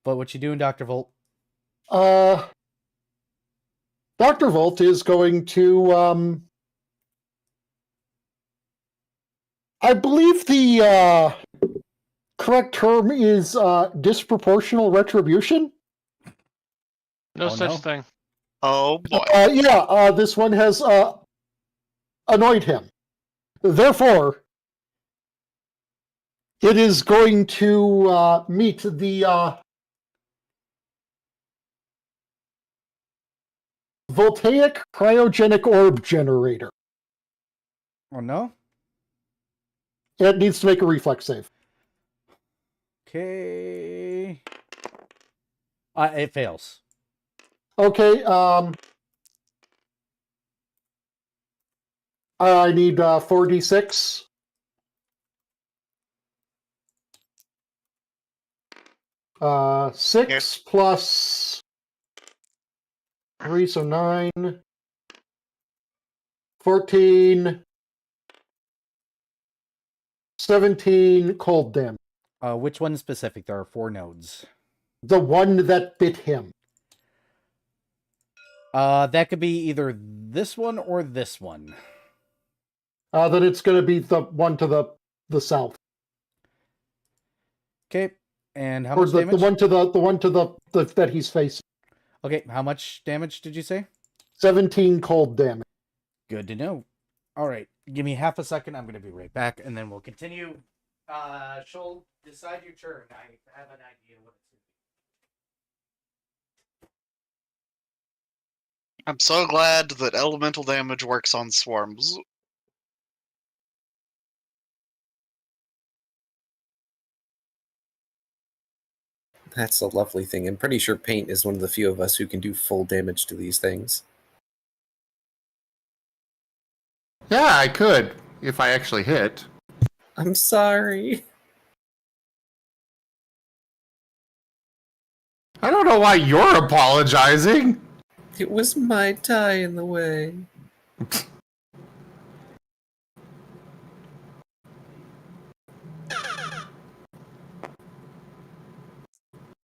But what you doing, Dr. Volt? Dr. Volt is going to, I believe the correct term is disproportional retribution. No Oh, such no? thing. Oh boy. This one has annoyed him. Therefore, it is going to meet the voltaic cryogenic orb generator. Oh, no? It needs to make a reflex save. Okay. It fails. Okay, I need 4d6. Six plus 3, so 9. 14. 17 cold damage. Which one specific? There are 4 nodes. The one that bit him. That could be either this one or this one. Then it's going to be the one to the south. Okay, and how Or much the damage? the one to the that he's facing. Okay, how much damage did you say? 17 cold damage. Good to know. All right, give me half a second. I'm going to be right back, and then we'll continue. Shoal, decide your turn. I have an idea what it's I'm so glad that elemental damage works on swarms. That's a lovely thing. I'm pretty sure Paint is one of the few of us who can do full damage to these things. Yeah, I could, if I actually hit. I'm sorry. I don't know why you're apologizing. It was my tie in the way.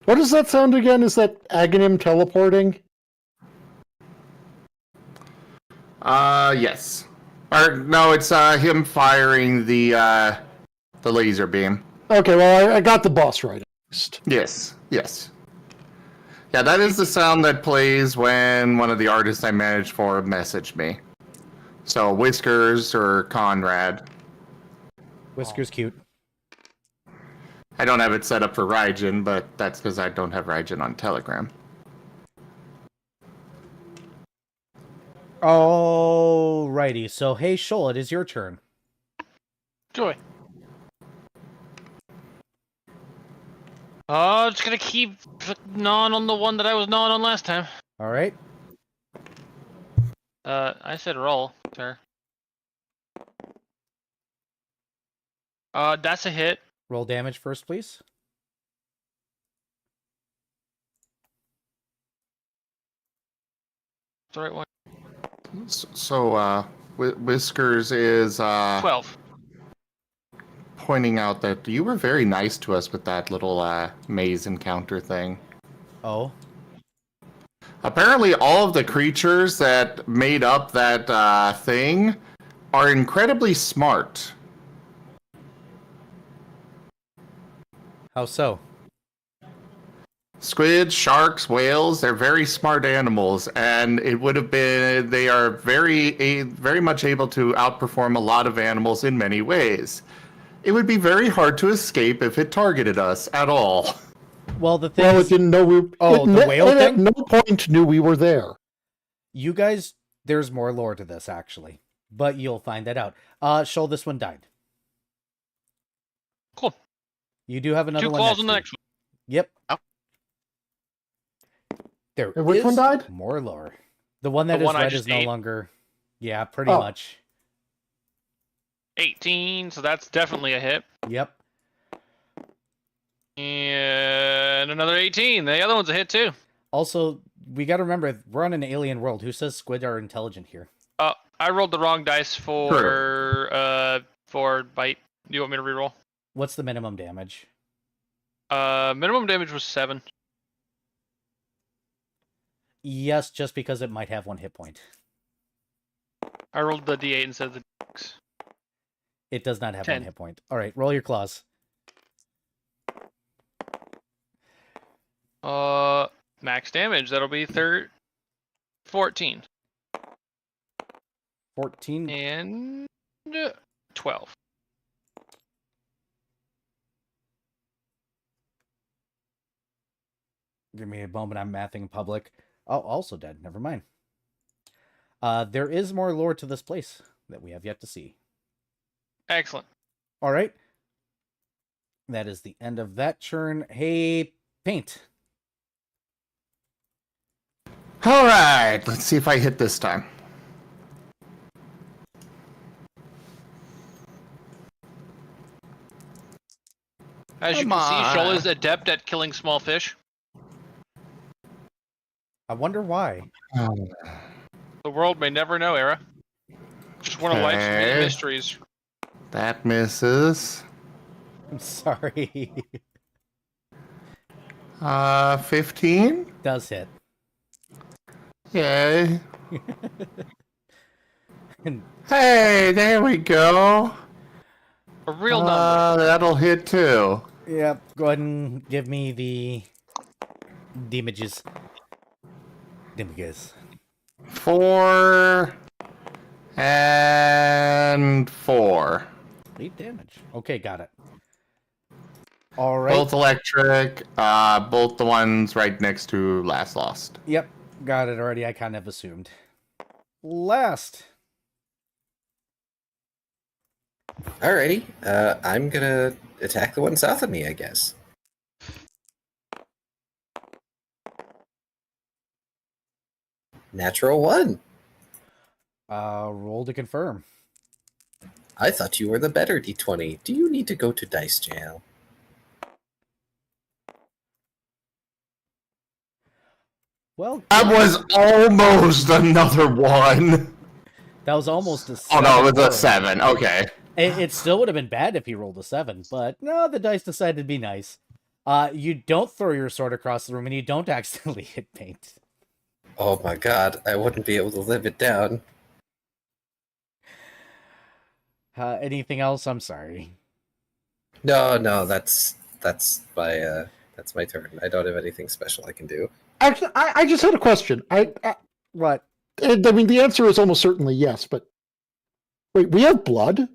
What does that sound again? Is that Aghanim teleporting? Yes. Or no, it's him firing the laser beam. Okay, well, I got the boss right at least. Yes, yes. Yeah, that is the sound that plays when one of the artists I managed for messaged me. So Whiskers or Conrad. Whisker's cute. I don't have it set up for Raijin, but that's because I don't have Raijin on Telegram. Alrighty, so hey Shoal, it is your turn. Joy. Just gonna keep gnawing on the one that I was gnawing on last time. Alright. I said roll, sir. That's a hit. Roll damage first, please. That's the right one. So, Whiskers is 12. pointing out that you were very nice to us with that little maze encounter thing. Oh. Apparently, all of the creatures that made up that thing are incredibly smart. How so? Squids, sharks, whales, they're very smart animals, and it would have been, they are very much able to outperform a lot of animals in many ways. It would be very hard to escape if it targeted us at all. Well, the thing Well, it is, didn't know we. Oh, the whale it at thing? no point knew we were there. you guys, there's more lore to this, actually. But you'll find that out. Shoal, this one died. Cool. You do have another 2 one claws next on to the you. next one. Yep. Oh. There And which is one died? more lore. The one that The is one I red just is no ate. longer... Yeah, pretty Oh. much. 18, so that's definitely a hit. Yep. And another 18. The other one's a hit too. Also, we gotta remember, we're on an alien world. Who says squid are intelligent here? I rolled the wrong dice for bite. Do you want me to reroll? What's the minimum damage? Minimum damage was 7. Yes, just because it might have 1 hit point. I rolled the D8 instead of the D6. It does not have 10. 1 hit point. Alright, roll your claws. Max damage. That'll be 14 14. and 12. Give me a moment, I'm mathing in public. Oh, also dead. Never mind. There is more lore to this place that we have yet to see. Excellent. Alright. That is the end of that turn. Hey, Paint. All right, let's see if I hit this time. As you Come can see, Shoal on. is adept at killing small fish. I wonder why. The world may never know, Era. Just one of life's many Okay. mysteries. That misses. I'm sorry. 15? Does hit. Yay. And Hey, there we go. A real number. That'll hit too. yep, go ahead and give me the damages. Damages. 4 and 4. 8 damage. Okay, got it. All right. Both electric, both the ones right next to Last Lost. Yep. Got it already. I kind of assumed. Last. Alrighty. I'm gonna attack the one south of me, I guess. Natural 1. Roll to confirm. I thought you were the better D20. Do you need to go to dice jail? Well, That was almost another 1. that was almost a Oh 7. no, it was a roll. 7. Okay. It still would have been bad if he rolled a 7, but no, the dice decided to be nice. You don't throw your sword across the room, and you don't accidentally hit paint. Oh my god, I wouldn't be able to live it down. Anything else? I'm sorry. No, that's my turn. I don't have anything special I can do. Actually, I just had a question. What? I mean, the answer is almost certainly yes, but wait, we have blood?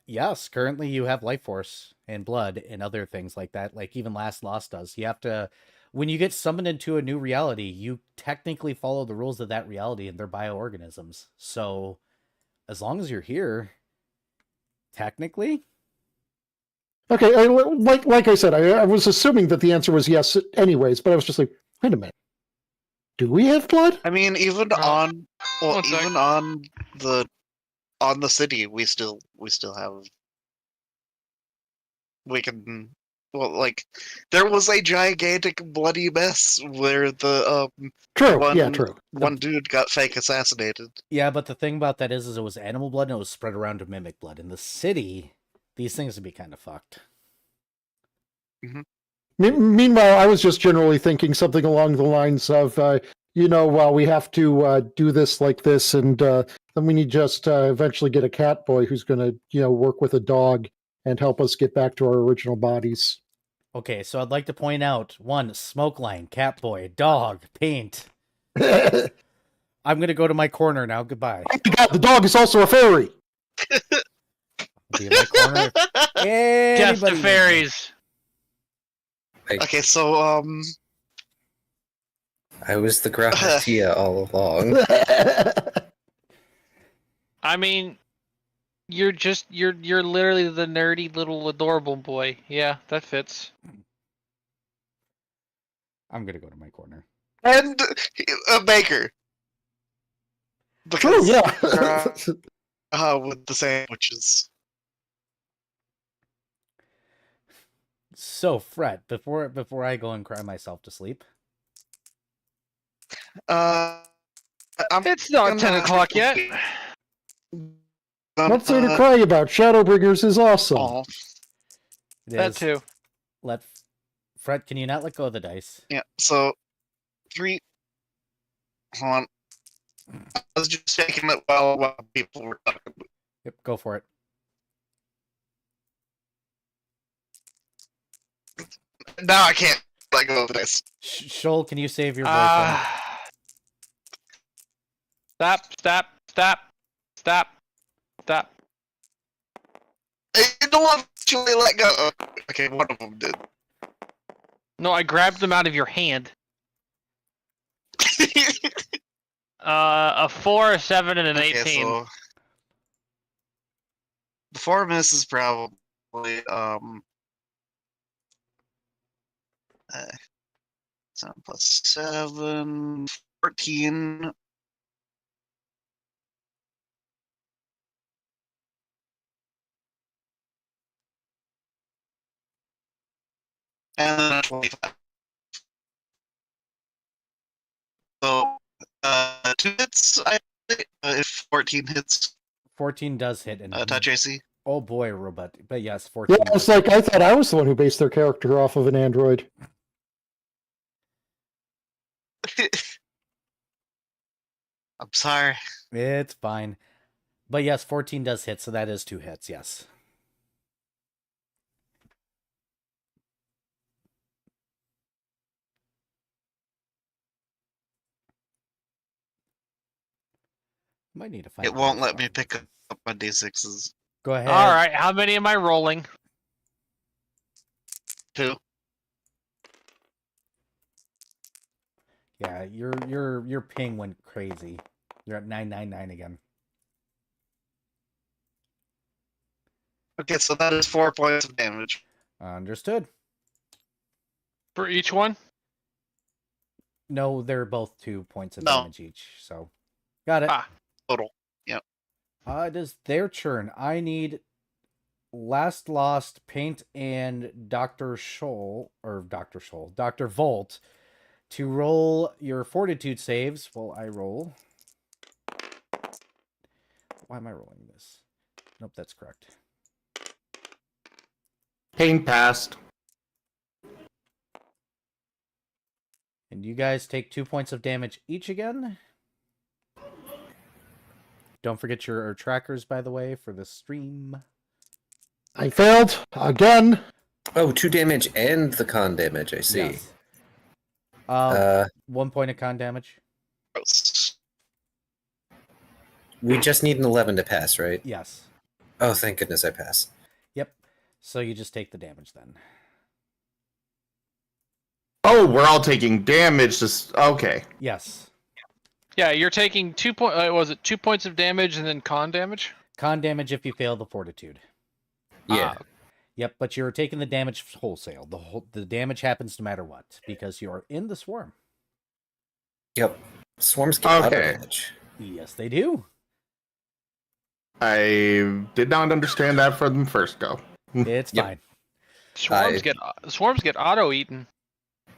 Yes, currently you have life force and blood and other things like that, like even Last Lost does. You have to, when you get summoned into a new reality, you technically follow the rules of that reality and they're bioorganisms. So, as long as you're here, technically. Okay, like I said, I was assuming that the answer was yes anyways, but I was just like, wait a minute. Do we have blood? I mean, even on the city, we still have. We can. Well, like, there was a gigantic bloody mess where the True, one, yeah, true. one dude got fake assassinated. Yeah, but the thing about that is it was animal blood and it was spread around to mimic blood. In the city, these things would be kind of fucked. Meanwhile, I was just generally thinking something along the lines of, we have to do this like this, and then we need just eventually get a cat boy who's going to, work with a dog and help us get back to our original bodies. Okay, so I'd like to point out, 1, smoke line, cat boy, dog, paint. Oh I'm going to go to my corner now. Goodbye. my god, the dog is also a fairy! Be in my corner. Death to Anybody- fairies. Okay, so I was the Grahatia all along. I mean, you're literally the nerdy little adorable boy. Yeah, that fits. I'm going to go to my corner. and a baker. True, Because, yeah. with the sandwiches. So, Fred, before I go and cry myself to sleep, It's not 10 o'clock yet. What's there to cry about? Shadowbringers is awesome. Oh, it That is- too. Fred, can you not let go of the dice? yeah. So, 3. Hold on. I was just checking it while people were talking. Yep, go for it. Now I can't let go of this. Shoal, can you save your boyfriend? Stop. No one actually let go. Okay, one of them did. No, I grabbed them out of your hand. A 4, a 7, and an 18. So the 4 misses probably 7 plus 7, 14. And then a 25. So 2 hits, I think, if 14 hits 14 does hit. And touch AC. Oh boy, robot. But yes, 14. Yeah, it's like I thought I was the one who based their character off of an android. I'm sorry. It's fine. But yes, 14 does hit, so that is 2 hits, yes. Might need to find It won't a let me file. pick up my D6s. Go ahead. All right, how many am I rolling? 2. Yeah, your ping went crazy. You're at 999 again. Okay, so that is 4 points of damage. Understood. For each one? No, they're both 2 points of No. damage each. So, got it. Ah. Total. Yep. It is their turn. I need Last Lost, Paint, and Dr. Volt to roll your fortitude saves while I roll. Why am I rolling this? Nope, that's correct. Pain passed. And you guys take 2 points of damage each again. Don't forget your trackers, by the way, for the stream. I failed again. Oh, 2 damage and the con damage, I see. Yes. 1 point of con damage. Gross. We just need an 11 to pass, right? Yes. Oh, thank goodness I pass. Yep. So you just take the damage then. Oh, we're all taking damage. Just okay. Yes. Yeah, you're taking 2 points of damage and then con damage? Con damage if you fail the fortitude. Yeah. Yep, but you're taking the damage wholesale. The damage happens no matter what because you're in the swarm. Yep. Swarms get auto Okay. damage. Yes, they do. I did not understand that from the first go. It's Yep. fine. Swarms get auto eaten.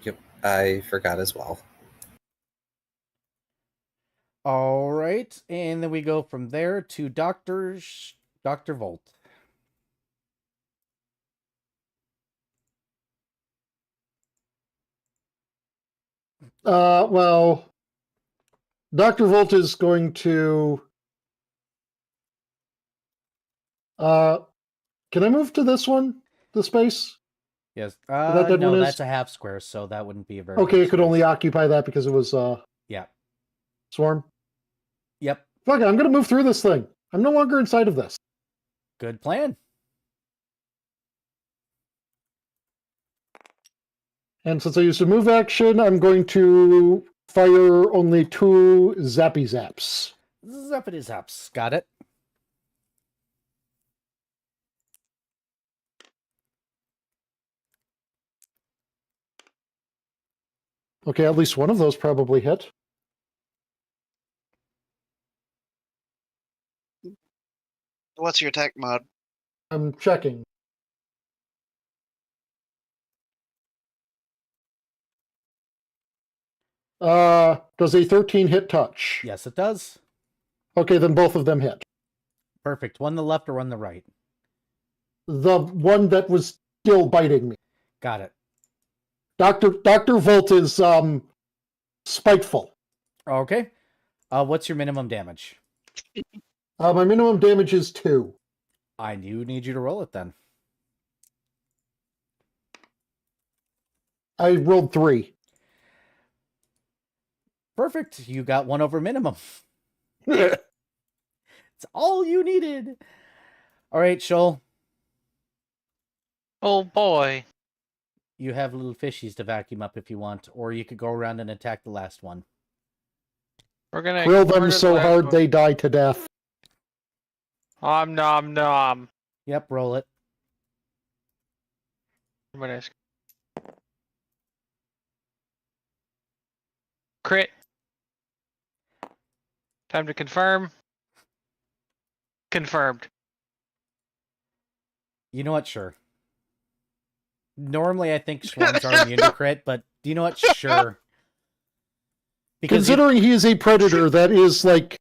Yep. I forgot as well. All right, and then we go from there to Dr. Volt. Well, Dr. Volt is going to. Can I move to this one? The space? Yes. that No, one is? that's a half square, so that wouldn't be a very. Okay, big it could only space. occupy that because it was Yeah. swarm. Yep. Fuck it, I'm gonna move through this thing. I'm no longer inside of this. Good plan. And since I used a move action, I'm going to fire only 2 zappy zaps. Zappity zaps. Got it. Okay, at least one of those probably hit. What's your attack mod? I'm checking. Does a 13 hit touch? Yes, it does. Okay, then both of them hit. Perfect. One the left or one the right. The one that was still biting me. Got it. Dr. Volt is spiteful. Okay. What's your minimum damage? My minimum damage is 2. I do need you to roll it then. I rolled 3. Perfect. You got 1 over minimum. It's all you needed. All right, Shoal. Oh boy. You have little fishies to vacuum up if you want, or you could go around and attack the last one. We're gonna Grill them murder the so last hard one. they die to death. Om nom nom. Yep, roll it. I'm gonna ask. Crit. Time to confirm. Confirmed. You know what? Sure. Normally, I think swarms are immune to crit, but you know what? Sure. Because Considering he is a predator that is like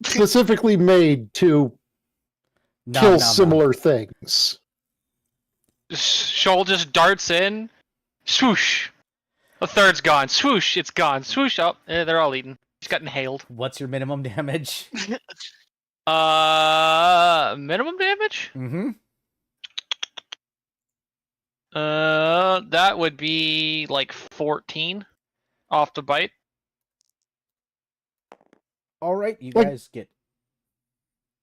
specifically made to kill similar things. Shoal just darts in. Swoosh. A third's gone. Swoosh. It's gone. Swoosh. Oh, they're all eaten. He's got inhaled. What's your minimum damage? Minimum damage? Mm-hmm. That would be like 14 off the bite. All right, you Like- guys get.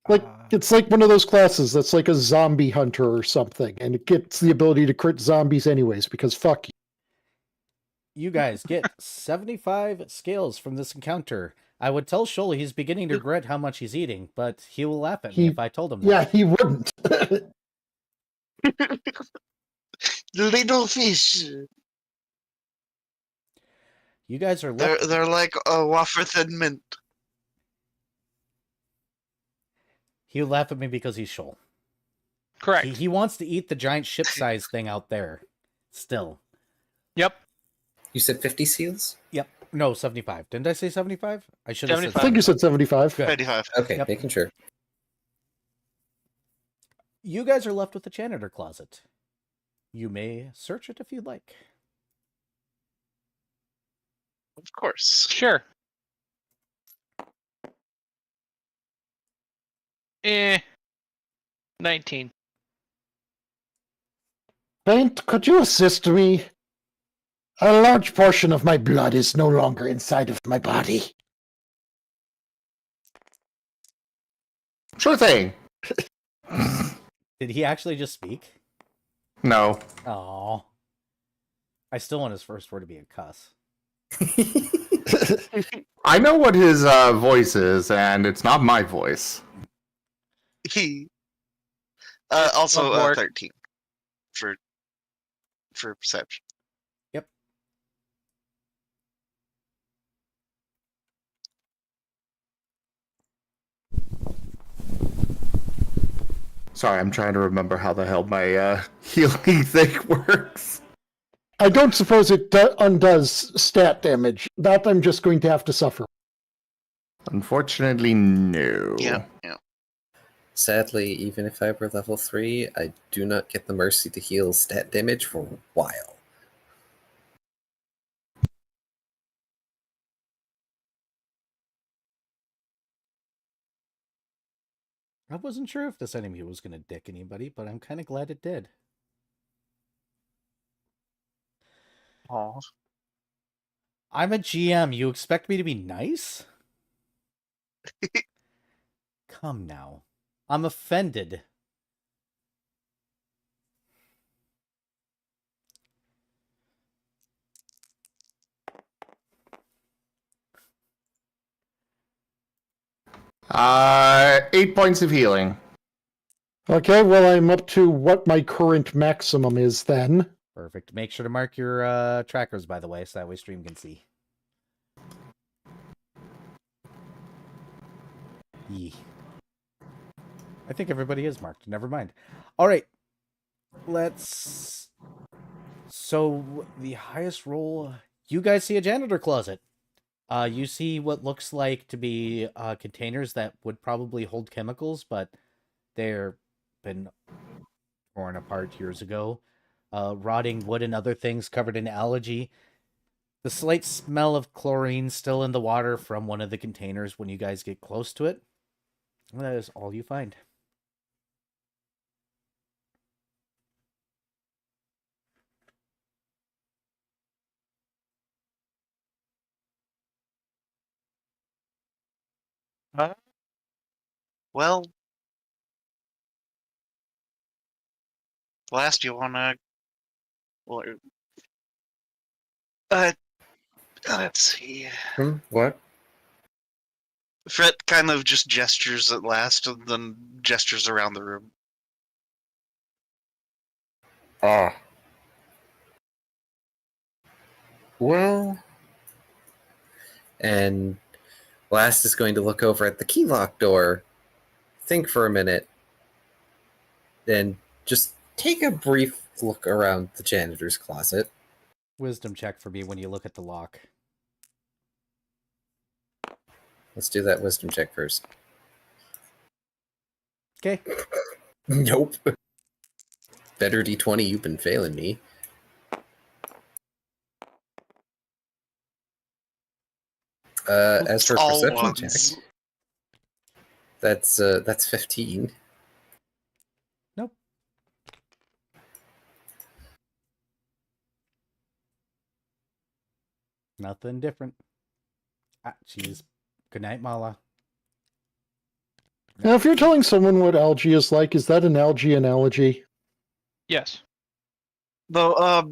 Like it's like one of those classes that's like a zombie hunter or something, and it gets the ability to crit zombies anyways because fuck you. You guys get 75 scales from this encounter. I would tell Shoal he's beginning to regret how much he's eating, but he will laugh at me if I told him that. Yeah, he wouldn't. Little fish. You guys are left. They're like a wafer thin mint. He'll laugh at me because he's Shoal. Correct. He wants to eat the giant ship-sized thing out there. Still. Yep. You said 50 seals? Yep. No, 75. Didn't I say 75? I should have said 75. I think you said 75. Good. 25. Okay, Yep. making sure. You guys are left with the janitor closet. You may search it if you'd like. Of course. Sure. 19. Paint, could you assist me? A large portion of my blood is no longer inside of my body. Sure thing. Did he actually just speak? No. Oh. I still want his first word to be a cuss. I know what his voice is, and it's not my voice. Also One more. 13 for perception. Yep. Sorry, I'm trying to remember how the hell my healing thing works. I don't suppose it undoes stat damage. That I'm just going to have to suffer. Unfortunately, no. Yeah. Sadly, even if I were level 3, I do not get the mercy to heal stat damage for a while. I wasn't sure if this enemy was going to dick anybody, but I'm kind of glad it did. Aw. I'm a GM. You expect me to be nice? Come now. I'm offended. Uh, 8 points of healing. Okay, well, I'm up to what my current maximum is then. Perfect. Make sure to mark your trackers, by the way, so that way stream can see. Yee. I think everybody is marked. Never mind. All right. Let's... So, the highest roll... You guys see a janitor closet. You see what looks like to be containers that would probably hold chemicals, but they're been torn apart years ago. Rotting wood and other things covered in algae. The slight smell of chlorine still in the water from one of the containers when you guys get close to it. And that is all you find. Well, last you wanna. Well, let's see. What? Fred kind of just gestures at last, and then gestures around the room. Ah. Well. And Last is going to look over at the key lock door, think for a minute, then just take a brief look around the janitor's closet. Wisdom check for me when you look at the lock. Let's do that wisdom check first. Okay. Nope. Better D20, you've been failing me. As for All perception ones. check, that's 15. Nope. Nothing different. Ah, jeez. Good night, Mala. Now, if you're telling someone what algae is like, is that an algae analogy? Yes. Though,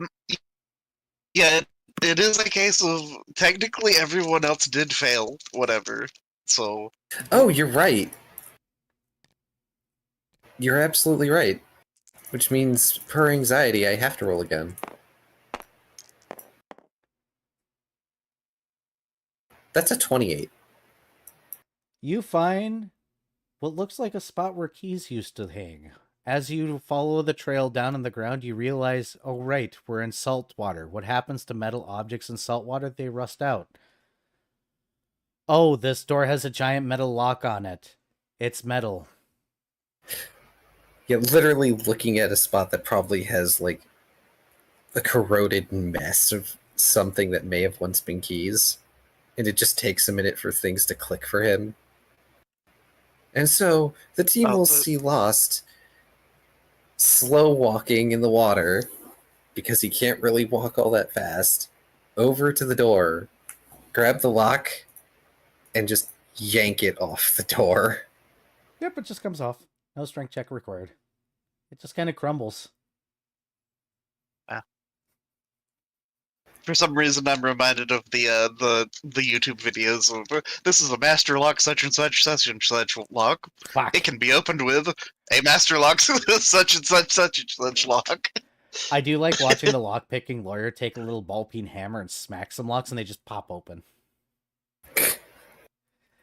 yeah, it is a case of technically everyone else did fail, whatever. So Oh, you're right. You're absolutely right. Which means, per anxiety, I have to roll again. That's a 28. You find what looks like a spot where keys used to hang. As you follow the trail down on the ground, you realize, oh, right, we're in salt water. What happens to metal objects in salt water? They rust out. Oh, this door has a giant metal lock on it. It's metal. Yeah, literally looking at a spot that probably has, like, a corroded mess of something that may have once been keys. And it just takes a minute for things to click for him. And so, the team will see Lost slow walking in the water, because he can't really walk all that fast, over to the door, grab the lock, and just yank it off the door. Yep, it just comes off. No strength check required. It just kind of crumbles. for some reason, I'm reminded of the YouTube videos of this is a master lock such and such lock. Fuck. It can be opened with a master lock such and such lock. I do like watching the lock-picking lawyer take a little ball-peen hammer and smack some locks, and they just pop open.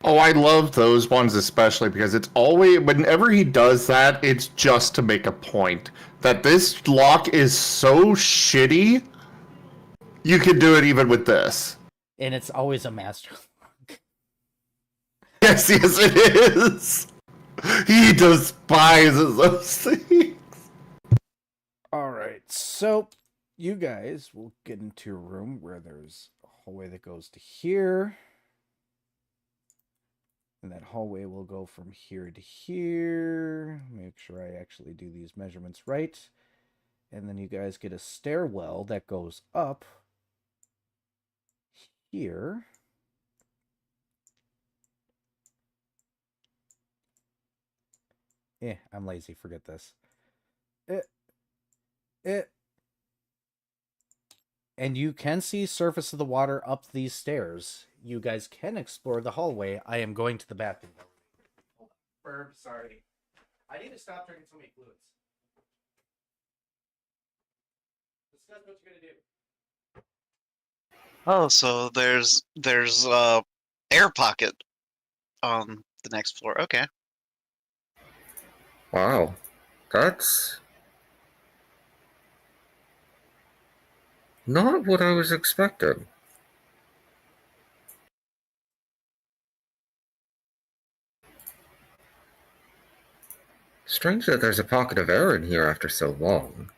Oh, I love those ones especially because it's always, whenever he does that, it's just to make a point that this lock is so shitty, you can do it even with this. And it's always a master lock. Yes, yes, it is. He despises those things. Alright, so you guys will get into a room where there's a hallway that goes to here. And that hallway will go from here to here. Make sure I actually do these measurements right. And then you guys get a stairwell that goes up here. I'm lazy. Forget this. And you can see surface of the water up these stairs. You guys can explore the hallway. I am going to the bathroom. Hold on. Burp, sorry. I need to stop drinking so many fluids. Discuss what you're gonna do. Oh, so there's air pocket on the next floor. Okay. Wow. That's not what I was expecting. Strange that there's a pocket of air in here after so long.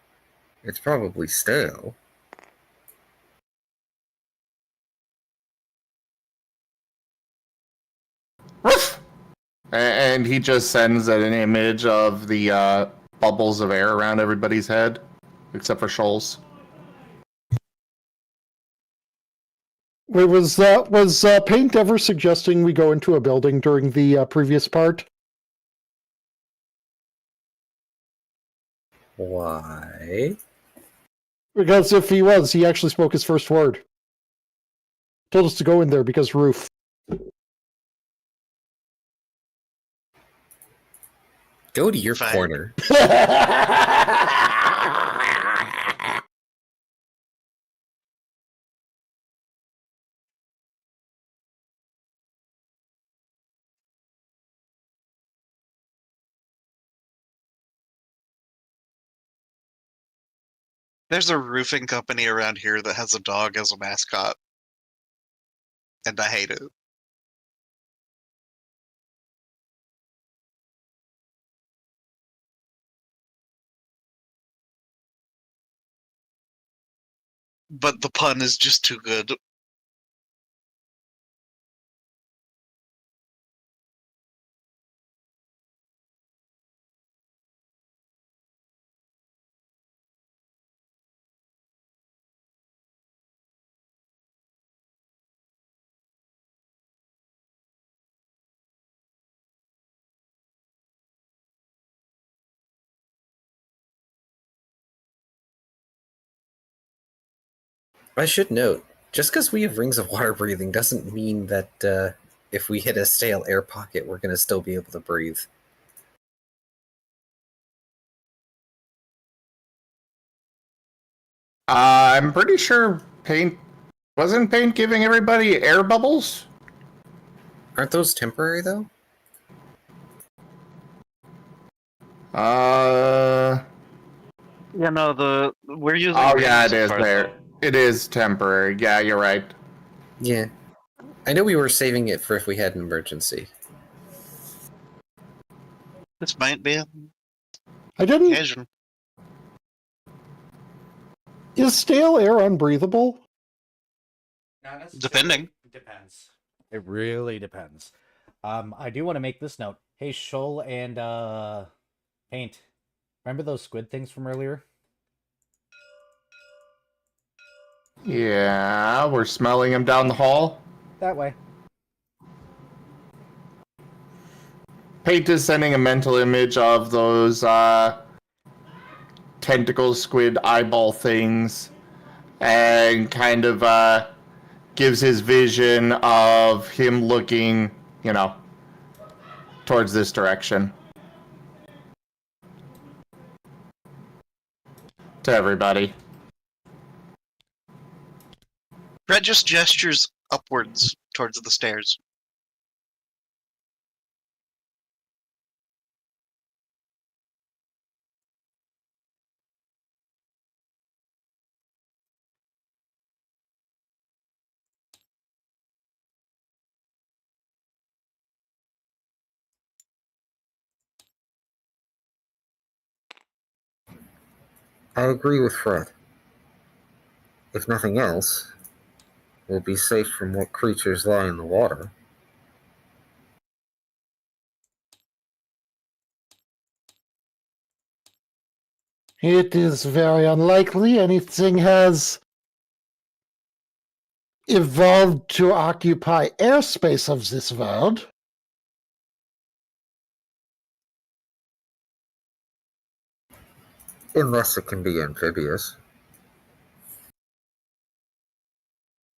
It's probably stale. And he just sends an image of the bubbles of air around everybody's head, except for Shoals. Wait, was Paint ever suggesting we go into a building during the previous part? Why? Because if he was, he actually spoke his first word. Told us to go in there because roof. Go to your Fine. corner. There's a roofing company around here that has a dog as a mascot, and I hate it. But the pun is just too good. I should note, Just because we have rings of water breathing doesn't mean that if we hit a stale air pocket, we're going to still be able to breathe. I'm pretty sure wasn't paint giving everybody air bubbles? Aren't those temporary, though? Yeah, no, we're using. Oh yeah, rings it is for there. It is temporary. Yeah, you're right. Yeah. I know we were saving it for if we had an emergency. This might be an I didn't. occasion. Is stale air unbreathable? Not necessarily. Depending. Depends. It really depends. I do want to make this note. Hey, Shoal and Paint. Remember those squid things from earlier? Yeah, we're smelling them down the hall. That way. Paint is sending a mental image of those tentacle squid eyeball things, and kind of gives his vision of him looking, towards this direction. To everybody. Brett just gestures upwards towards the stairs. I agree with Fred. If nothing else, we'll be safe from what creatures lie in the water. It is very unlikely anything has evolved to occupy airspace of this world. Unless it can be amphibious.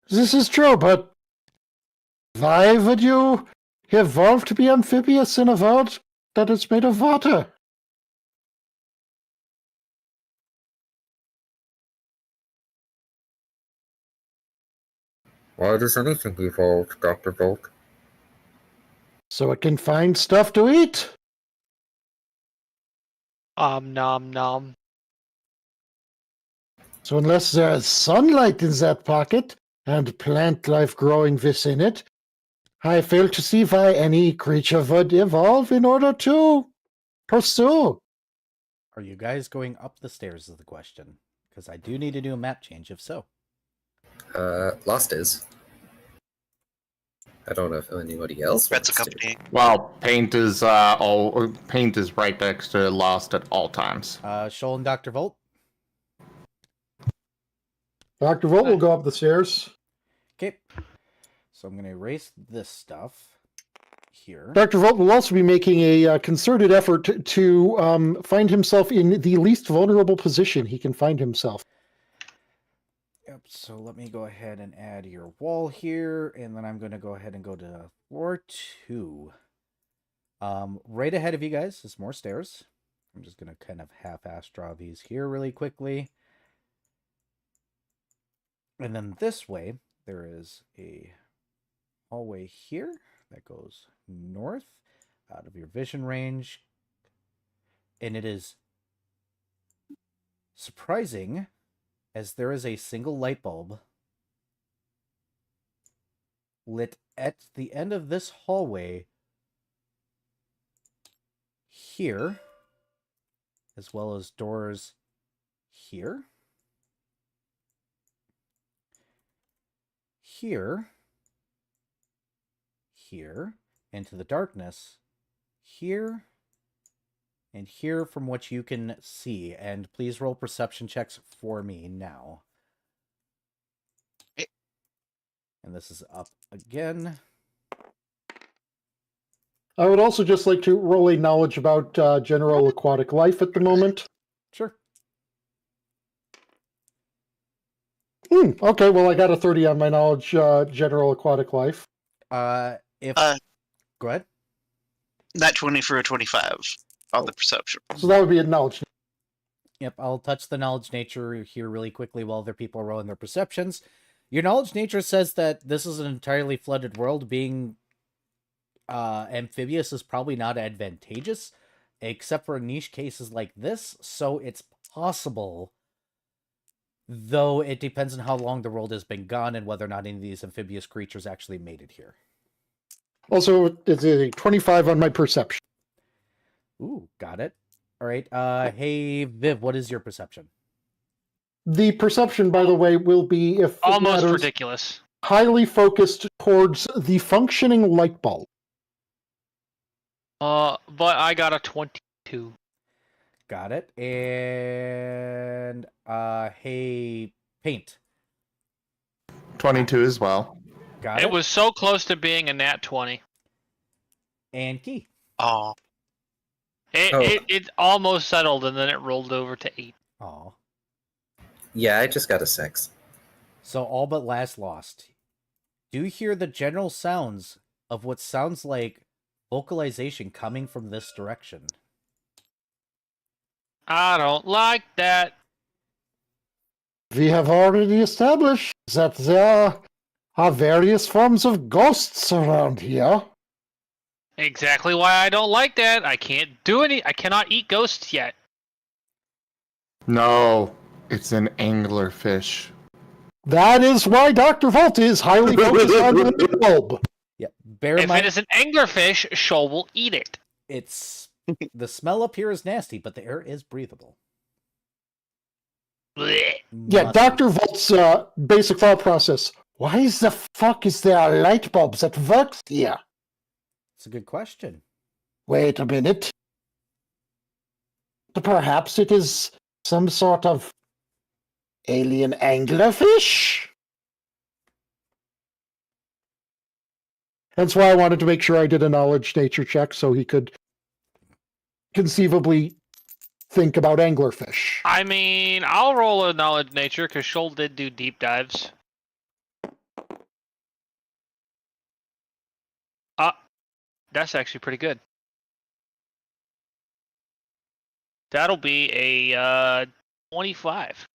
This is true, but why would you evolve to be amphibious in a world that is made of water? Why does anything evolve, Dr. Volt? So it can find stuff to eat. Nom nom. So unless there is sunlight in that pocket and plant life growing within it, I fail to see why any creature would evolve in order to pursue. Are you guys going up the stairs is the question. Because I do need to do a map change if so. Lost is. I don't know if anybody else Brett's wants to. accompanying. Well, paint is paint is right next to Lost at all times. Shoal and Dr. Volt? Dr. Volt will go up the stairs. Okay. So I'm going to erase this stuff here. Dr. Volt will also be making a concerted effort to find himself in the least vulnerable position he can find himself. Yep, so let me go ahead and add your wall here, and then I'm going to go ahead and go to floor 2. Right ahead of you guys is more stairs. I'm just going to kind of half-ass draw these here really quickly. And then this way, there is a hallway here that goes north out of your vision range. And it is surprising as there is a single light bulb lit at the end of this hallway here, as well as doors here, here, here, into the darkness, here, and here from what you can see. And please roll perception checks for me now. And this is up again. I would also just like to roll a knowledge about general aquatic life at the moment. Sure. Okay, well, I got a 30 on my knowledge, general aquatic life. If Uh, go ahead. That 20 for a 25 on the perception. So that would be a knowledge. Yep, I'll touch the knowledge nature here really quickly while other people are rolling their perceptions. Your knowledge nature says that this is an entirely flooded world. Being amphibious is probably not advantageous, except for niche cases like this. So it's possible, though it depends on how long the world has been gone and whether or not any of these amphibious creatures actually made it here. Also, it's a 25 on my perception. Ooh, got it. All right. Hey, Viv, what is your perception? The perception, by the way, will be, if it Almost matters, ridiculous. highly focused towards the functioning light bulb. But I got a 22. Got it. And hey, Paint. 22 as well. Got it. It was so close to being a nat 20. And Key. Oh, It almost settled, and then it rolled over to 8. Aw. Yeah, I just got a 6. So all but last lost. Do you hear the general sounds of what sounds like vocalization coming from this direction? I don't like that. We have already established that there are various forms of ghosts around here. Exactly why I don't like that. I cannot eat ghosts yet. No, it's an anglerfish. That is why Dr. Volt is highly focused on the light bulb. Yep. Bear in If mind, it is an anglerfish, Shoal will eat it. it's the smell up here is nasty, but the air is breathable. Blech. Yeah, Must- Dr. Volt's basic thought process. Why the fuck is there light bulbs that works here? It's a good question. Wait a minute. Perhaps it is some sort of alien anglerfish? That's why I wanted to make sure I did a knowledge nature check so he could conceivably think about anglerfish. I mean, I'll roll a knowledge nature because Shoal did do deep dives. That's actually pretty good. That'll be a 25.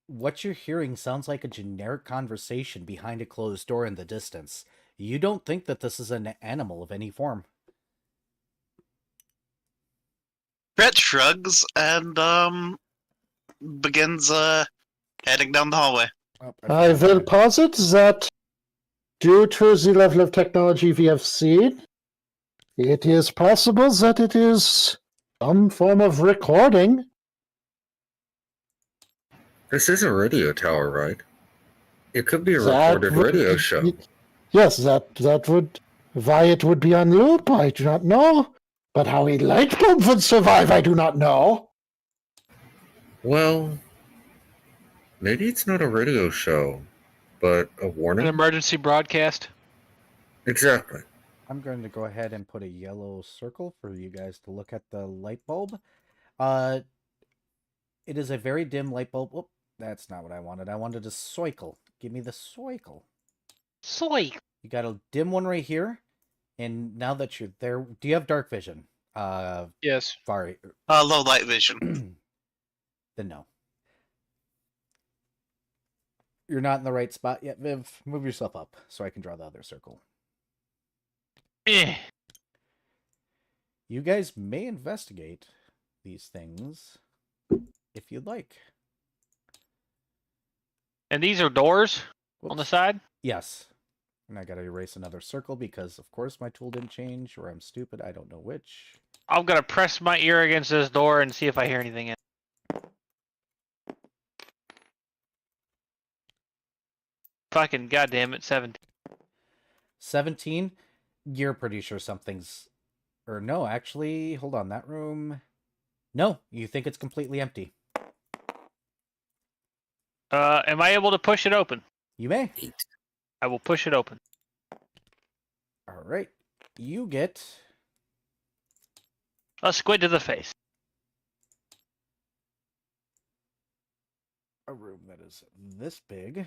What you're hearing sounds like a generic conversation behind a closed door in the distance. You don't think that this is an animal of any form. Brett shrugs and begins heading down the hallway. Oh, I will posit that due to the level of technology we have seen, it is possible that it is some form of recording. This is a radio tower, right? It could be a That recorded would- radio show. Yes, that would... Why it would be on loop, I do not know. But how a light bulb would survive, I do not know. Well, maybe it's not a radio show, but a An warning? emergency broadcast. Exactly. I'm going to go ahead and put a yellow circle for you guys to look at the light bulb. It is a very dim light bulb. Whoop, that's not what I wanted. I wanted a cycle. Give me the cycle. Soy. You got a dim one right here. And now that you're there, do you have dark vision? Yes. Sorry. Low light vision. Then no. You're not in the right spot yet, Viv. Move yourself up so I can draw the other circle. Eh. You guys may investigate these things if you'd like. And these are doors on the Whoops. side? Yes. And I gotta erase another circle because, of course, my tool didn't change, or I'm stupid. I don't know which. I'm gonna press my ear against this door and see if I hear anything in. Fucking goddamn it, 17. 17. You're pretty sure something's... Or no, actually, hold on. That room... No, you think it's completely empty. Am I able to push it open? You may. I will push it open. All right. You get... A squid to the face. a room that is this big,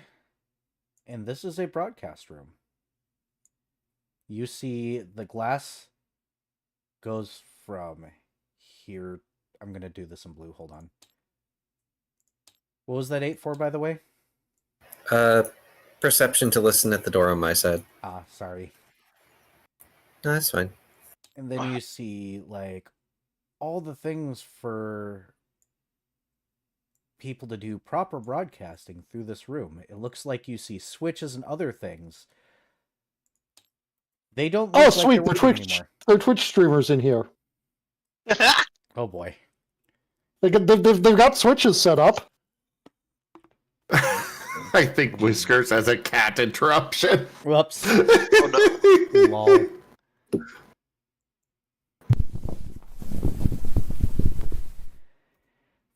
and this is a broadcast room. You see the glass goes from here. I'm going to do this in blue. Hold on. What was that 8 for, by the way? Perception to listen at the door on my side. Ah, sorry. No, that's fine. And then you see, like, all the things for people to do proper broadcasting through this room. It looks like you see switches and other things. They don't look Sweet! like they're working anymore. There are Twitch streamers in here. Oh boy. They've got switches set up. I think Whiskers has a cat interruption. Whoops. Oh, no. Lol.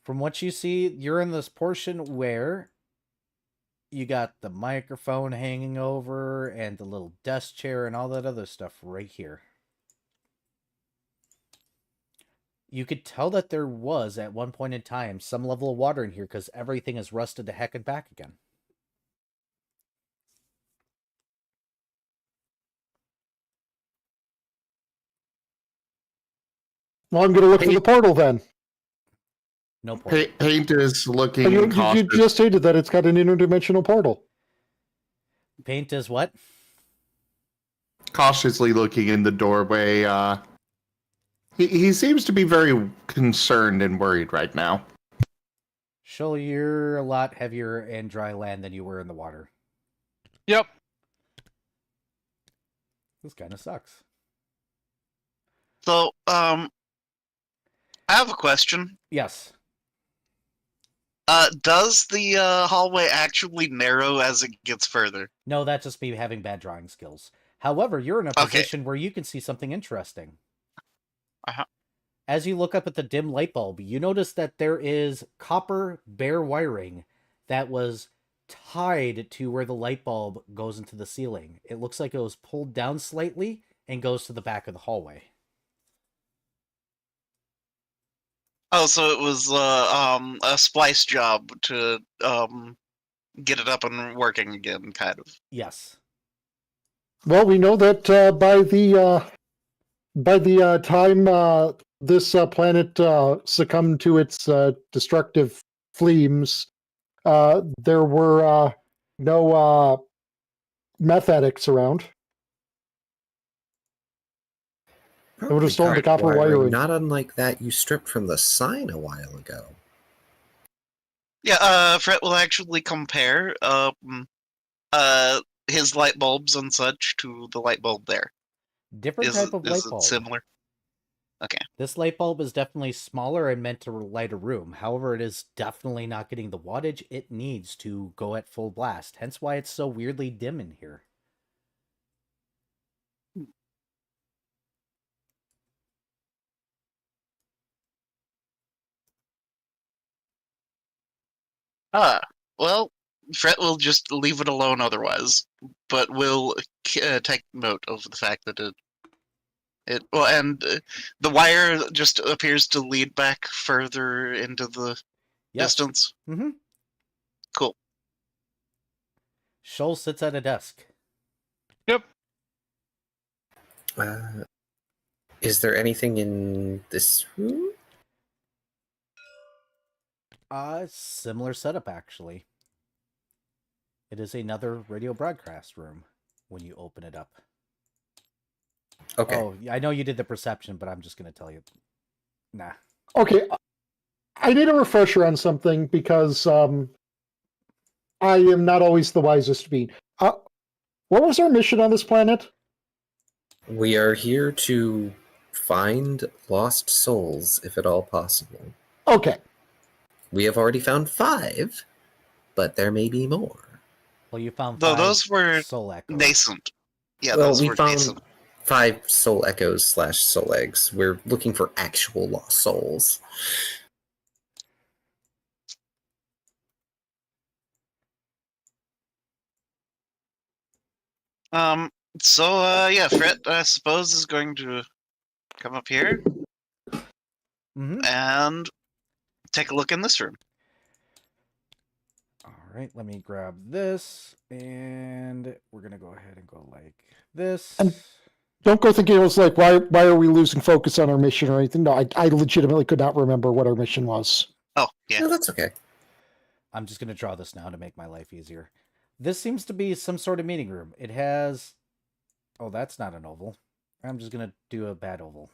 From what you see, you're in this portion where you got the microphone hanging over and the little desk chair and all that other stuff right here. You could tell that there was, at one point in time, some level of water in here because everything is rusted to heck and back again. Well, I'm going to look for the portal then. No portal. Paint is looking You cautious. just stated that it's got an interdimensional portal. Paint is what? Cautiously looking in the doorway. He seems to be very concerned and worried right now. Shul, you're a lot heavier in dry land than you were in the water. Yep. This kind of sucks. So, I have a question. Yes. Does the hallway actually narrow as it gets further? No, that's just me having bad drawing skills. However, you're in a Okay. position where you can see something interesting. Uh-huh. As you look up at the dim light bulb, you notice that there is copper bare wiring that was tied to where the light bulb goes into the ceiling. It looks like it was pulled down slightly and goes to the back of the hallway. Oh, so it was a splice job to get it up and working again, kind of. Yes. Well, we know that by the time this planet succumbed to its destructive flames, there were no meth addicts around. They would have stolen the copper wiring. Not unlike that you stripped from the sign a while ago. Yeah, Fret will actually compare his light bulbs and such to the light bulb there. Different type of light Is it bulb. similar? Okay. This light bulb is definitely smaller and meant to light a room. However, it is definitely not getting the wattage it needs to go at full blast. Hence why it's so weirdly dim in here. Well, Fret will just leave it alone otherwise, but will take note of the fact that the wire just appears to lead back further into the distance. Mm-hmm. Cool. Shoal sits at a desk. Yep. Is there anything in this room? Similar setup, actually. It is another radio broadcast room when you open it up. Okay. Oh, I know you did the perception, but I'm just going to tell you. Nah. Okay, I need a refresher on something because I am not always the wisest being. What was our mission on this planet? We are here to find lost souls, if at all possible. Okay. We have already found 5, but there may be more. Well, you found Though 5 those were soul echoes. nascent. Yeah, Well, those we were found nascent. 5 soul echoes / soul eggs. We're looking for actual lost souls. Yeah, Fret, I suppose, is going to come up here Mm-hmm. and take a look in this room. right, let me grab this, and we're gonna go ahead and go like this. And don't go thinking it was like, why are we losing focus on our mission or anything? No, I legitimately could not remember what our mission was. Oh, yeah. No, that's okay. I'm just gonna draw this now to make my life easier. This seems to be some sort of meeting room. It has... Oh, that's not an oval. I'm just gonna do a bad oval.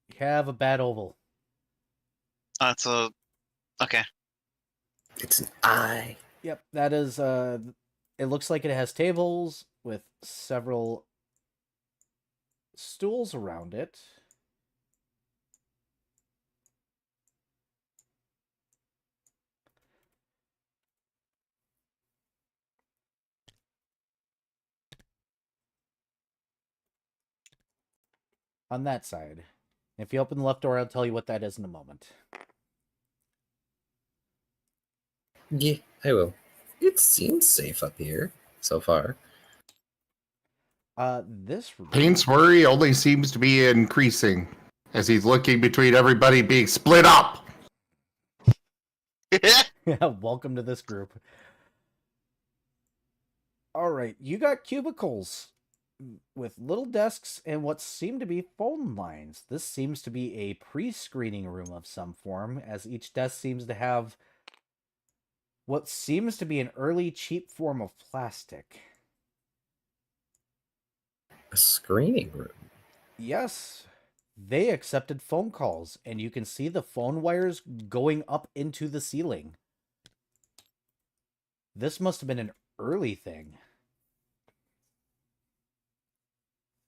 You have a bad oval. That's a... Okay. It's an eye. Yep, that is, it looks like it has tables with several stools around it. On that side. If you open the left door, I'll tell you what that is in a moment. Yeah, I will. It seems safe up here so far. This room... Payne's worry only seems to be increasing as he's looking between everybody being split up. Yeah, welcome to this group. Alright, you got cubicles with little desks and what seem to be phone lines. This seems to be a pre-screening room of some form, as each desk seems to have what seems to be an early cheap form of plastic. A screening room. Yes, they accepted phone calls, and you can see the phone wires going up into the ceiling. This must have been an early thing.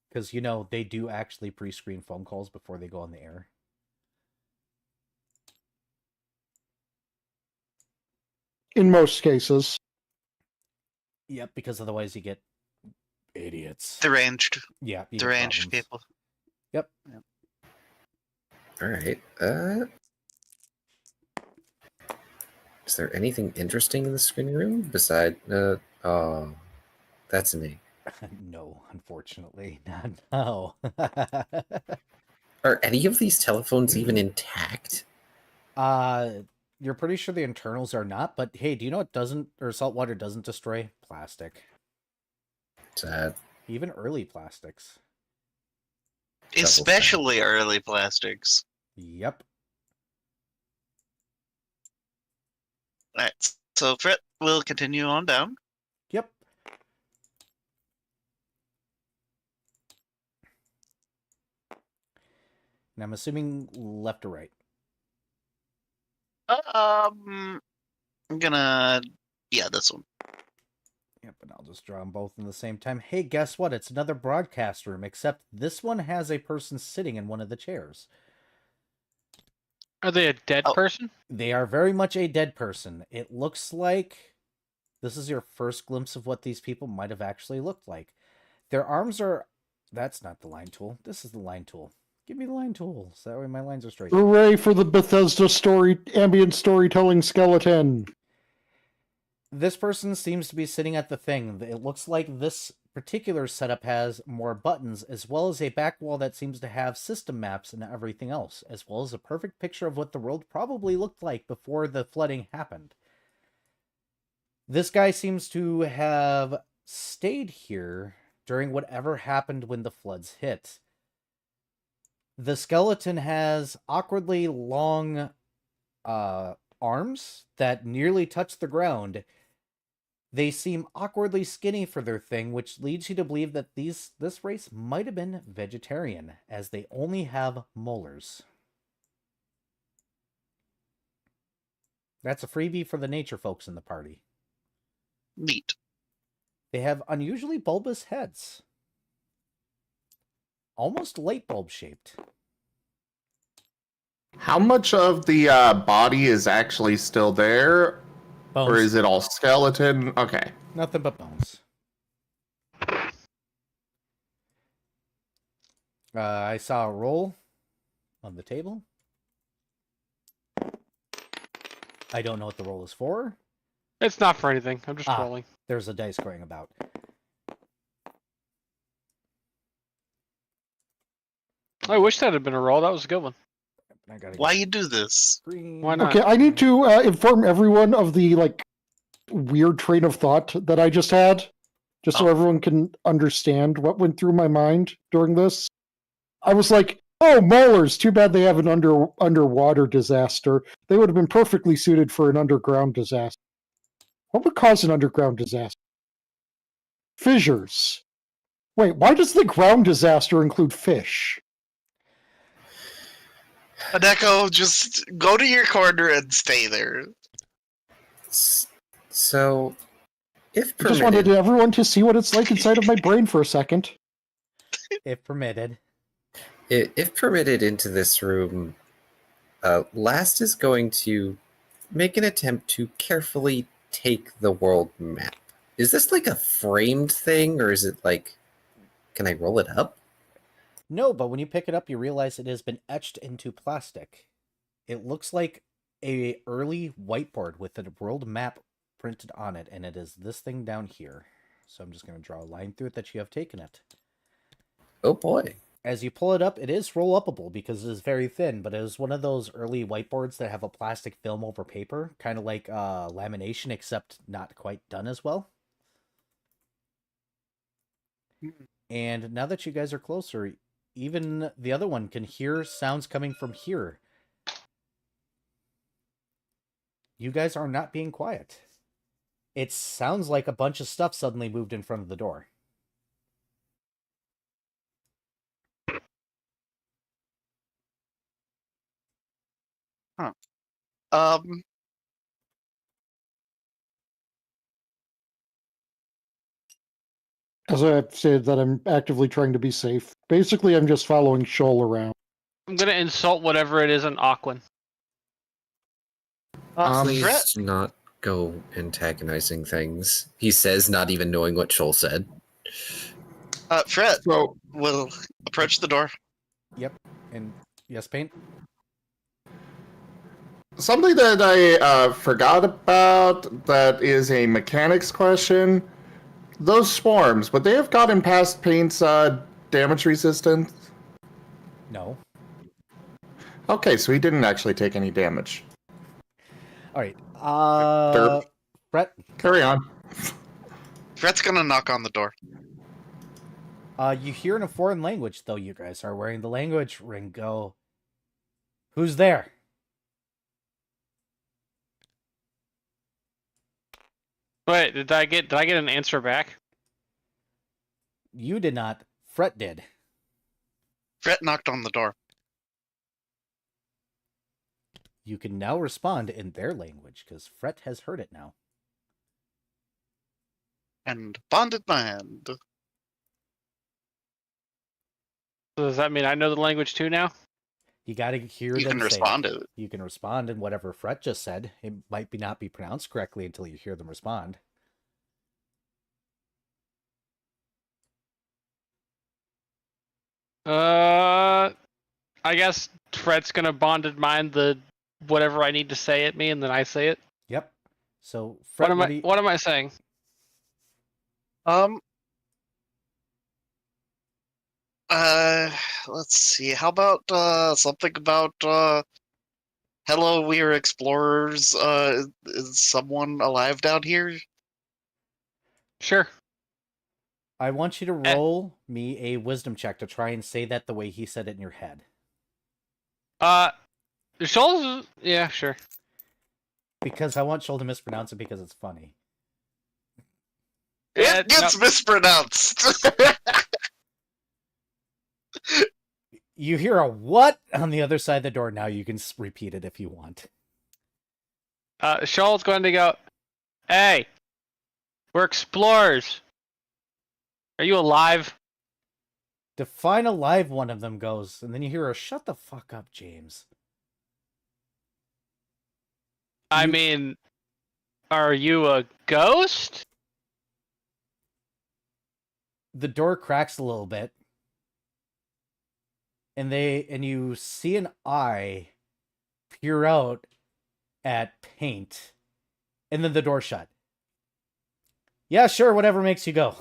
Because, you know, they do actually pre-screen phone calls before they go on the air. In most cases. Yep, because otherwise you get idiots. Deranged. Yeah, you get Deranged problems. people. Yep. All right. Is there anything interesting in the screening room beside? Oh, that's an egg. No, unfortunately, no. Are any of these telephones even intact? You're pretty sure the internals are not, but hey, do you know what doesn't, or salt water doesn't destroy? Plastic. Sad. Even early plastics. Especially early plastics. Yep. Alright, so Fred, we'll continue on down. Yep. And I'm assuming left or right. I'm gonna... Yeah, this one. Yep, and I'll just draw them both in the same time. Hey, guess what? It's another broadcast room, except this one has a person sitting in one of the chairs. Are they a dead person? They are very much a dead person. It looks like this is your first glimpse of what these people might have actually looked like. Their arms are... That's not the line tool. This is the line tool. Give me the line tool, so that way my lines are straight. Hooray for the Bethesda ambient storytelling skeleton. This person seems to be sitting at the thing. It looks like this particular setup has more buttons, as well as a back wall that seems to have system maps and everything else, as well as a perfect picture of what the world probably looked like before the flooding happened. This guy seems to have stayed here during whatever happened when the floods hit. The skeleton has awkwardly long arms that nearly touch the ground. They seem awkwardly skinny for their thing, which leads you to believe that this race might have been vegetarian, as they only have molars. That's a freebie for the nature folks in the party. Neat. They have unusually bulbous heads. Almost light bulb shaped. How much of the body is actually still there? Bones. Or is it all skeleton? Okay. Nothing but bones. I saw a roll on the table. I don't know what the roll is for. It's not for anything. I'm just rolling. There's a dice going about. I wish that had been a roll. That was a good one. Why you do this? Green. Why not? Okay, I need to inform everyone of the weird train of thought that I just had, just so everyone can understand what went through my mind during this. I was like, oh, molars, too bad they have an underwater disaster. They would have been perfectly suited for an underground disaster. What would cause an underground disaster? Fissures. Wait, why does the ground disaster include fish? Hideko, just go to your corner and stay there. So, if I just wanted permitted, everyone to see what it's like inside of my brain for a second. If permitted. if permitted into this room, Last is going to make an attempt to carefully take the world map. Is this like a framed thing, or is it like, can I roll it up? No, but when you pick it up, you realize it has been etched into plastic. It looks like a early whiteboard with a world map printed on it, and it is this thing down here. So I'm just going to draw a line through it that you have taken it. Oh boy. As you pull it up, it is roll-upable because it is very thin, but it is one of those early whiteboards that have a plastic film over paper, kind of like lamination, except not quite done as well. And now that you guys are closer, even the other one can hear sounds coming from here. You guys are not being quiet. It sounds like a bunch of stuff suddenly moved in front of the door. Huh. As I've said, that I'm actively trying to be safe. Basically, I'm just following Shoal around. I'm gonna insult whatever it is in Aquan. Please Fret, not go antagonizing things. He says, not even knowing what Shoal said. Fret So, will approach the door. Yep. And yes, Paint? something that I forgot about that is a mechanics question. Those swarms, would they have gotten past Paint's damage resistance? No. Okay, so he didn't actually take any damage. All right. Derp. Brett, Carry on. Fret's gonna knock on the door. you hear in a foreign language, though you guys are wearing the language ring, go, who's there? Wait, did I get an answer back? You did not. Fret did. Fret knocked on the door. You can now respond in their language, because Fret has heard it now. And bonded my hand. So does that mean I know the language too now? You gotta hear You them can say respond it. to it. You can respond in whatever Fret just said. It might not be pronounced correctly until you hear them respond. I guess Fred's gonna bonded mind the whatever I need to say at me, and then I say it. Yep. So Fret, What am I saying? Let's see. How about something about hello, we are explorers. Is someone alive down here? Sure. I want you to roll me a wisdom check to try and say that the way he said it in your head. Shoals, yeah, sure. Because I want Shoal to mispronounce it because it's funny. It gets mispronounced. You hear a what on the other side of the door. Now you can repeat it if you want. Shoal's going to go, hey, we're explorers. Are you alive? Define alive, one of them goes, and then you hear a shut the fuck up, James. I mean, are you a ghost? The door cracks a little bit. And you see an eye peer out at Paint. And then the door shut. Yeah, sure, whatever makes you go.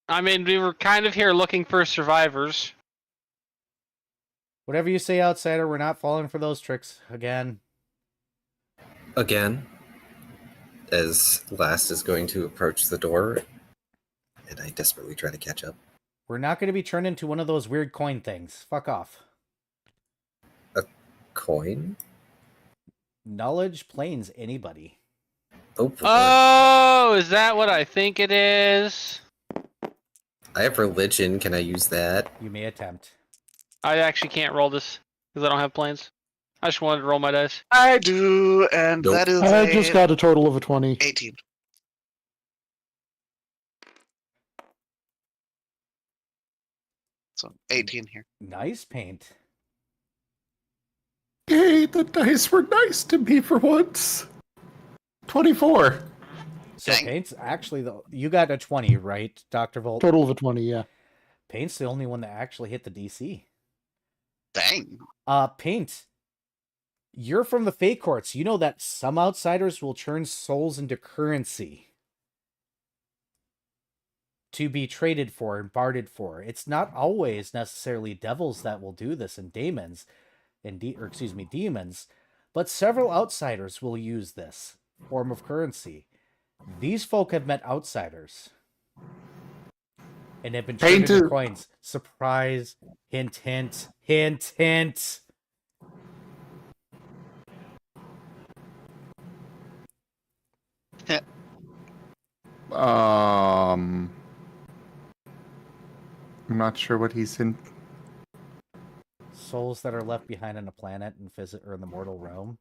I mean, we were kind of here looking for survivors. Whatever you say, outsider, we're not falling for those tricks again. Again, as Last is going to approach the door, and I desperately try to catch up. We're not going to be turned into one of those weird coin things. Fuck off. Coin? Knowledge planes anybody. Oh, boy. Oh, is that what I think it is? I have religion. Can I use that? You may attempt. I actually can't roll this because I don't have planes. I just wanted to roll my dice. I do, and Nope. that is I just got a total of a 20. 18. So 18 here. Nice paint. Yay, the dice were nice to me for once. 24. So Dang. paint's actually you got a 20, right, Dr. Volt? Total of a 20, yeah. Paint's the only one that actually hit the DC. Dang. Paint. You're from the Fate Courts. You know that some outsiders will turn souls into currency to be traded for and bartered for. It's not always necessarily devils that will do this and demons, demons, but several outsiders will use this form of currency. These folk have met outsiders and have been turned into coins. Surprise! Hint, hint, hint, hint. I'm not sure what he's in. Souls that are left behind on a planet and or in the mortal realm.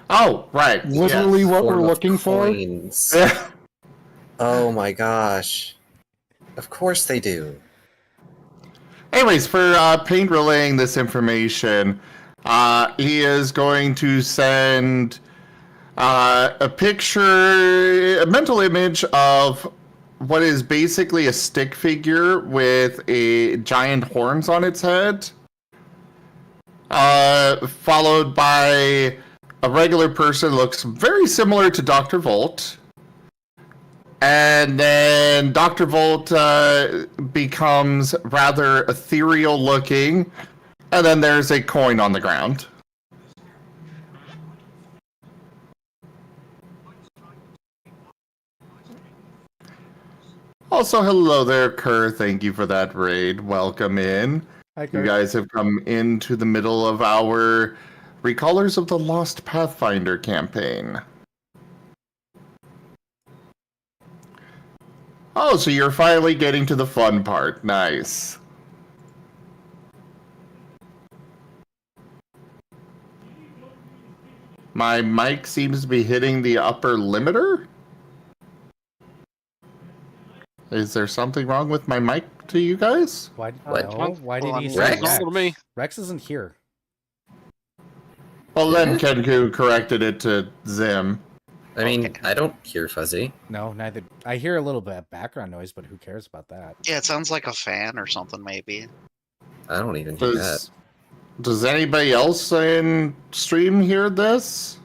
Oh, right. Literally yes. what we're Form of looking for. coins. Yeah. Oh my gosh. Of course they do. Anyways, for Paint relaying this information, he is going to send a picture, a mental image of what is basically a stick figure with a giant horns on its head, followed by a regular person looks very similar to Dr. Volt. And then Dr. Volt becomes rather ethereal looking, and then there's a coin on the ground. Also, hello there, Kerr. Thank you for that raid. Welcome in. Hi, You Kurt. guys have come into the middle of our Recallers of the Lost Pathfinder campaign. Oh, so you're finally getting to the fun part. Nice. My mic seems to be hitting the upper limiter? Is there something wrong with my mic to you guys? Why? What? No, why did he say Rex? Rex? To me. Rex isn't here. Well, then Kenku corrected it to Zim. I mean, I don't hear fuzzy. No, neither. I hear a little bit of background noise, but who cares about that? Yeah, it sounds like a fan or something, maybe. I don't even hear that. Does anybody else in stream hear this?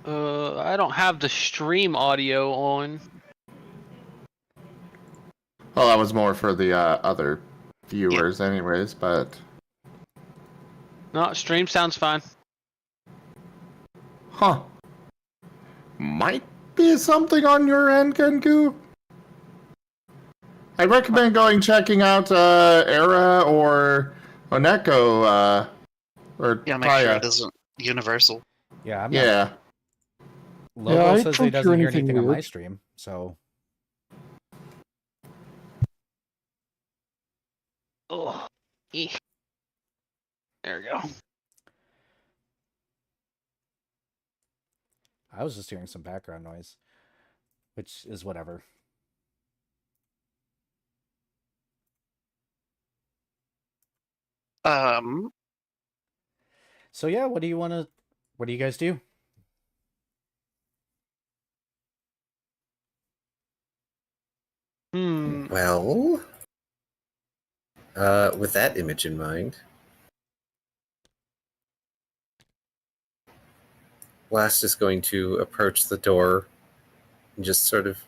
I don't have the stream audio on. Well, that was more for the other viewers anyways, but... No, stream sounds fine. Huh. Might be something on your end, Kenku. I'd recommend checking out Era or Oneko, or Yeah, make sure Taya. it isn't universal. Yeah, I'm not. Yeah. Lobo Yeah, I says don't he hear doesn't hear anything anything on my weird. stream, so Oh, there we go. I was just hearing some background noise, which is whatever. So yeah, what do you guys do? Well, with that image in mind, Last is going to approach the door and just sort of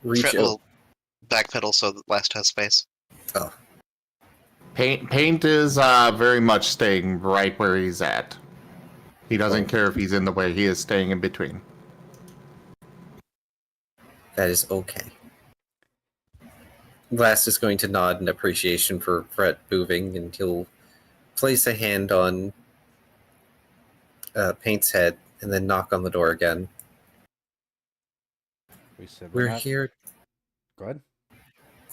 reach Will backpedal so that Last has space. Oh. Paint is very much staying right where he's at. He doesn't care if he's in the way. He is staying in between. That is okay. Glass is going to nod in appreciation for Brett moving, and he'll place a hand on Paint's head and then knock on the door again. We said We're not... here. Go ahead.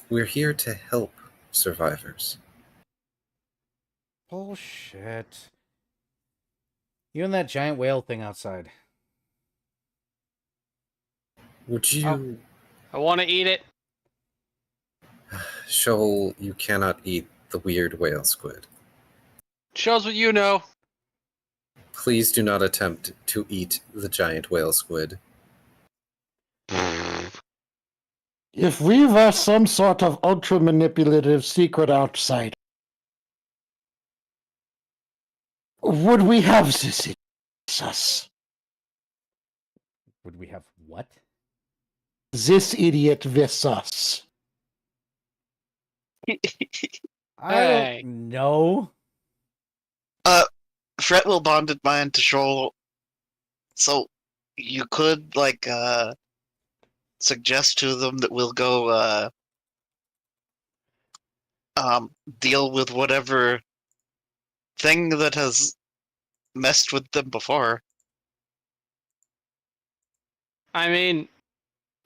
We're here to help survivors. Bullshit. You and that giant whale thing outside. Would you... I want to eat it. Shoal, you cannot eat the weird whale squid. Shows what you know. Please do not attempt to eat the giant whale squid. If we were some sort of ultra manipulative secret outsider, would we have this in us? Would we have what? This idiot with us. I Hey. don't know. Fret will bonded mine to Shoal, so you could suggest to them that we'll go deal with whatever thing that has messed with them before. I mean,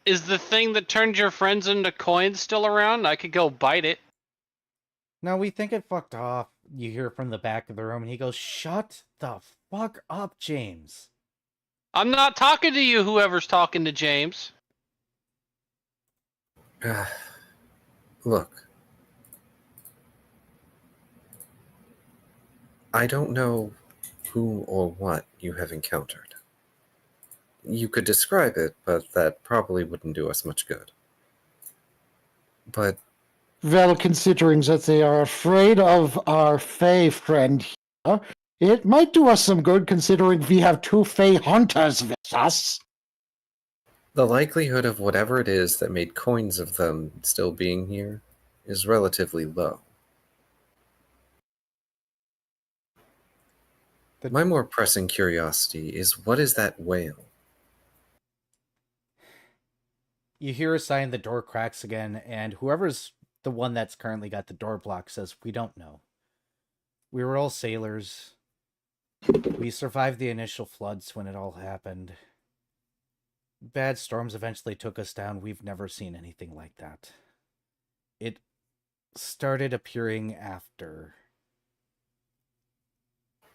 is the thing that turned your friends into coins still around? I could go bite it. No, we think it fucked off. You hear from the back of the room, and he goes, "Shut the fuck up, James." I'm not talking to you, whoever's talking to James. Look. I don't know who or what you have encountered. You could describe it, but that probably wouldn't do us much good. But Well, considering that they are afraid of our Fey friend here, it might do us some good considering we have two Fey hunters with us. the likelihood of whatever it is that made coins of them still being here is relatively low. My more pressing curiosity is, what is that whale? You hear a sign, the door cracks again, and whoever's the one that's currently got the door blocked says, "We don't know. We were all sailors. We survived the initial floods when it all happened. Bad storms eventually took us down. We've never seen anything like that. It started appearing after.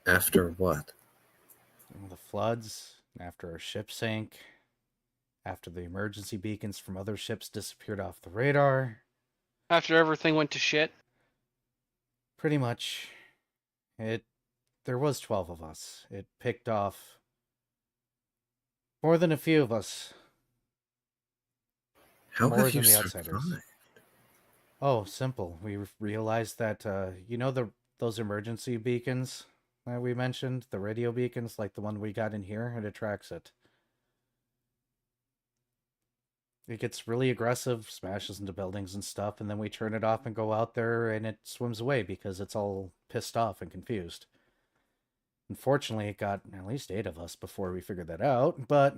After what? The floods, after our ship sank, after the emergency beacons from other ships disappeared off the radar. After everything went to shit. Pretty much. There was 12 of us. It picked off more than a few of us. How More have you than the survived? outsiders. Oh, simple. We realized that, those emergency beacons that we mentioned, the radio beacons, like the one we got in here, it attracts it. It gets really aggressive, smashes into buildings and stuff, and then we turn it off and go out there, and it swims away because it's all pissed off and confused. Unfortunately, it got at least 8 of us before we figured that out, but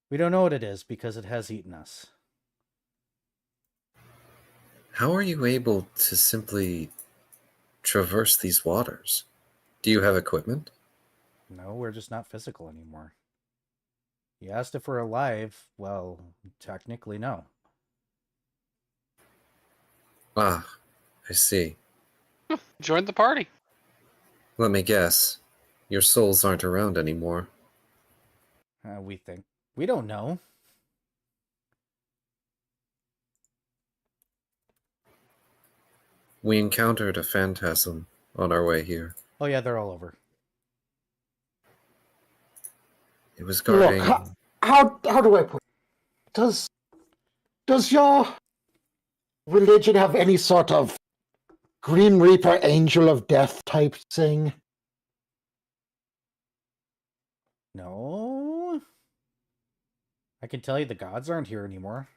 we don't know what it is because it has eaten us. How are you able to simply traverse these waters? Do you have equipment? No, we're just not physical anymore. You asked if we're alive. Well, technically, no. Ah, I see. Join the party. Let me guess. Your souls aren't around anymore. We think. We don't know. We encountered a phantasm on our way here. Oh yeah, they're all over. It was guarding... Look, how do I put it? Does your religion have any sort of Green Reaper Angel of Death type thing? No. I can tell you the gods aren't here anymore.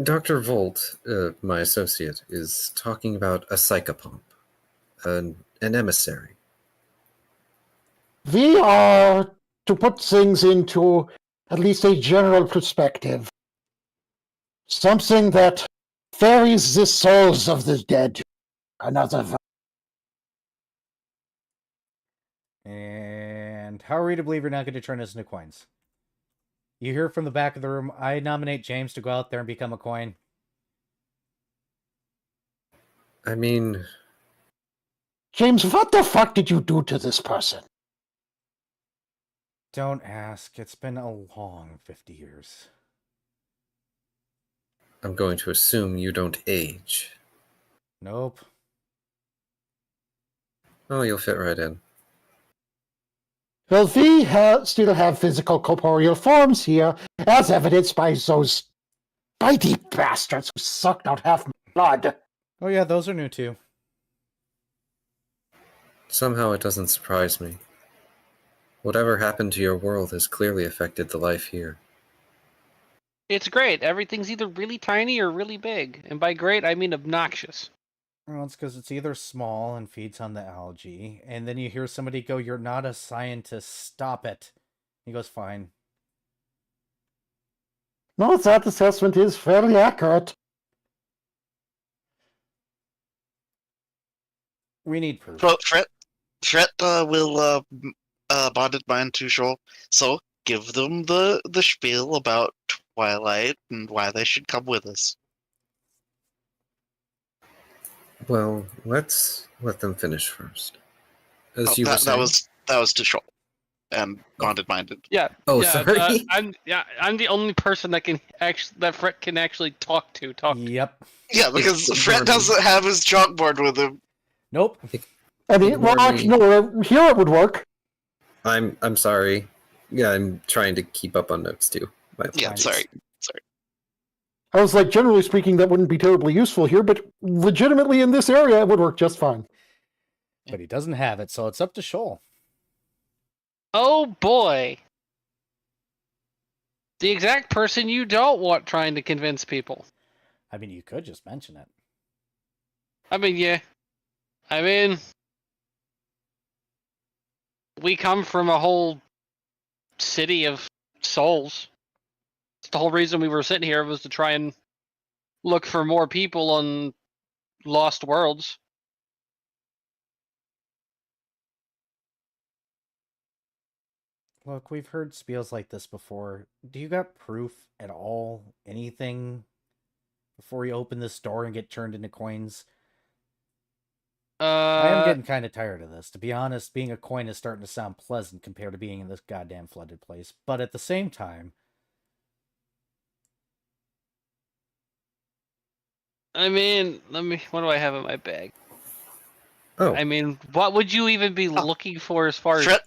Dr. Volt, my associate, is talking about a psychopomp, an emissary. We are, to put things into at least a general perspective, something that ferries the souls of the dead to another. And how are we to believe you're not going to turn us into coins? You hear from the back of the room, I nominate James to go out there and become a coin. I mean, James, what the fuck did you do to this person? Don't ask. It's been a long 50 years. I'm going to assume you don't age. Nope. Oh, you'll fit right in. Well, we still have physical corporeal forms here, as evidenced by those bitey bastards who sucked out half my blood. Oh yeah, those are new too. Somehow it doesn't surprise me. Whatever happened to your world has clearly affected the life here. It's great. Everything's either really tiny or really big. And by great, I mean obnoxious. Well, it's because it's either small and feeds on the algae, and then you hear somebody go, "You're not a scientist, stop it." He goes, "Fine." No, that assessment is fairly accurate. We need proof. Well, Fret will bonded mine to Shoal, so give them the spiel about Twilight and why they should come with us. Well, let's let them finish first. As you were that saying. was to Shoal and bonded minded. Yeah. Oh, yeah, sorry. I'm the only person that Fret can actually talk to. Yep. Yeah, because Fret doesn't have his chalkboard with him. Nope. I mean, well, actually, no, here it would work. I'm sorry. Yeah, I'm trying to keep up on notes too. Yeah, sorry. I was like, generally speaking, that wouldn't be terribly useful here, but legitimately in this area, it would work just fine. But he doesn't have it, so it's up to Shoal. Oh boy. The exact person you don't want trying to convince people. I mean, you could just mention it. I mean, yeah. I mean, we come from a whole city of souls. The whole reason we were sitting here was to try and look for more people on lost worlds. Look, we've heard spiels like this before. Do you got proof at all? Anything? Before we open this door and get turned into coins? I am getting kind of tired of this. To be honest, being a coin is starting to sound pleasant compared to being in this goddamn flooded place. But at the same time... I mean, what do I have in my bag? Oh. I mean, what would you even be looking for as far as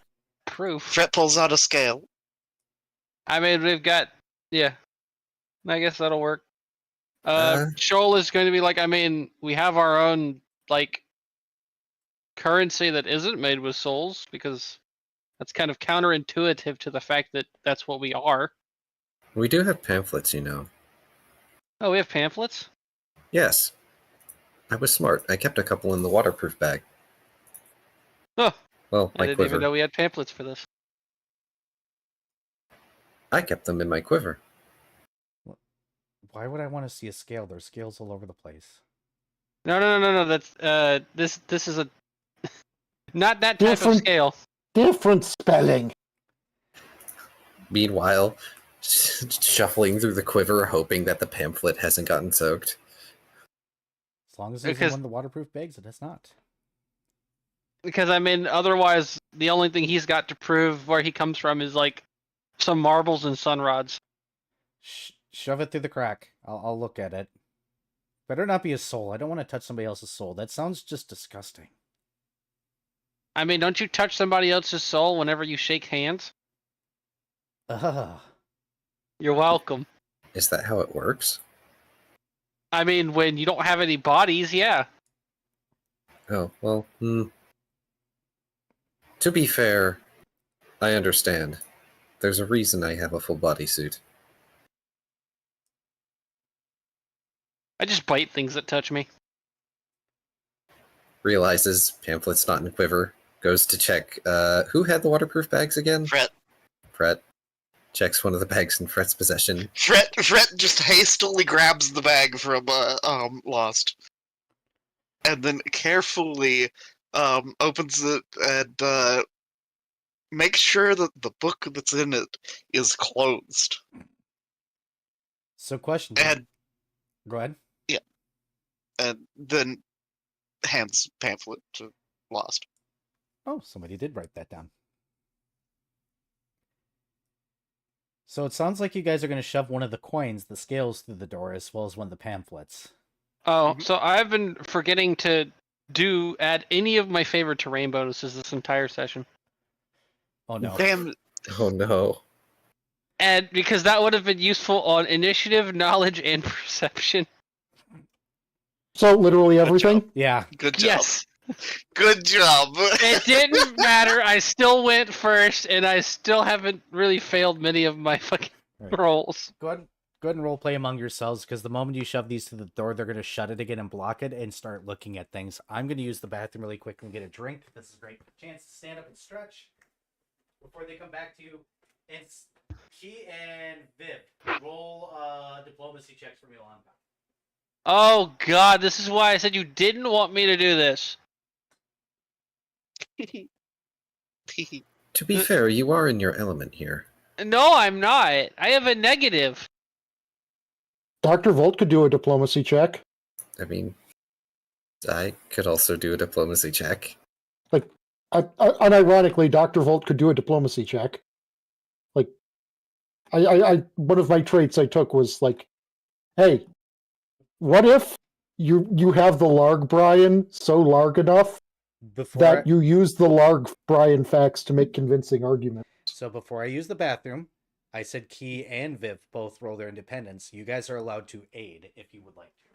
proof? Fret pulls out a scale. I mean, we've got, yeah. I guess that'll work. Shoal is going to be like, I mean, we have our own, like, currency that isn't made with souls, because that's kind of counterintuitive to the fact that that's what we are. We do have pamphlets, you know. Oh, we have pamphlets? Yes. I was smart. I kept a couple in the waterproof bag. Oh. Well, my I didn't quiver. even know we had pamphlets for this. I kept them in my quiver. Why would I want to see a scale? There's scales all over the place. No. That's this is a not that type of scale. Different spelling. Meanwhile, shuffling through the quiver, hoping that the pamphlet hasn't gotten soaked. As long as it's in one of the waterproof bags, it has not. Because, I mean, otherwise, the only thing he's got to prove where he comes from is, like, some marbles and sunrods. Shove it through the crack. I'll look at it. Better not be a soul. I don't want to touch somebody else's soul. That sounds just disgusting. I mean, don't you touch somebody else's soul whenever you shake hands? Ugh. You're welcome. Is that how it works? I mean, when you don't have any bodies, yeah. Oh, well, To be fair, I understand. There's a reason I have a full bodysuit. I just bite things that touch me. Realizes pamphlet's not in quiver. Goes to check. Who had the waterproof bags again? Fret. Checks one of the bags in Fret's possession. Fret just hastily grabs the bag from Lost, and then carefully opens it and makes sure that the book that's in it is closed. So, question. And Go ahead. yeah, and then hands pamphlet to Lost. Oh, somebody did write that down. So it sounds like you guys are going to shove one of the coins, the scales, through the door, as well as one of the pamphlets. Oh, so I've been forgetting to add any of my favorite terrain bonuses this entire session. Oh no. Damn. Oh no. And because that would have been useful on initiative, knowledge, and perception. So literally everything? Yeah. Good job. Yes. Good job. It didn't matter. I still went first, and I still haven't really failed many of my fucking rolls. Go ahead and role play among yourselves, because the moment you shove these through the door, they're going to shut it again and block it and start looking at things. I'm going to use the bathroom really quick and get a drink. This is a great chance to stand up and stretch before they come back to you. And Key and Viv, roll diplomacy checks for me while I'm gone. Oh god, this is why I said you didn't want me to do this. To be fair, you are in your element here. No, I'm not. I have a negative. Dr. Volt could do a diplomacy check. I mean, I could also do a diplomacy check. Like, unironically, Dr. Volt could do a diplomacy check. Like, I one of my traits I took was like, hey, what if you have the Larg Brian so larg enough that you use the Larg Brian facts to make convincing arguments? So before I use the bathroom, I said Key and Viv both roll their independence. You guys are allowed to aid if you would like to.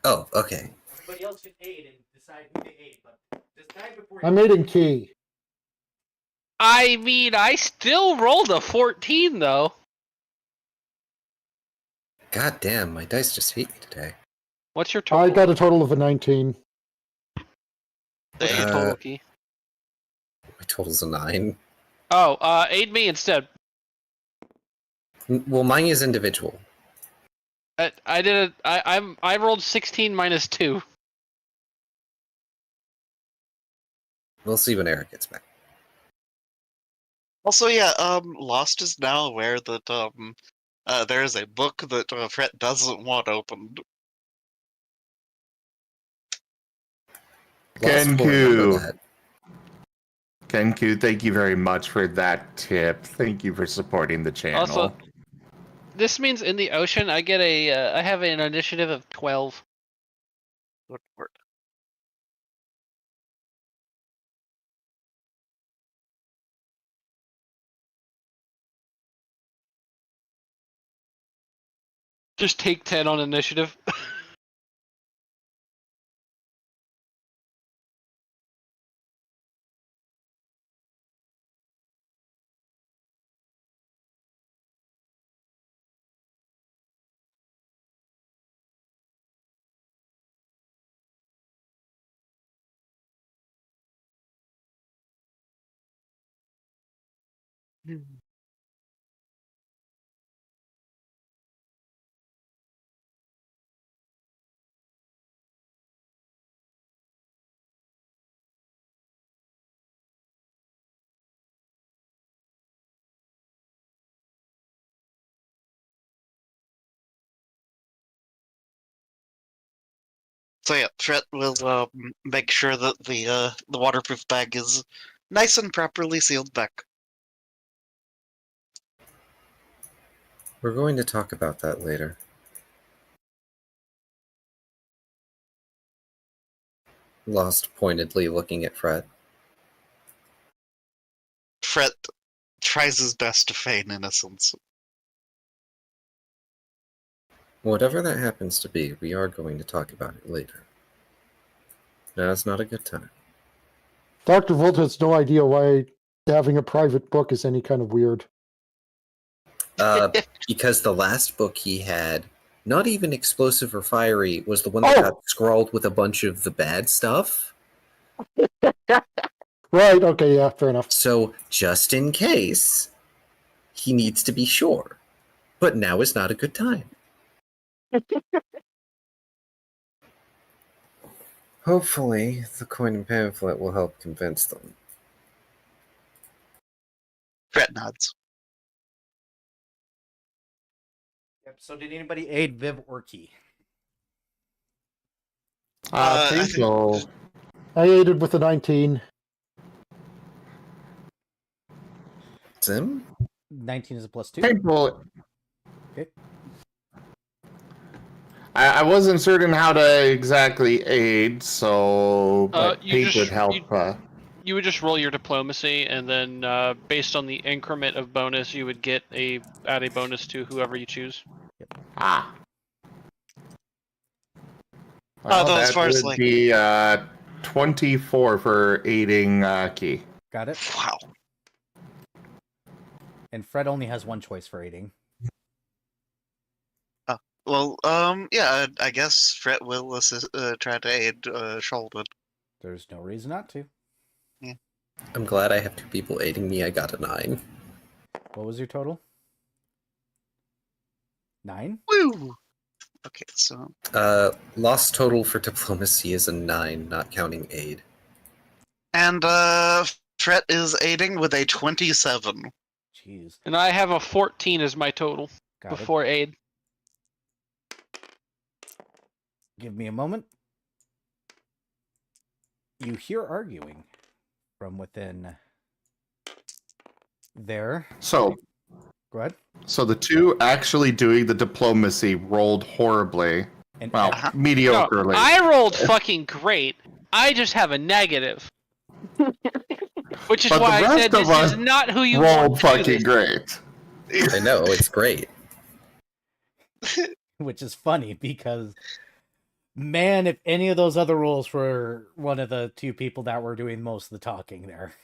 Oh, okay. Everybody else can aid and decide who they aid, but decide before I'm aiding Key. I mean, I still rolled a 14, though. God damn, my dice just hate me today. What's your total? I got a total of a 19. What's your total, Key? My total's a 9. Oh, aid me instead. Well, mine is individual. I rolled 16 minus 2. We'll see when Eric gets back. Also, yeah, Lost is now aware that there is a book that Fret doesn't want opened. Kenku, thank you very much for that tip. Thank you for supporting the channel. Also, this means in the ocean I get I have an initiative of 12. Good word. Just take 10 on initiative. So yeah, Fret will make sure that the waterproof bag is nice and properly sealed back. We're going to talk about that later. Lost pointedly looking at Fret. Fret tries his best to feign innocence. Whatever that happens to be, we are going to talk about it later. Now is not a good time. Dr. Volt has no idea why having a private book is any kind of weird. Because the last book he had not even explosive or fiery, was the one Oh! that got scrawled with a bunch of the bad stuff. Right, okay, yeah, fair enough. So, just in case, he needs to be sure. But now is not a good time. Hopefully, the coin and pamphlet will help convince them. Fret nods. Yep. So did anybody aid Viv or Key? I Please think- roll. I aided with a 19. Sim? 19 is a +2. Paintball. Okay. I wasn't certain how to exactly aid, so but you Pete just- would help. You would just roll your diplomacy, and then based on the increment of bonus, you would add a bonus to whoever you choose. Ah. though, as that far as, would like- be 24 for aiding Key. Got it. Wow. And Fred only has one choice for aiding. Well, yeah, I guess Fret will assist, try to aid Sheldon. There's no reason not to. I'm glad I have two people aiding me. I got a 9. What was your total? 9? Woo! Okay, so Lost total for diplomacy is a 9, not counting aid. and Fret is aiding with a 27. Jeez. And I have a 14 as my total Got before aid. it. Give me a moment. You hear arguing from within there. So Go ahead. the two actually doing the diplomacy rolled horribly. And Well, Uh-huh. mediocrely. No, I rolled fucking great. I just have a negative. Which is But the why I rest said of this us is not who you rolled want to do fucking this. great. I know, it's great. which is funny because, man, if any of those other roles were one of the two people that were doing most of the talking there.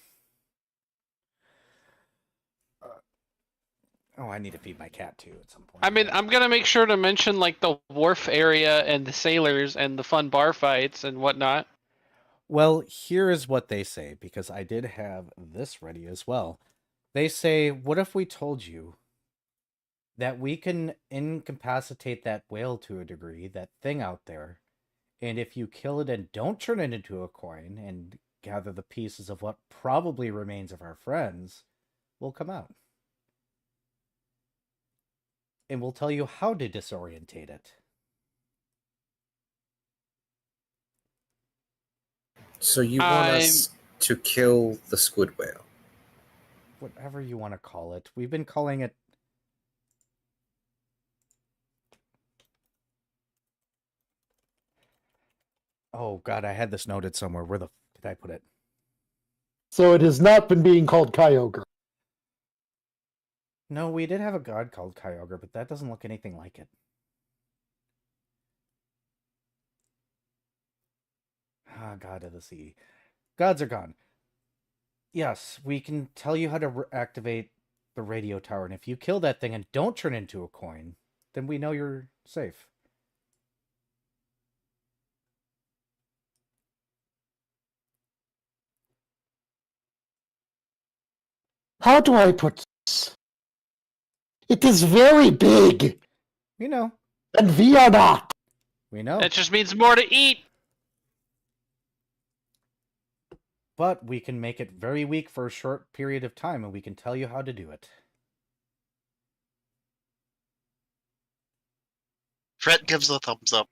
Oh, I need to feed my cat too at some point. I mean, I'm gonna make sure to mention like the wharf area and the sailors and the fun bar fights and whatnot. Well, here is what they say, because I did have this ready as well. They say, what if we told you that we can incapacitate that whale to a degree, that thing out there, and if you kill it and don't turn it into a coin and gather the pieces of what probably remains of our friends, will come out. And we'll tell you how to disorientate it. So you want us to kill the squid whale? Whatever you want to call it. We've been calling it... Oh, God, I had this noted somewhere. Where the f did I put it? So it has not been being called Kyogre. No, we did have a god called Kyogre, but that doesn't look anything like it. Ah, God of the Sea. Gods are gone. Yes, we can tell you how to activate the radio tower, and if you kill that thing and don't turn into a coin, then we know you're safe. How do I put this? It is very big, We know. and we are not. We know. That just means more to eat. But we can make it very weak for a short period of time, and we can tell you how to do it. Fret gives a thumbs up.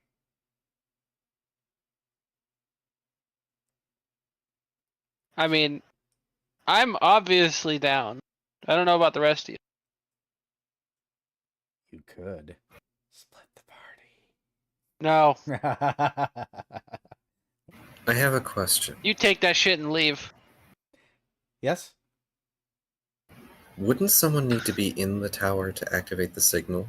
I mean, I'm obviously down. I don't know about the rest of you. You could split the No, party. I have a question. you take that shit and leave. Yes? Wouldn't someone need to be in the tower to activate the signal?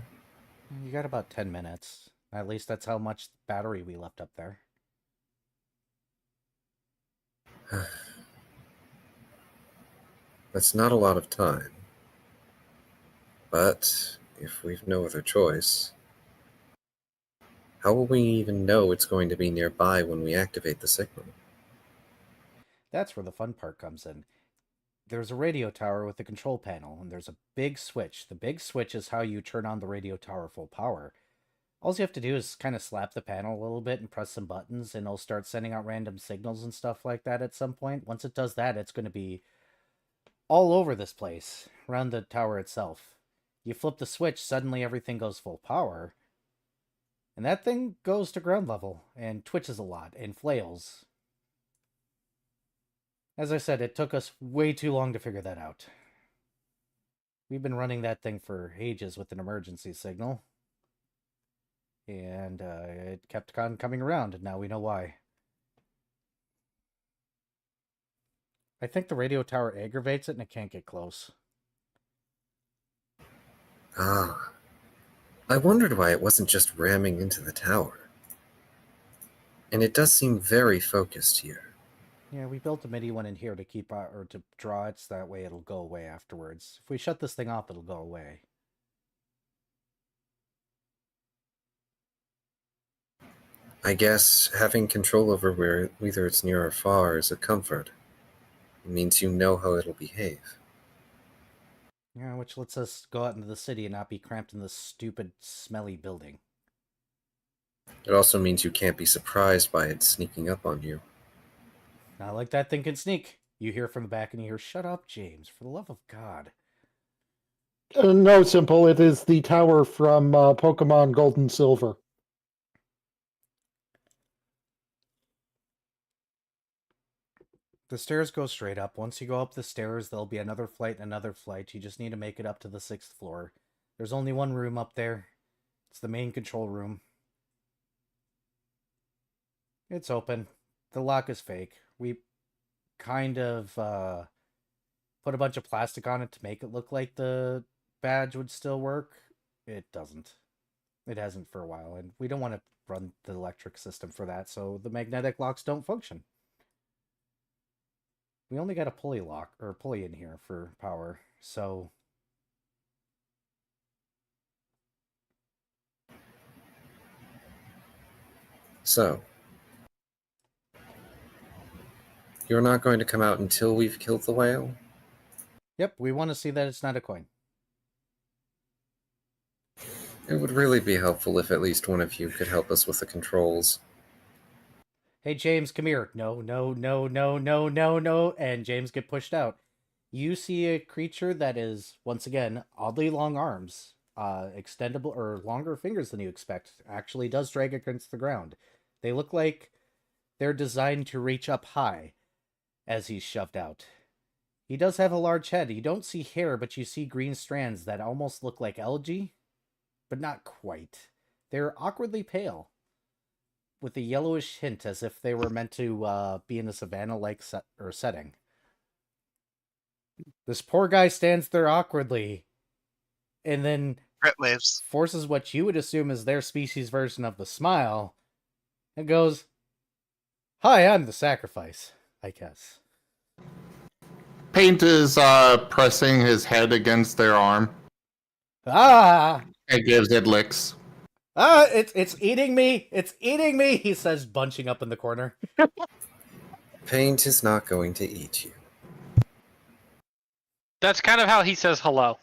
You got about 10 minutes. At least that's how much battery we left up there. That's not a lot of time. But if we've no other choice... How will we even know it's going to be nearby when we activate the signal? That's where the fun part comes in. There's a radio tower with a control panel, and there's a big switch. The big switch is how you turn on the radio tower full power. All you have to do is kind of slap the panel a little bit and press some buttons, and it'll start sending out random signals and stuff like that at some point. Once it does that, it's going to be all over this place, around the tower itself. You flip the switch, suddenly everything goes full power, and that thing goes to ground level, and twitches a lot, and flails. As I said, it took us way too long to figure that out. We've been running that thing for ages with an emergency signal. And it kept on coming around, and now we know why. I think the radio tower aggravates it and it can't get close. Ah. I wondered why it wasn't just ramming into the tower. And it does seem very focused here. Yeah, we built a MIDI one in here to keep or to draw it so that way it'll go away afterwards. If we shut this thing off, it'll go away. I guess having control over whether it's near or far is a comfort. It means you know how it'll behave. Yeah, which lets us go out into the city and not be cramped in this stupid, smelly building. It also means you can't be surprised by it sneaking up on you. Not like that thing can sneak. You hear from the back and you hear, "Shut up, James, for the love of God." No, Simple. It is the tower from Pokemon Gold and Silver. The stairs go straight up. Once you go up the stairs, there'll be another flight and another flight. You just need to make it up to the 6th floor. There's only one room up there. It's the main control room. It's open. The lock is fake. We kind of put a bunch of plastic on it to make it look like the badge would still work. It doesn't. It hasn't for a while, and we don't want to run the electric system for that, so the magnetic locks don't function. We only got a pulley lock, or pulley in here for power, so... So, you're not going to come out until we've killed the whale? Yep, we want to see that it's not a coin. It would really be helpful if at least one of you could help us with the controls. Hey, James, come here. No, no, no, no, no, no, no. And James get pushed out. You see a creature that is, once again, oddly long arms, extendable, or longer fingers than you expect. Actually does drag against the ground. They look like they're designed to reach up high as he's shoved out. He does have a large head. You don't see hair, but you see green strands that almost look like algae, but not quite. They're awkwardly pale, with a yellowish hint as if they were meant to be in a savanna-like setting. This poor guy stands there awkwardly, and then Grit waves. forces what you would assume is their species version of the smile, and goes, "Hi, I'm the sacrifice, I guess." Paint is pressing his head against their arm. Ah! It gives it licks. Ah! It's eating me! It's eating me! He says, bunching up in the corner. Paint is not going to eat you. That's kind of how he says hello.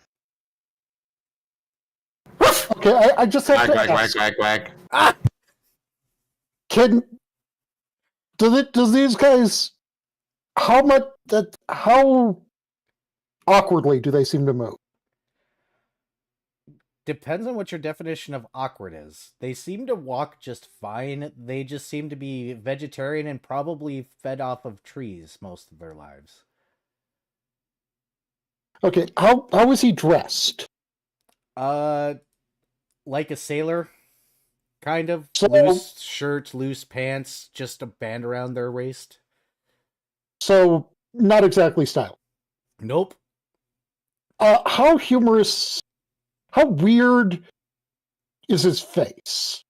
Okay, I just have Quack, to quack, ask. quack, quack, quack. Ah! Does these guys, how awkwardly do they seem to move? Depends on what your definition of awkward is. They seem to walk just fine. They just seem to be vegetarian and probably fed off of trees most of their lives. Okay, how is he dressed? Like a sailor, kind of. So- Loose shirt, loose pants, just a band around their waist. So, not exactly style. Nope. How humorous, how weird is his face?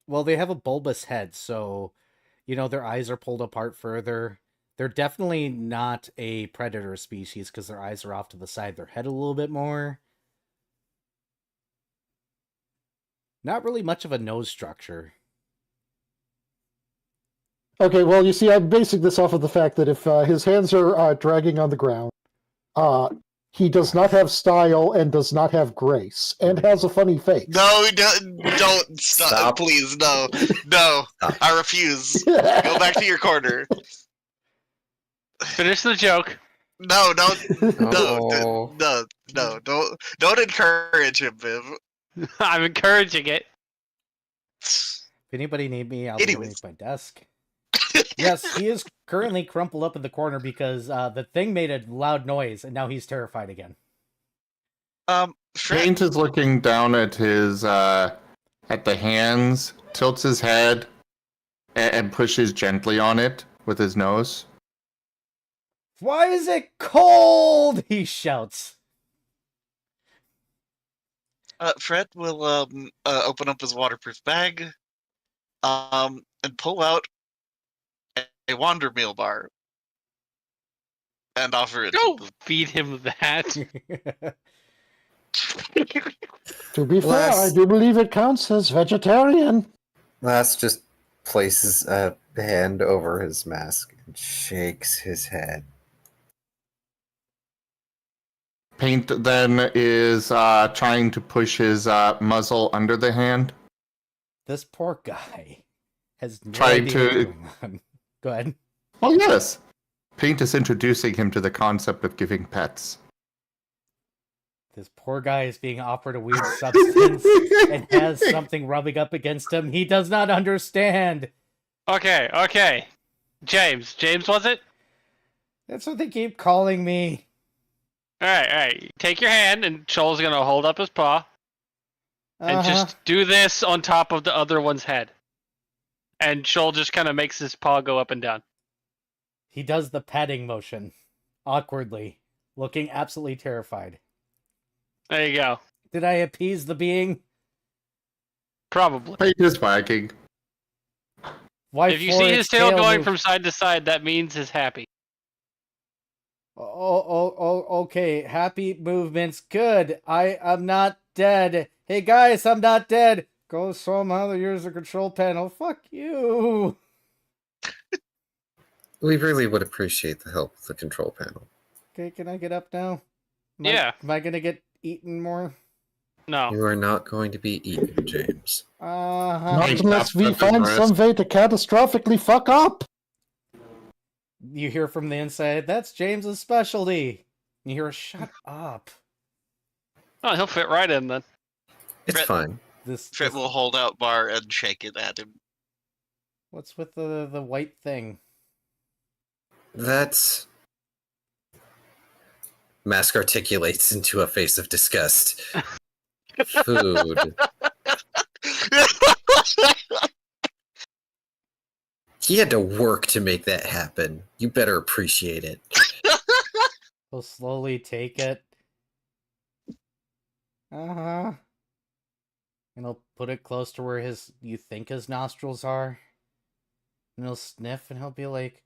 Well, they have a bulbous head, so, their eyes are pulled apart further. They're definitely not a predator species because their eyes are off to the side, their head a little bit more. Not really much of a nose structure. Okay, well, you see, I'm basing this off of the fact that if his hands are dragging on the ground, he does not have style and does not have grace and has a funny face. No, don't stop. Stop. Please, no. No. Stop. I refuse. Go back to your corner. Finish the joke. No, don't. Oh. No. Don't encourage him, Viv. I'm encouraging it. If anybody need me, I'll be Anyways. underneath my desk. Yes, he is currently crumpled up in the corner because the thing made a loud noise, and now he's terrified again. Fred, Paint is looking down at his at the hands, tilts his head, and pushes gently on it with his nose. Why is it cold? He shouts. Fred will open up his waterproof bag, and pull out a Wander Meal bar, and offer it. Go To them. feed him that. To be fair, I Last- do believe it counts as vegetarian. Last just places a hand over his mask and shakes his head. Paint then is trying to push his muzzle under the hand. This poor guy has no Trying idea to- what's going on. Go ahead. Oh yes, Paint is introducing him to the concept of giving pets. This poor guy is being offered a weird substance and has something rubbing up against him. He does not understand. Okay. James was it? That's what they keep calling me. Alright. Take your hand, and Shoal's gonna hold up his paw, and Uh-huh. just do this on top of the other one's head. And Shoal just kind of makes his paw go up and down. He does the patting motion, awkwardly, looking absolutely terrified. There you go. Did I appease the being? Probably. Paint is wagging. Why If you for see its his tail going move- from side to side, that means he's happy. Okay. Happy movements. Good. I am not dead. Hey guys, I'm not dead. Go some other use the control panel. Fuck you. We really would appreciate the help with the control panel. Okay, can I get up now? Yeah. Am I gonna get eaten more? No. You are not going to be eaten, James. Uh-huh. Not Hey, unless stop, we stop, find Chris. some way to catastrophically fuck up. You hear from the inside, that's James's specialty. You hear, shut up. Oh, he'll fit right in then. It's Fred- fine. Fred will hold out bar and shake it at him. What's with the white thing? That's... Mask articulates into a face of disgust. Food. He had to work to make that happen. You better appreciate it. He'll slowly take it. Uh-huh. And he'll put it close to where you think his nostrils are. And he'll sniff and he'll be like,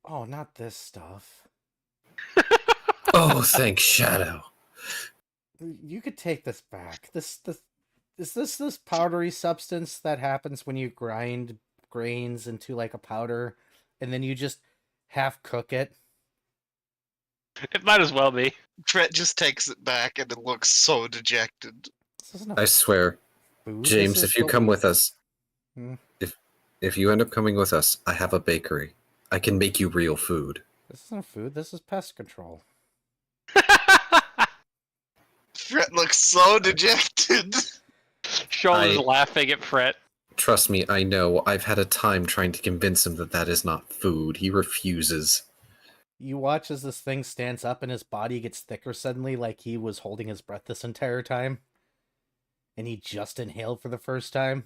oh, not this stuff. Oh, thank Shadow. You could take this back. Is this powdery substance that happens when you grind grains into like a powder and then you just half cook it? It might as well be. Fred just takes it back and it looks so dejected. This isn't a I swear, food. James, This is if you what come we- with us, Hmm. if you end up coming with us, I have a bakery. I can make you real food. This isn't food. This is pest control. Fred looks so dejected. Shoal is laughing at Fret. Trust me, I know. I've had a time trying to convince him that that is not food. He refuses. You watch as this thing stands up and his body gets thicker suddenly, like he was holding his breath this entire time. And he just inhaled for the first time.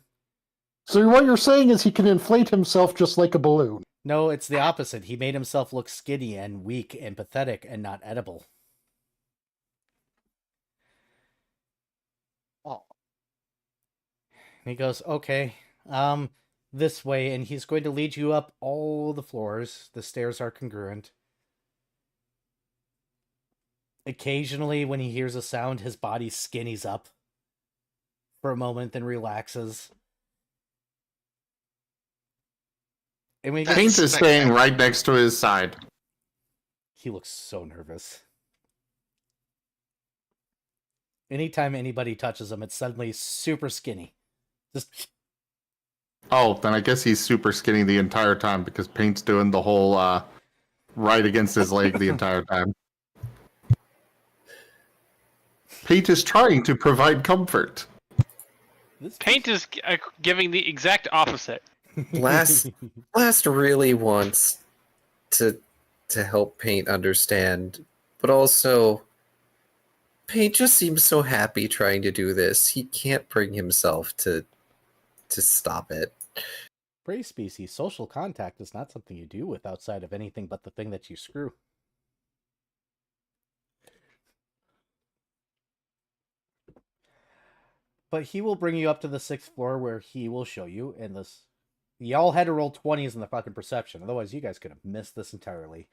So what you're saying is he can inflate himself just like a balloon. No, it's the opposite. He made himself look skinny and weak and pathetic and not edible. Oh. And he goes, okay, this way, and he's going to lead you up all the floors. The stairs are congruent. Occasionally, when he hears a sound, his body skinnies up. for a moment, then relaxes. And when he gets, Paint is staying right next to his side. he looks so nervous. Anytime anybody touches him, it's suddenly super skinny. Just Oh, then I guess he's super skinny the entire time because Paint's doing the whole right against his leg the entire time. Paint is trying to provide comfort. Paint is giving the exact opposite. Blast really wants to help Paint understand, but also Paint just seems so happy trying to do this. He can't bring himself to stop it. Prey species, social contact is not something you do with outside of anything but the thing that you screw. But he will bring you up to the 6th floor where he will show you, and this... Y'all had to roll 20s in the fucking perception, otherwise you guys could have missed this entirely.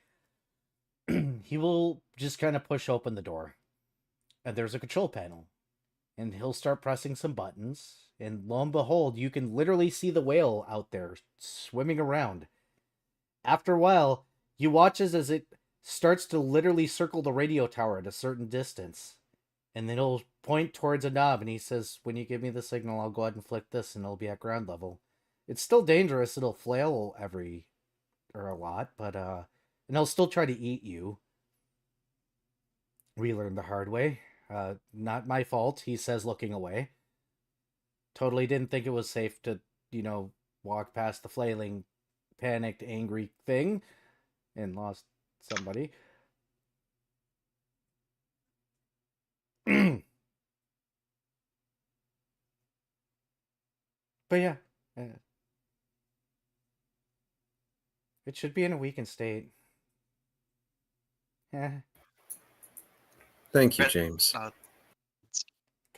He will just kind of push open the door, and there's a control panel, and he'll start pressing some buttons, and lo and behold, you can literally see the whale out there swimming around. After a while, you watch as it starts to literally circle the radio tower at a certain distance, and then it'll point towards a knob, and he says, when you give me the signal, I'll go ahead and flick this, and it'll be at ground level. It's still dangerous, it'll flail a lot, but, and he'll still try to eat you. We learned the hard way. Not my fault, he says, looking away. Totally didn't think it was safe to, walk past the flailing, panicked, angry thing, and lost somebody. But yeah, it should be in a weakened state. Yeah. Thank you, James.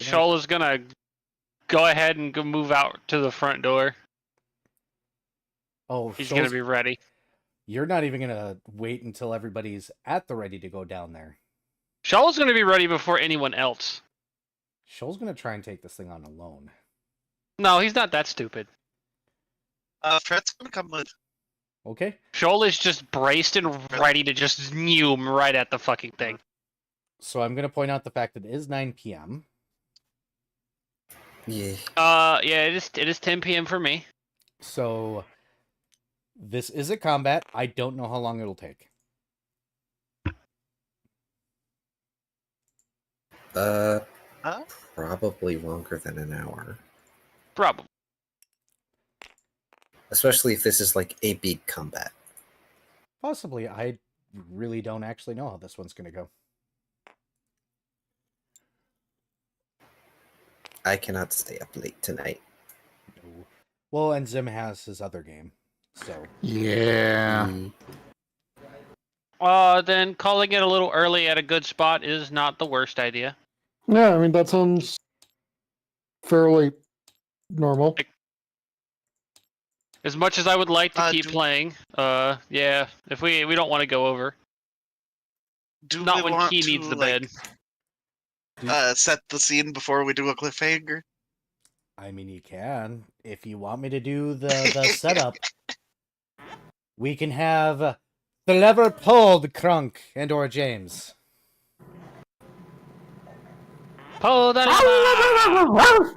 Shoal is gonna go ahead and go move out to the front door. Oh, he's gonna be ready. You're not even gonna wait until everybody's at the ready to go down there. Shoal is gonna be ready before anyone else. Shoal's gonna try and take this thing on alone. No, he's not that stupid. Fred's gonna come with. Okay. Shoal is just braced and ready to just neum right at the fucking thing. So I'm gonna point out the fact that it is 9 p.m. Yeah. Yeah, it is 10 p.m. for me. So this is a combat. I don't know how long it'll take. Probably longer than an hour. Probably. Especially if this is like a big combat. Possibly. I really don't actually know how this one's gonna go. I cannot stay up late tonight. No. Well, and Zim has his other game, so... Yeah. Then calling it a little early at a good spot is not the worst idea. Yeah, I mean, that sounds fairly normal. As much as I would like to keep playing, yeah, if we don't want to go over. Not when Key needs the bed. Set the scene before we do a cliffhanger? I mean, you can. If you want me to do the setup, we can have the lever pulled, Crunk and or James. Pull the lever!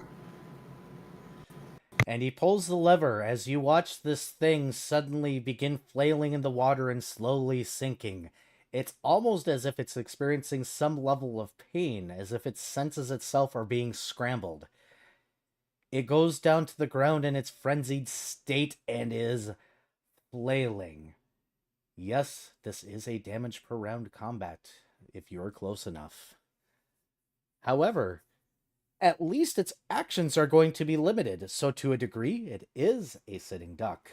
And he pulls the lever as you watch this thing suddenly begin flailing in the water and slowly sinking. It's almost as if it's experiencing some level of pain, as if its senses itself are being scrambled. It goes down to the ground in its frenzied state and is flailing. Yes, this is a damage per round combat, if you're close enough. However, at least its actions are going to be limited, so to a degree, it is a sitting duck.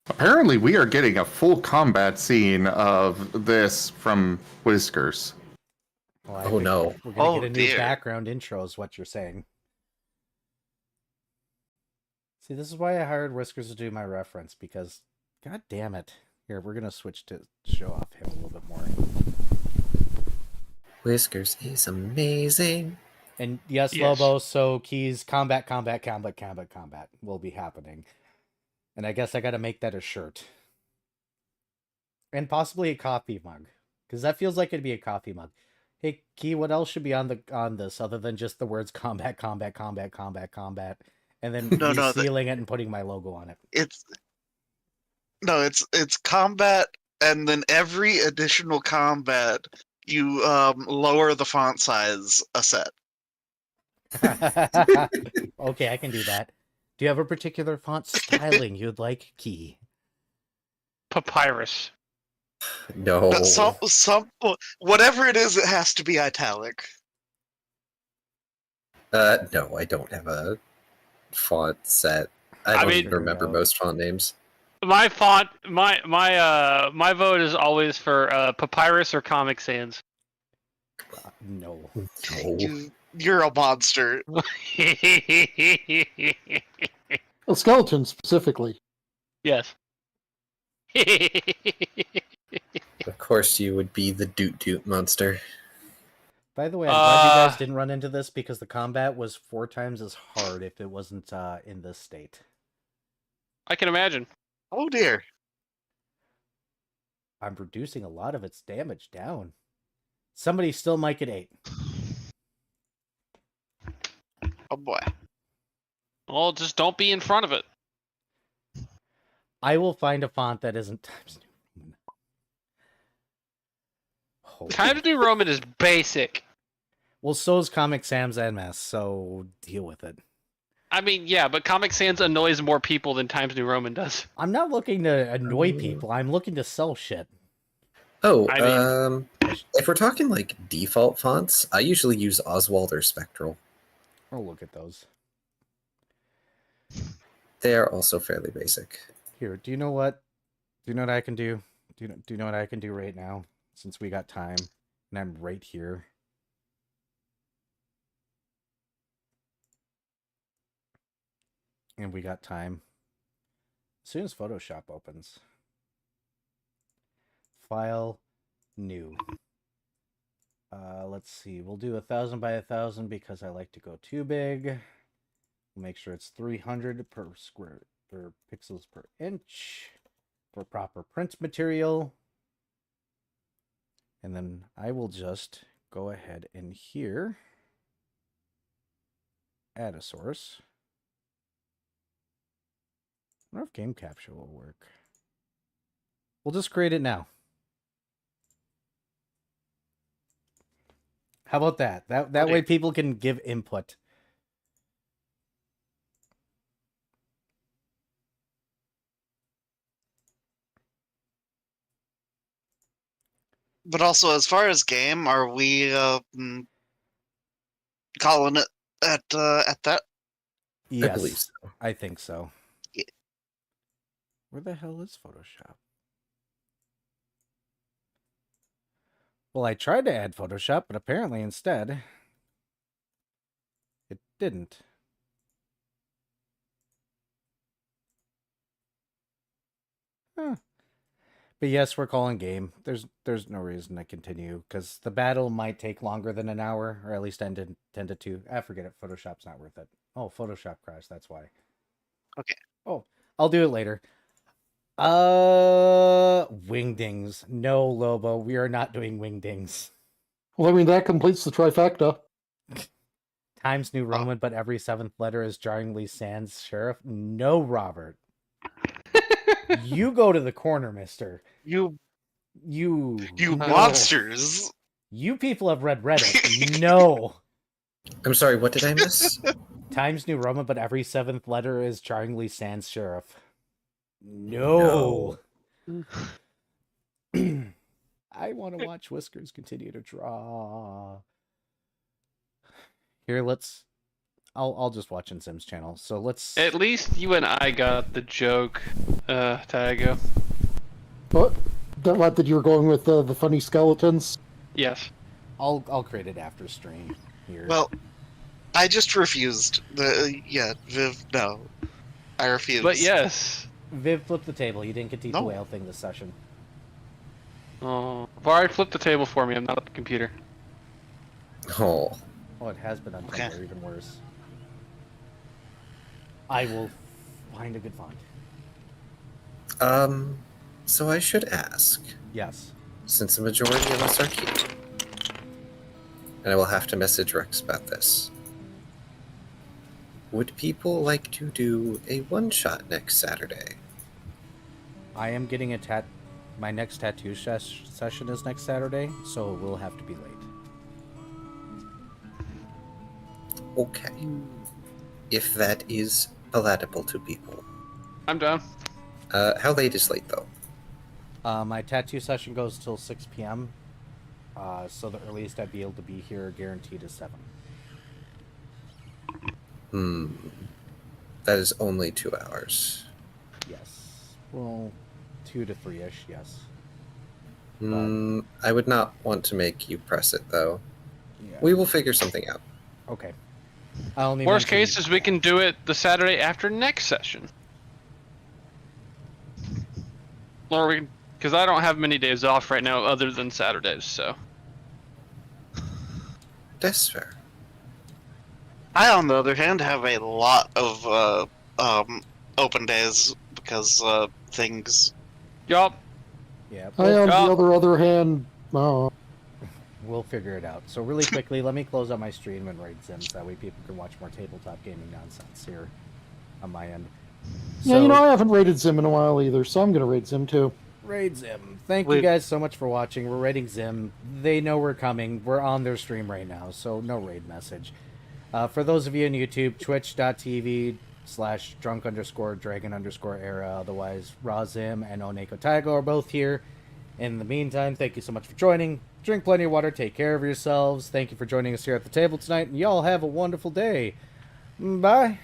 Apparently, we are getting a full combat scene of this from Whiskers. Well, Oh no. We're going to get a new dear. background intro is what you're saying. See, this is why I hired Whiskers to do my reference, because, god damn it. Here, we're going to switch to show off him a little bit more. Whiskers is amazing. And yes, Yes. Lobo, so keys, combat will be happening. And I guess I gotta make that a shirt. And possibly a coffee mug. Because that feels like it'd be a coffee mug. Hey, Key, what else should be on this other than just the words combat, and then No, no, resealing it and putting my logo on it? it's combat, and then every additional combat you lower the font size a set. Okay, I can do that. Do you have a particular font styling you'd like, Key? Papyrus. No. Some whatever it is, it has to be italic. No, I don't have a font set. I don't even remember most font names. My font, my vote is always for Papyrus or Comic Sans. No. You're a monster. A skeleton specifically. Yes. Of course, you would be the Doot monster. By the way, I'm glad you guys didn't run into this because the combat was 4 times as hard if it wasn't in this state. I can imagine. Oh dear. I'm reducing a lot of its damage down. Somebody still might get 8. Oh boy. Well, just don't be in front of it. I will find a font that isn't Times New Roman. Times New Roman is basic. Well, so is Comic Sans MS, so deal with it. I mean, yeah, but Comic Sans annoys more people than Times New Roman does. I'm not looking to annoy people. I'm looking to sell shit. Oh, if we're talking like default fonts, I usually use Oswald or Spectral. I'll look at those. They are also fairly basic. Here, do you know what? Do you know what I can do? Do you know what I can do right now? Since we got time, and I'm right here. And we got time. As soon as Photoshop opens. File, new. Let's see. We'll do 1,000 by 1,000 because I like to go too big. We'll make sure it's 300 per pixels per inch for proper print material. And then I will just go ahead and here add a source. I wonder if game capture will work. We'll just create it now. How about that? That way people can give input. But also, as far as game, are we calling it at that? Yes, I believe so. I think so. Yeah. Where the hell is Photoshop? Well, I tried to add Photoshop, but apparently instead it didn't. Huh. But yes, we're calling game. There's no reason to continue because the battle might take longer than an hour, or at least 10 to 2. Forget it. Photoshop's not worth it. Oh, Photoshop crashed. That's why. Okay. Oh, I'll do it later. Wingdings. No, Lobo, we are not doing wingdings. Well, I mean, that completes the trifecta. Times New Roman, but every 7th letter is jarringly sans sheriff. No, Robert. You go to the corner, mister. You No. monsters. You people have read Reddit. No. I'm sorry, what did I miss? Times New Roman, but every 7th letter is jarringly sans sheriff. No. I want to watch Whiskers continue to draw. Here, I'll just watch in Sim's channel. So let's. At least you and I got the joke, Taigo. But that you were going with the funny skeletons. Yes. I'll create it after stream here. Well, I just refused. Viv, no. I refuse. But yes. Viv flipped the table. You didn't get to eat the No. whale thing this session. Oh, Vari flipped the table for me. I'm not at the computer. Oh, Oh, it has been on Okay. Tumblr, even worse. I will find a good font. so I should ask, Yes. since the majority of us are here, and I will have to message Rex about this. Would people like to do a one-shot next Saturday? I am getting my next tattoo session is next Saturday, so it will have to be late. Okay. If that is palatable to people. I'm down. How late is late, though? My tattoo session goes till 6 p.m., so the earliest I'd be able to be here guaranteed is 7. That is only 2 hours. Yes. Well, 2 to 3-ish, yes. I would not want to make you press it, though. Yeah. We will figure something out. Okay. I only Worst mentioned- case is we can do it the Saturday after next session. Or we can, because I don't have many days off right now other than Saturdays, so. That's fair. I, on the other hand, have a lot of open days because things. Yup. Yeah. I, on Yeah. the other hand, We'll figure it out. So really quickly, let me close out my stream and raid Sims. That way people can watch more tabletop gaming nonsense here on my end. yeah, you know, I haven't rated Zim in a while either, so I'm going to raid Zim too. Raid Zim. Thank you guys so much for watching. We're raiding Zim. They know we're coming. We're on their stream right now, so no raid message. For those of you on YouTube, twitch.tv/drunk_dragon_era. Otherwise, Razim and Oneko Taigo are both here. In the meantime, thank you so much for joining. Drink plenty of water. Take care of yourselves. Thank you for joining us here at the table tonight. And y'all have a wonderful day. Bye.